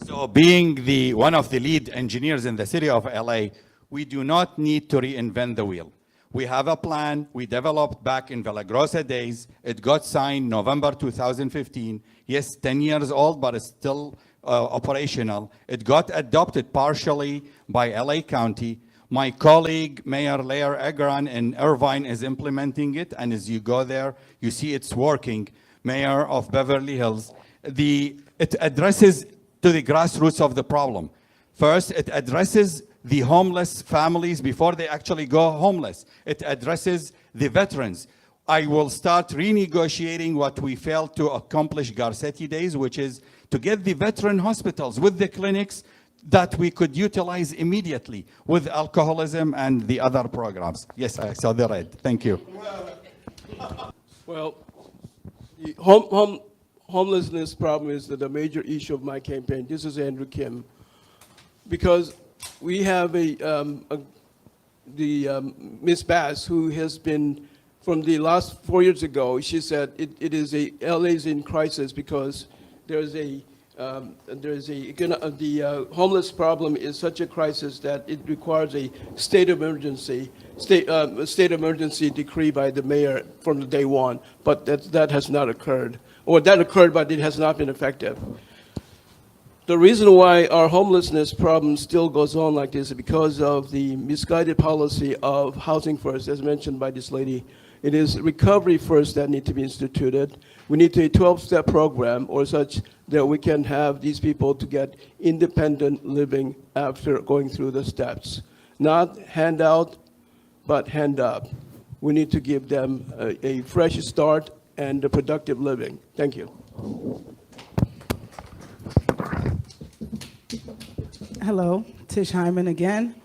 So being one of the lead engineers in the city of LA, we do not need to reinvent the wheel. We have a plan we developed back in Villagrosa days. It got signed November 2015. Yes, 10 years old, but it's still operational. It got adopted partially by LA County. My colleague, Mayor Lair Agran in Irvine is implementing it, and as you go there, you see it's working. Mayor of Beverly Hills. It addresses to the grassroots of the problem. First, it addresses the homeless families before they actually go homeless. It addresses the veterans. I will start renegotiating what we failed to accomplish Garcetti days, which is to get the veteran hospitals with the clinics that we could utilize immediately with alcoholism and the other programs. Yes, I saw the red. Thank you. Well, the homelessness problem is the major issue of my campaign. This is Andrew Kim. Because we have Ms. Bass, who has been, from the last 4 years ago, she said LA is in crisis because the homeless problem is such a crisis that it requires a state of emergency decree by the mayor from the day one. But that has not occurred, or that occurred, but it has not been effective. The reason why our homelessness problem still goes on like this is because of the misguided policy of housing first, as mentioned by this lady. It is recovery first that need to be instituted. We need a 12-step program or such that we can have these people to get independent living after going through the steps. Not handout, but hand up. We need to give them a fresh start and a productive living. Thank you. Hello, Tish Hyman again.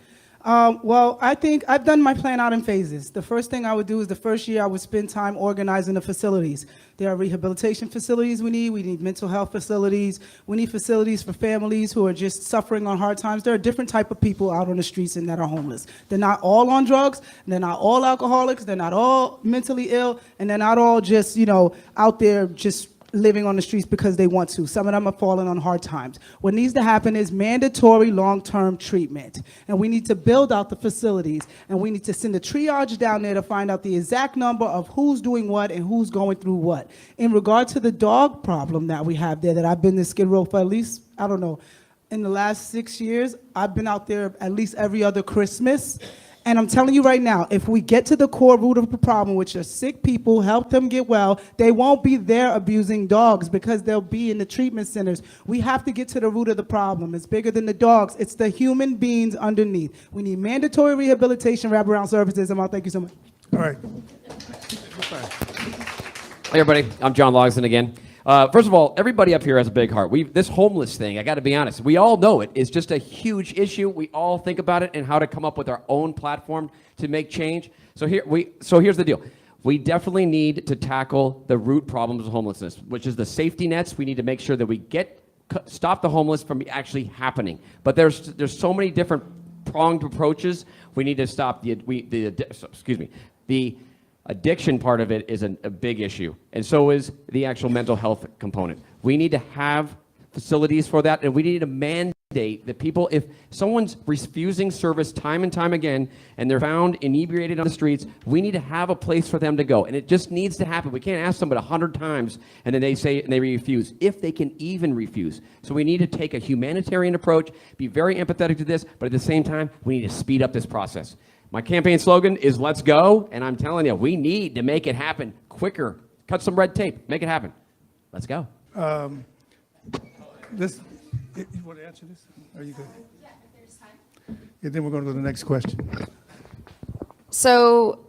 Well, I think I've done my plan out in phases. The first thing I would do is the first year I would spend time organizing the facilities. There are rehabilitation facilities we need mental health facilities, we need facilities for families who are just suffering on hard times. There are different type of people out on the streets and that are homeless. They're not all on drugs, they're not all alcoholics, they're not all mentally ill, and they're not all just, out there just living on the streets because they want to. Some of them are falling on hard times. What needs to happen is mandatory long-term treatment. And we need to build out the facilities. And we need to send a triage down there to find out the exact number of who's doing what and who's going through what. In regard to the dog problem that we have there, that I've been to Skid Row for at least, I don't know, in the last 6 years, I've been out there at least every other Christmas. And I'm telling you right now, if we get to the core root of the problem, which are sick people, help them get well, they won't be there abusing dogs because they'll be in the treatment centers. We have to get to the root of the problem. It's bigger than the dogs. It's the human beings underneath. We need mandatory rehabilitation, wraparound services. Thank you so much. All right. Hey everybody, I'm John Logsdon again. First of all, everybody up here has a big heart. This homeless thing, I got to be honest, we all know it is just a huge issue. We all think about it and how to come up with our own platform to make change. So here's the deal. We definitely need to tackle the root problems of homelessness, which is the safety nets. We need to make sure that we stop the homeless from actually happening. But there's so many different pronged approaches. We need to stop the addiction part of it is a big issue, and so is the actual mental health component. We need to have facilities for that, and we need to mandate that people, if someone's refusing service time and time again, and they're found inebriated on the streets, we need to have a place for them to go, and it just needs to happen. We can't ask somebody 100 times, and then they say and they refuse, if they can even refuse. So we need to take a humanitarian approach, be very empathetic to this, but at the same time, we need to speed up this process. My campaign slogan is "Let's go," and I'm telling you, we need to make it happen quicker. Cut some red tape, make it happen. Let's go. You want to answer this? Are you good? Yeah, if there's time. Yeah, then we're going to go to the next question. So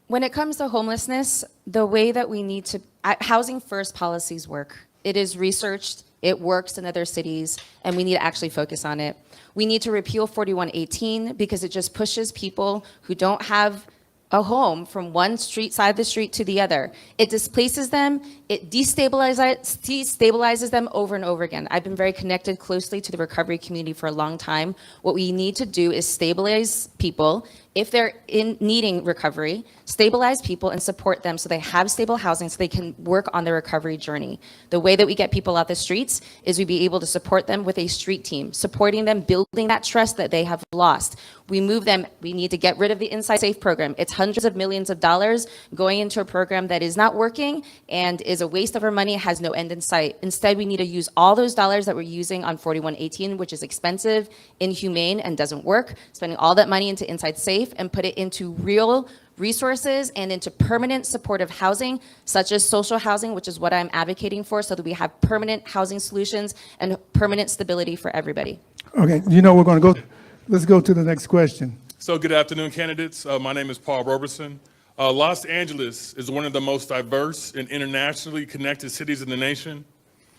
when it comes to homelessness, the way that we need to, housing first policies work. It is researched, it works in other cities, and we need to actually focus on it. We need to repeal 4118 because it just pushes people who don't have a home from one side of the street to the other. It displaces them, it destabilizes them over and over again. I've been very connected closely to the recovery community for a long time. What we need to do is stabilize people, if they're needing recovery, stabilize people and support them so they have stable housing so they can work on their recovery journey. The way that we get people out the streets is we be able to support them with a street team, supporting them, building that trust that they have lost. We move them, we need to get rid of the Inside Safe program. It's hundreds of millions of dollars going into a program that is not working and is a waste of our money, has no end in sight. Instead, we need to use all those dollars that we're using on 4118, which is expensive, inhumane, and doesn't work, spending all that money into Inside Safe and put it into real resources and into permanent supportive housing, such as social housing, which is what I'm advocating for, so that we have permanent housing solutions and permanent stability for everybody. Okay, you know we're going to go. Let's go to the next question. So good afternoon, candidates. My name is Paul Roberson. Los Angeles is one of the most diverse and internationally connected cities in the nation.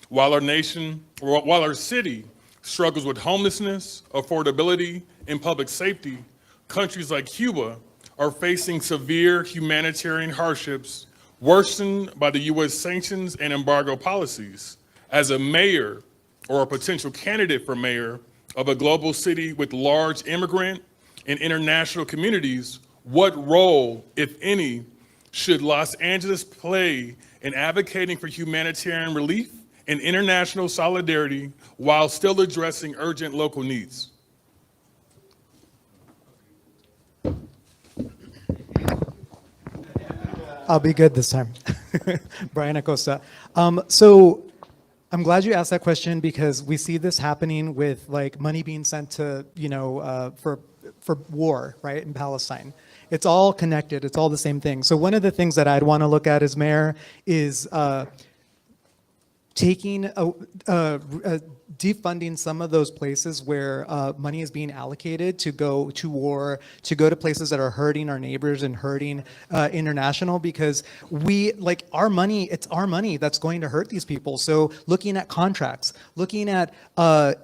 While our city struggles with homelessness, affordability, and public safety, countries like Cuba are facing severe humanitarian hardships worsened by the U.S. sanctions and embargo policies. As a mayor or a potential candidate for mayor of a global city with large immigrant and international communities, what role, if any, should Los Angeles play in advocating for humanitarian relief and international solidarity while still addressing urgent local needs? I'll be good this time. Brian Acosta. So I'm glad you asked that question because we see this happening with like money being sent to, for war, right, in Palestine. It's all connected. It's all the same thing. So one of the things that I'd want to look at as mayor is taking defunding some of those places where money is being allocated to go to war, to go to places that are hurting our neighbors and hurting international, because our money, it's our money that's going to hurt these people. So looking at contracts, looking at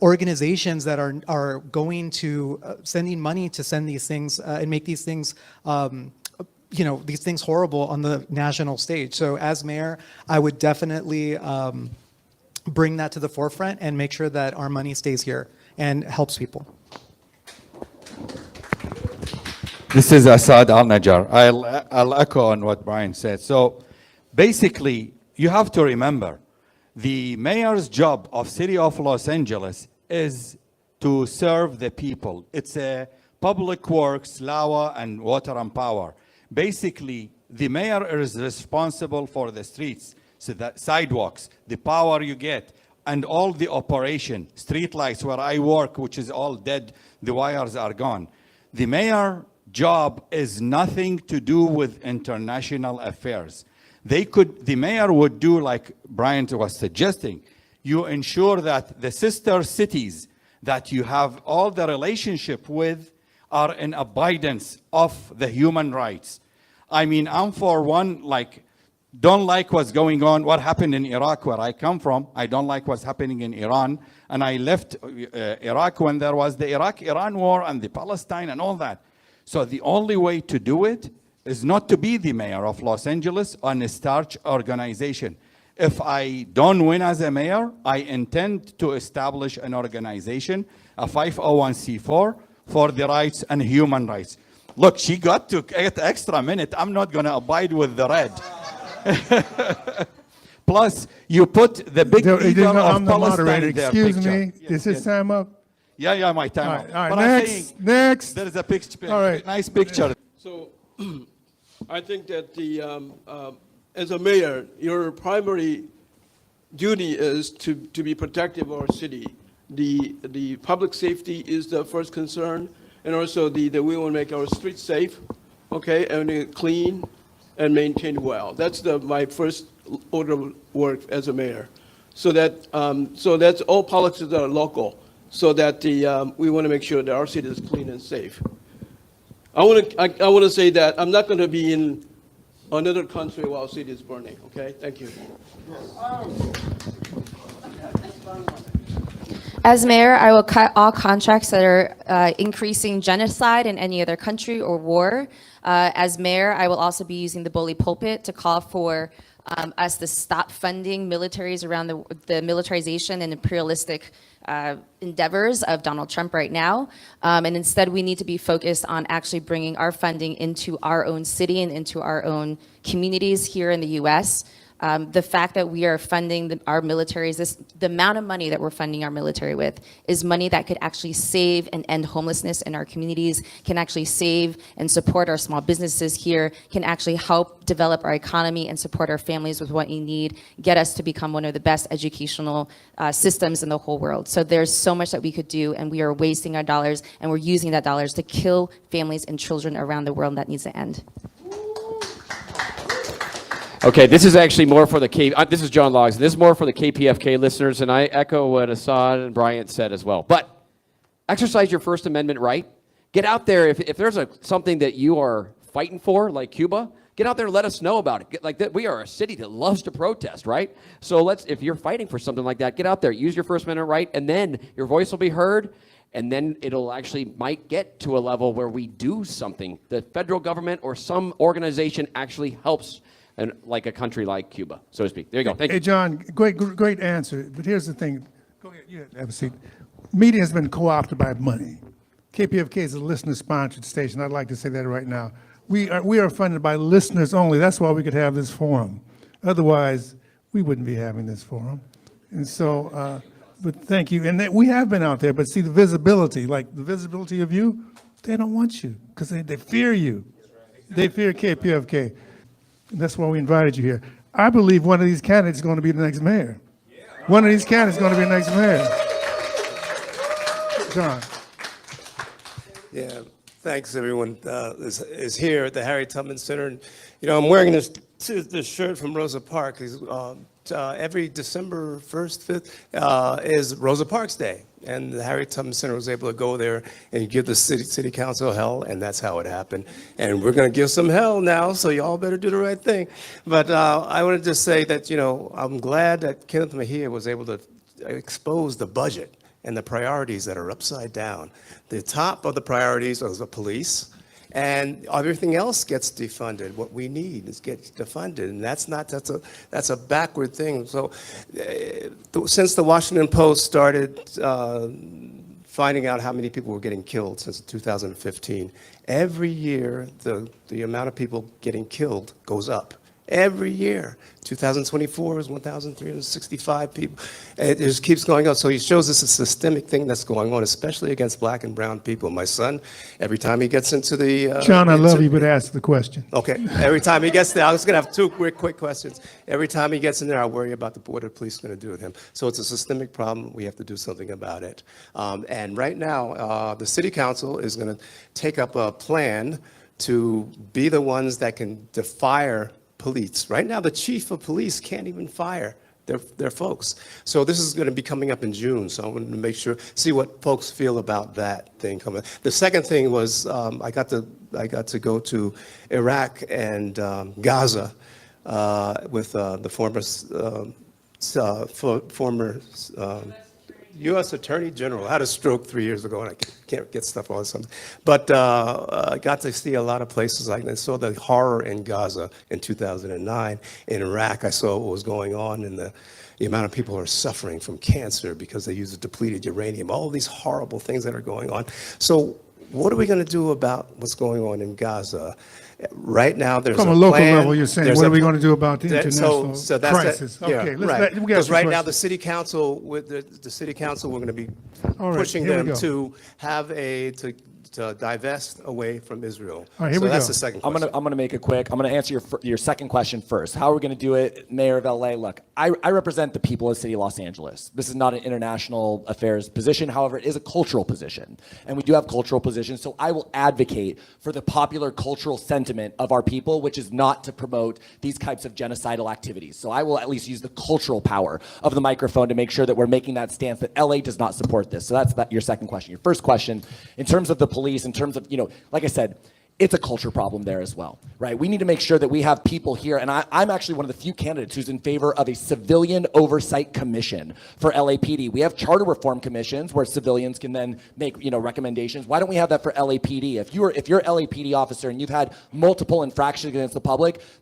organizations that are going to sending money to send these things and make these things these things horrible on the national stage. So as mayor, I would definitely bring that to the forefront and make sure that our money stays here and helps people. This is Assad Al-Najjar. I'll echo on what Brian said. So basically, you have to remember, the mayor's job of City of Los Angeles is to serve the people. It's a public works, LAWA, and water and power. Basically, the mayor is responsible for the streets, so the sidewalks, the power you get, and all the operation, street lights where I work, which is all dead, the wires are gone. The mayor job is nothing to do with international affairs. The mayor would do like Brian was suggesting. You ensure that the sister cities that you have all the relationship with are in abidance of the human rights. I mean, I'm for one, don't like what's going on, what happened in Iraq where I come from. I don't like what's happening in Iran. And I left Iraq when there was the Iraq-Iran war and the Palestine and all that. So the only way to do it is not to be the mayor of Los Angeles on a starch organization. If I don't win as a mayor, I intend to establish an organization, a 501c4, for the rights and human rights. Look, she got to get extra minute. I'm not going to abide with the red. Plus, you put the big leader of Palestine there. Excuse me, is his time up? Yeah, my time up. All right, But next. There is a picture. All right. Nice picture. So I think that as a mayor, your primary duty is to be protective of our city. The public safety is the first concern, and also we want to make our streets safe, okay, and clean and maintained well. That's my first order of work as a mayor. So that's all policies that are local, so that we want to make sure that our city is clean and safe. I want to say that I'm not going to be in another country while city is burning. Okay, thank you. As mayor, I will cut all contracts that are increasing genocide in any other country or war. As mayor, I will also be using the bully pulpit to call for us to stop funding militaries around the militarization and imperialistic endeavors of Donald Trump right now. And instead, we need to be focused on actually bringing our funding into our own city and into our own communities here in the US. The fact that we are funding our militaries, the amount of money that we're funding our military with is money that could actually save and end homelessness in our communities, can actually save and support our small businesses here, can actually help develop our economy and support our families with what we need, get us to become one of the best educational systems in the whole world. So there's so much that we could do, and we are wasting our dollars, and we're using that dollars to kill families and children around the world. That needs to end. Okay, this is actually more for the this is John Logs. This is more for the KPFK listeners, and I echo what Assad and Bryant said as well. But exercise your First Amendment right. Get out there. If there's something that you are fighting for, like Cuba, get out there and let us know about it. We are a city that loves to protest, right? So if you're fighting for something like that, get out there, use your First Amendment right, and then your voice will be heard, and then it'll actually might get to a level where we do something. The federal government or some organization actually helps. And like a country like Cuba, so to speak. There you go. Thank you. Hey, John, great answer. But here's the thing. Go ahead. You have a seat. Media has been co-opted by money. KPFK is a listener-sponsored station. I'd like to say that right now. We are funded by listeners only. That's why we could have this forum. Otherwise, we wouldn't be having this forum. And so, but thank you. And we have been out there. But see, the visibility, like the visibility of you, they don't want you because they fear you. They fear KPFK. And that's why we invited you here. I believe one of these candidates is going to be the next mayor. One of these candidates is going to be the next mayor. John. Yeah, thanks everyone is here at the Harry Tubman Center. And, I'm wearing this shirt from Rosa Parks. Every December 1st, 5th is Rosa Parks Day. And the Harry Tubman Center was able to go there and give the city council hell, and that's how it happened. And we're going to give some hell now, so y'all better do the right thing. But I wanted to say that, I'm glad that Kenneth Mejia was able to expose the budget and the priorities that are upside down. The top of the priorities are the police, and everything else gets defunded. What we need is gets defunded, and that's a backward thing. So, since the Washington Post started finding out how many people were getting killed since 2015, every year the amount of people getting killed goes up. Every year. 2024 was 1,365 people. It just keeps going up. So he shows us a systemic thing that's going on, especially against black and brown people. My son, every time he gets into the... John, I love you, but ask the question. Okay. Every time he gets there, I was going to have two quick questions. Every time he gets in there, I worry about what the police are going to do with him. So it's a systemic problem. We have to do something about it. And right now, the city council is going to take up a plan to be the ones that can fire police. Right now, the chief of police can't even fire their folks. So this is going to be coming up in June. So I wanted to make sure, see what folks feel about that thing coming. The second thing was I got to go to Iraq and Gaza with the former U.S. Attorney General. I had a stroke 3 years ago, and I can't get stuff all the time. But I got to see a lot of places. I saw the horror in Gaza in 2009. In Iraq, I saw what was going on, and the amount of people who are suffering from cancer because they use depleted uranium, all these horrible things that are going on. So what are we going to do about what's going on in Gaza? Right now, there's From a local level, you're saying, what are we going to do about the international crisis? Okay, right. Because right now, the city council, with the city council, we're going to be pushing them to have to divest away from Israel. All right, here so we that's go. the second I'm question. gonna make it quick. I'm gonna answer your second question first. How are we gonna do it, Mayor of LA? Look, I represent the people of the city of Los Angeles. This is not an international affairs position. However, it is a cultural position, and we do have cultural positions. So I will advocate for the popular cultural sentiment of our people, which is not to promote these types of genocidal activities. So I will at least use the cultural power of the microphone to make sure that we're making that stance that LA does not support this. So that's your second question. Your first question, in terms of the police, in terms of, like I said, it's a culture problem there as well, right? We need to make sure that we have people here, and I'm actually one of the few candidates who's in favor of a civilian oversight commission for LAPD. We have charter reform commissions where civilians can then make, recommendations. Why don't we have that for LAPD? If you're LAPD officer and you've had multiple infractions against the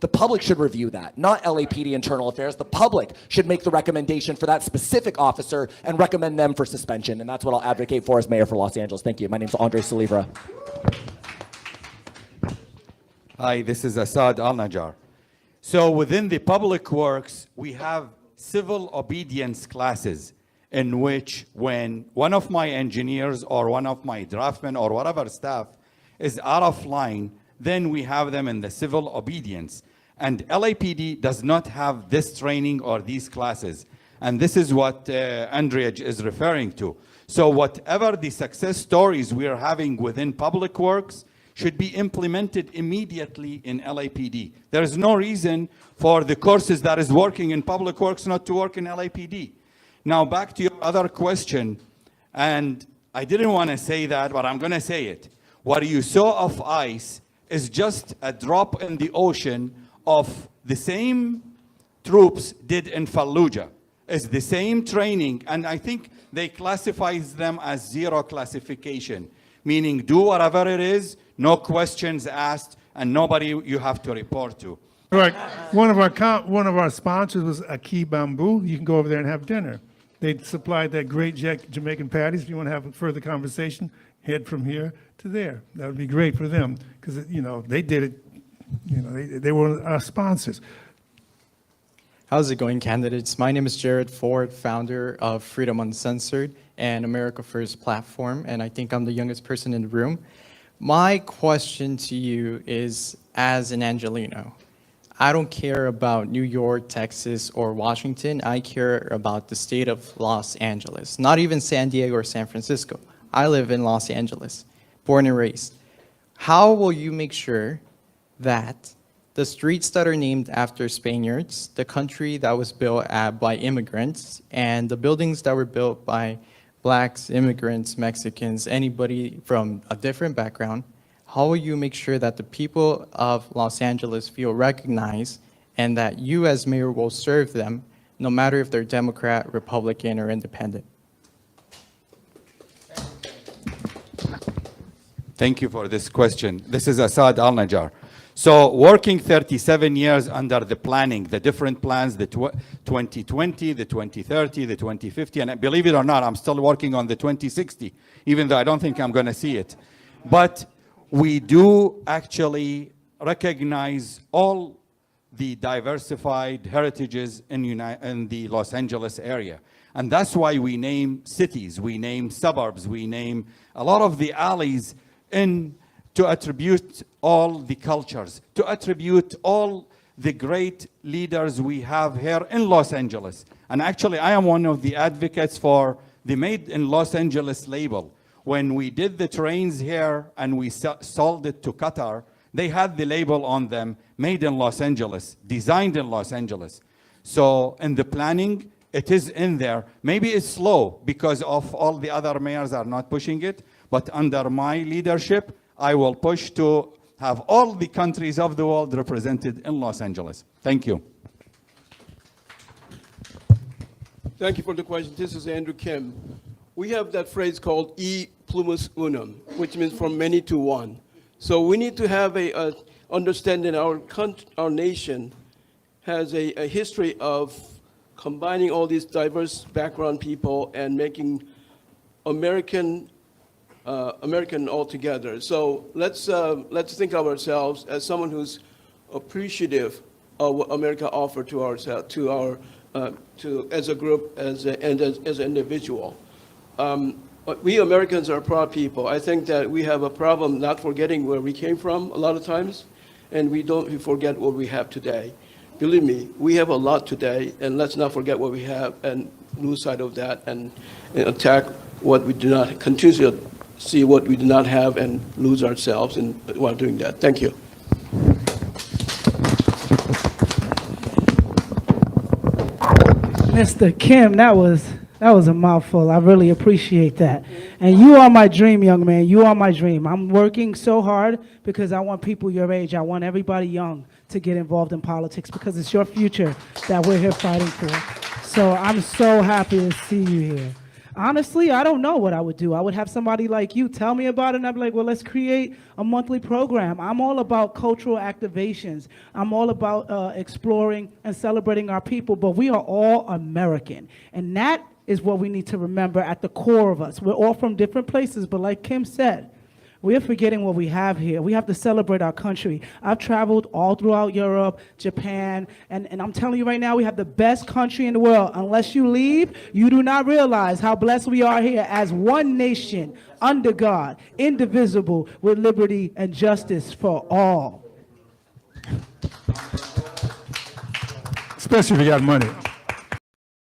public should review that, not LAPD internal affairs. The public should make the recommendation for that specific officer and recommend them for suspension, and that's what I'll advocate for as mayor for Los Angeles. Thank you. My name's Andre Salivra. Hi, this is Assad Al-Najjar. So within the public works, we have civil obedience classes in which when one of my engineers or one of my draftsmen or whatever staff is out of line, then we have them in the civil obedience. And LAPD does not have this training or these classes. And this is what Andrea is referring to. So whatever the success stories we are having within public works should be implemented immediately in LAPD. There is no reason for the courses that is working in public works not to work in LAPD. Now back to your other question, and I didn't want to say that, but I'm going to say it. What you saw of ICE is just a drop in the ocean of the same troops did in Fallujah. It's the same training, and I think they classify them as zero classification, meaning do whatever it is, no questions asked, and nobody you have to report to. Right. One of our sponsors was Aki Bamboo. You can go over there and have dinner. They supplied that great Jamaican patties. If you want to have a further conversation, head from here to there. That would be great for them because they did it. They were our sponsors. How's it going, candidates? My name is Jared Ford, founder of Freedom Uncensored and America First platform, and I think I'm the youngest person in the room. My question to you is, as an Angelino, I don't care about New York, Texas, or Washington. I care about the state of Los Angeles, not even San Diego or San Francisco. I live in Los Angeles, born and raised. How will you make sure that the streets that are named after Spaniards, the country that was built by immigrants, and the buildings that were built by Blacks, immigrants, Mexicans, anybody from a different background, how will you make sure that the people of Los Angeles feel recognized and that you as mayor will serve them no matter if they're Democrat, Republican, or independent? Thank you for this question. This is Assad Al-Najjar. So working 37 years under the planning, the different plans, the 2020, the 2030, the 2050, and believe it or not, I'm still working on the 2060, even though I don't think I'm going to see it. But we do actually recognize all the diversified heritages in the Los Angeles area. And that's why we name cities, we name suburbs, we name a lot of the alleys to attribute all the cultures, to attribute all the great leaders we have here in Los Angeles. And actually, I am one of the advocates for the Made in Los Angeles label. When we did the trains here and we sold it to Qatar, they had the label on them, Made in Los Angeles, designed in Los Angeles. So in the planning, it is in there. Maybe it's slow because of all the other mayors are not pushing it, but under my leadership, I will push to have all the countries of the world represented in Los Angeles. Thank you. Thank you for the question. This is Andrew Kim. We have that phrase called e plumus unum, which means from many to one. So we need to have a understanding our nation has a history of combining all these diverse background people and making American altogether. So let's think of ourselves as someone who's appreciative of what America offered to ourselves, as a group, and as an individual. We Americans are proud people. I think that we have a problem not forgetting where we came from a lot of times, and we forget what we have today. Believe me, we have a lot today, and let's not forget what we have and lose sight of that and attack what we do not, continue to see what we do not have and lose ourselves while doing that. Thank you. Mr. Kim, that was That was a mouthful. I really appreciate that. And you are my dream, young man. You are my dream. I'm working so hard because I want people your age. I want everybody young to get involved in politics because it's your future that we're here fighting for. So I'm so happy to see you here. Honestly, I don't know what I would do. I would have somebody like you tell me about it, and I'd be like, well, let's create a monthly program. I'm all about cultural activations. I'm all about exploring and celebrating our people, but we are all American. And that is what we need to remember at the core of us. We're all from different places, but like Kim said, we're forgetting what we have here. We have to celebrate our country. I've traveled all throughout Europe, Japan, and I'm telling you right now, we have the best country in the world. Unless you leave, you do not realize how blessed we are here as one nation, under God, indivisible, with liberty and justice for all. Especially if you got money.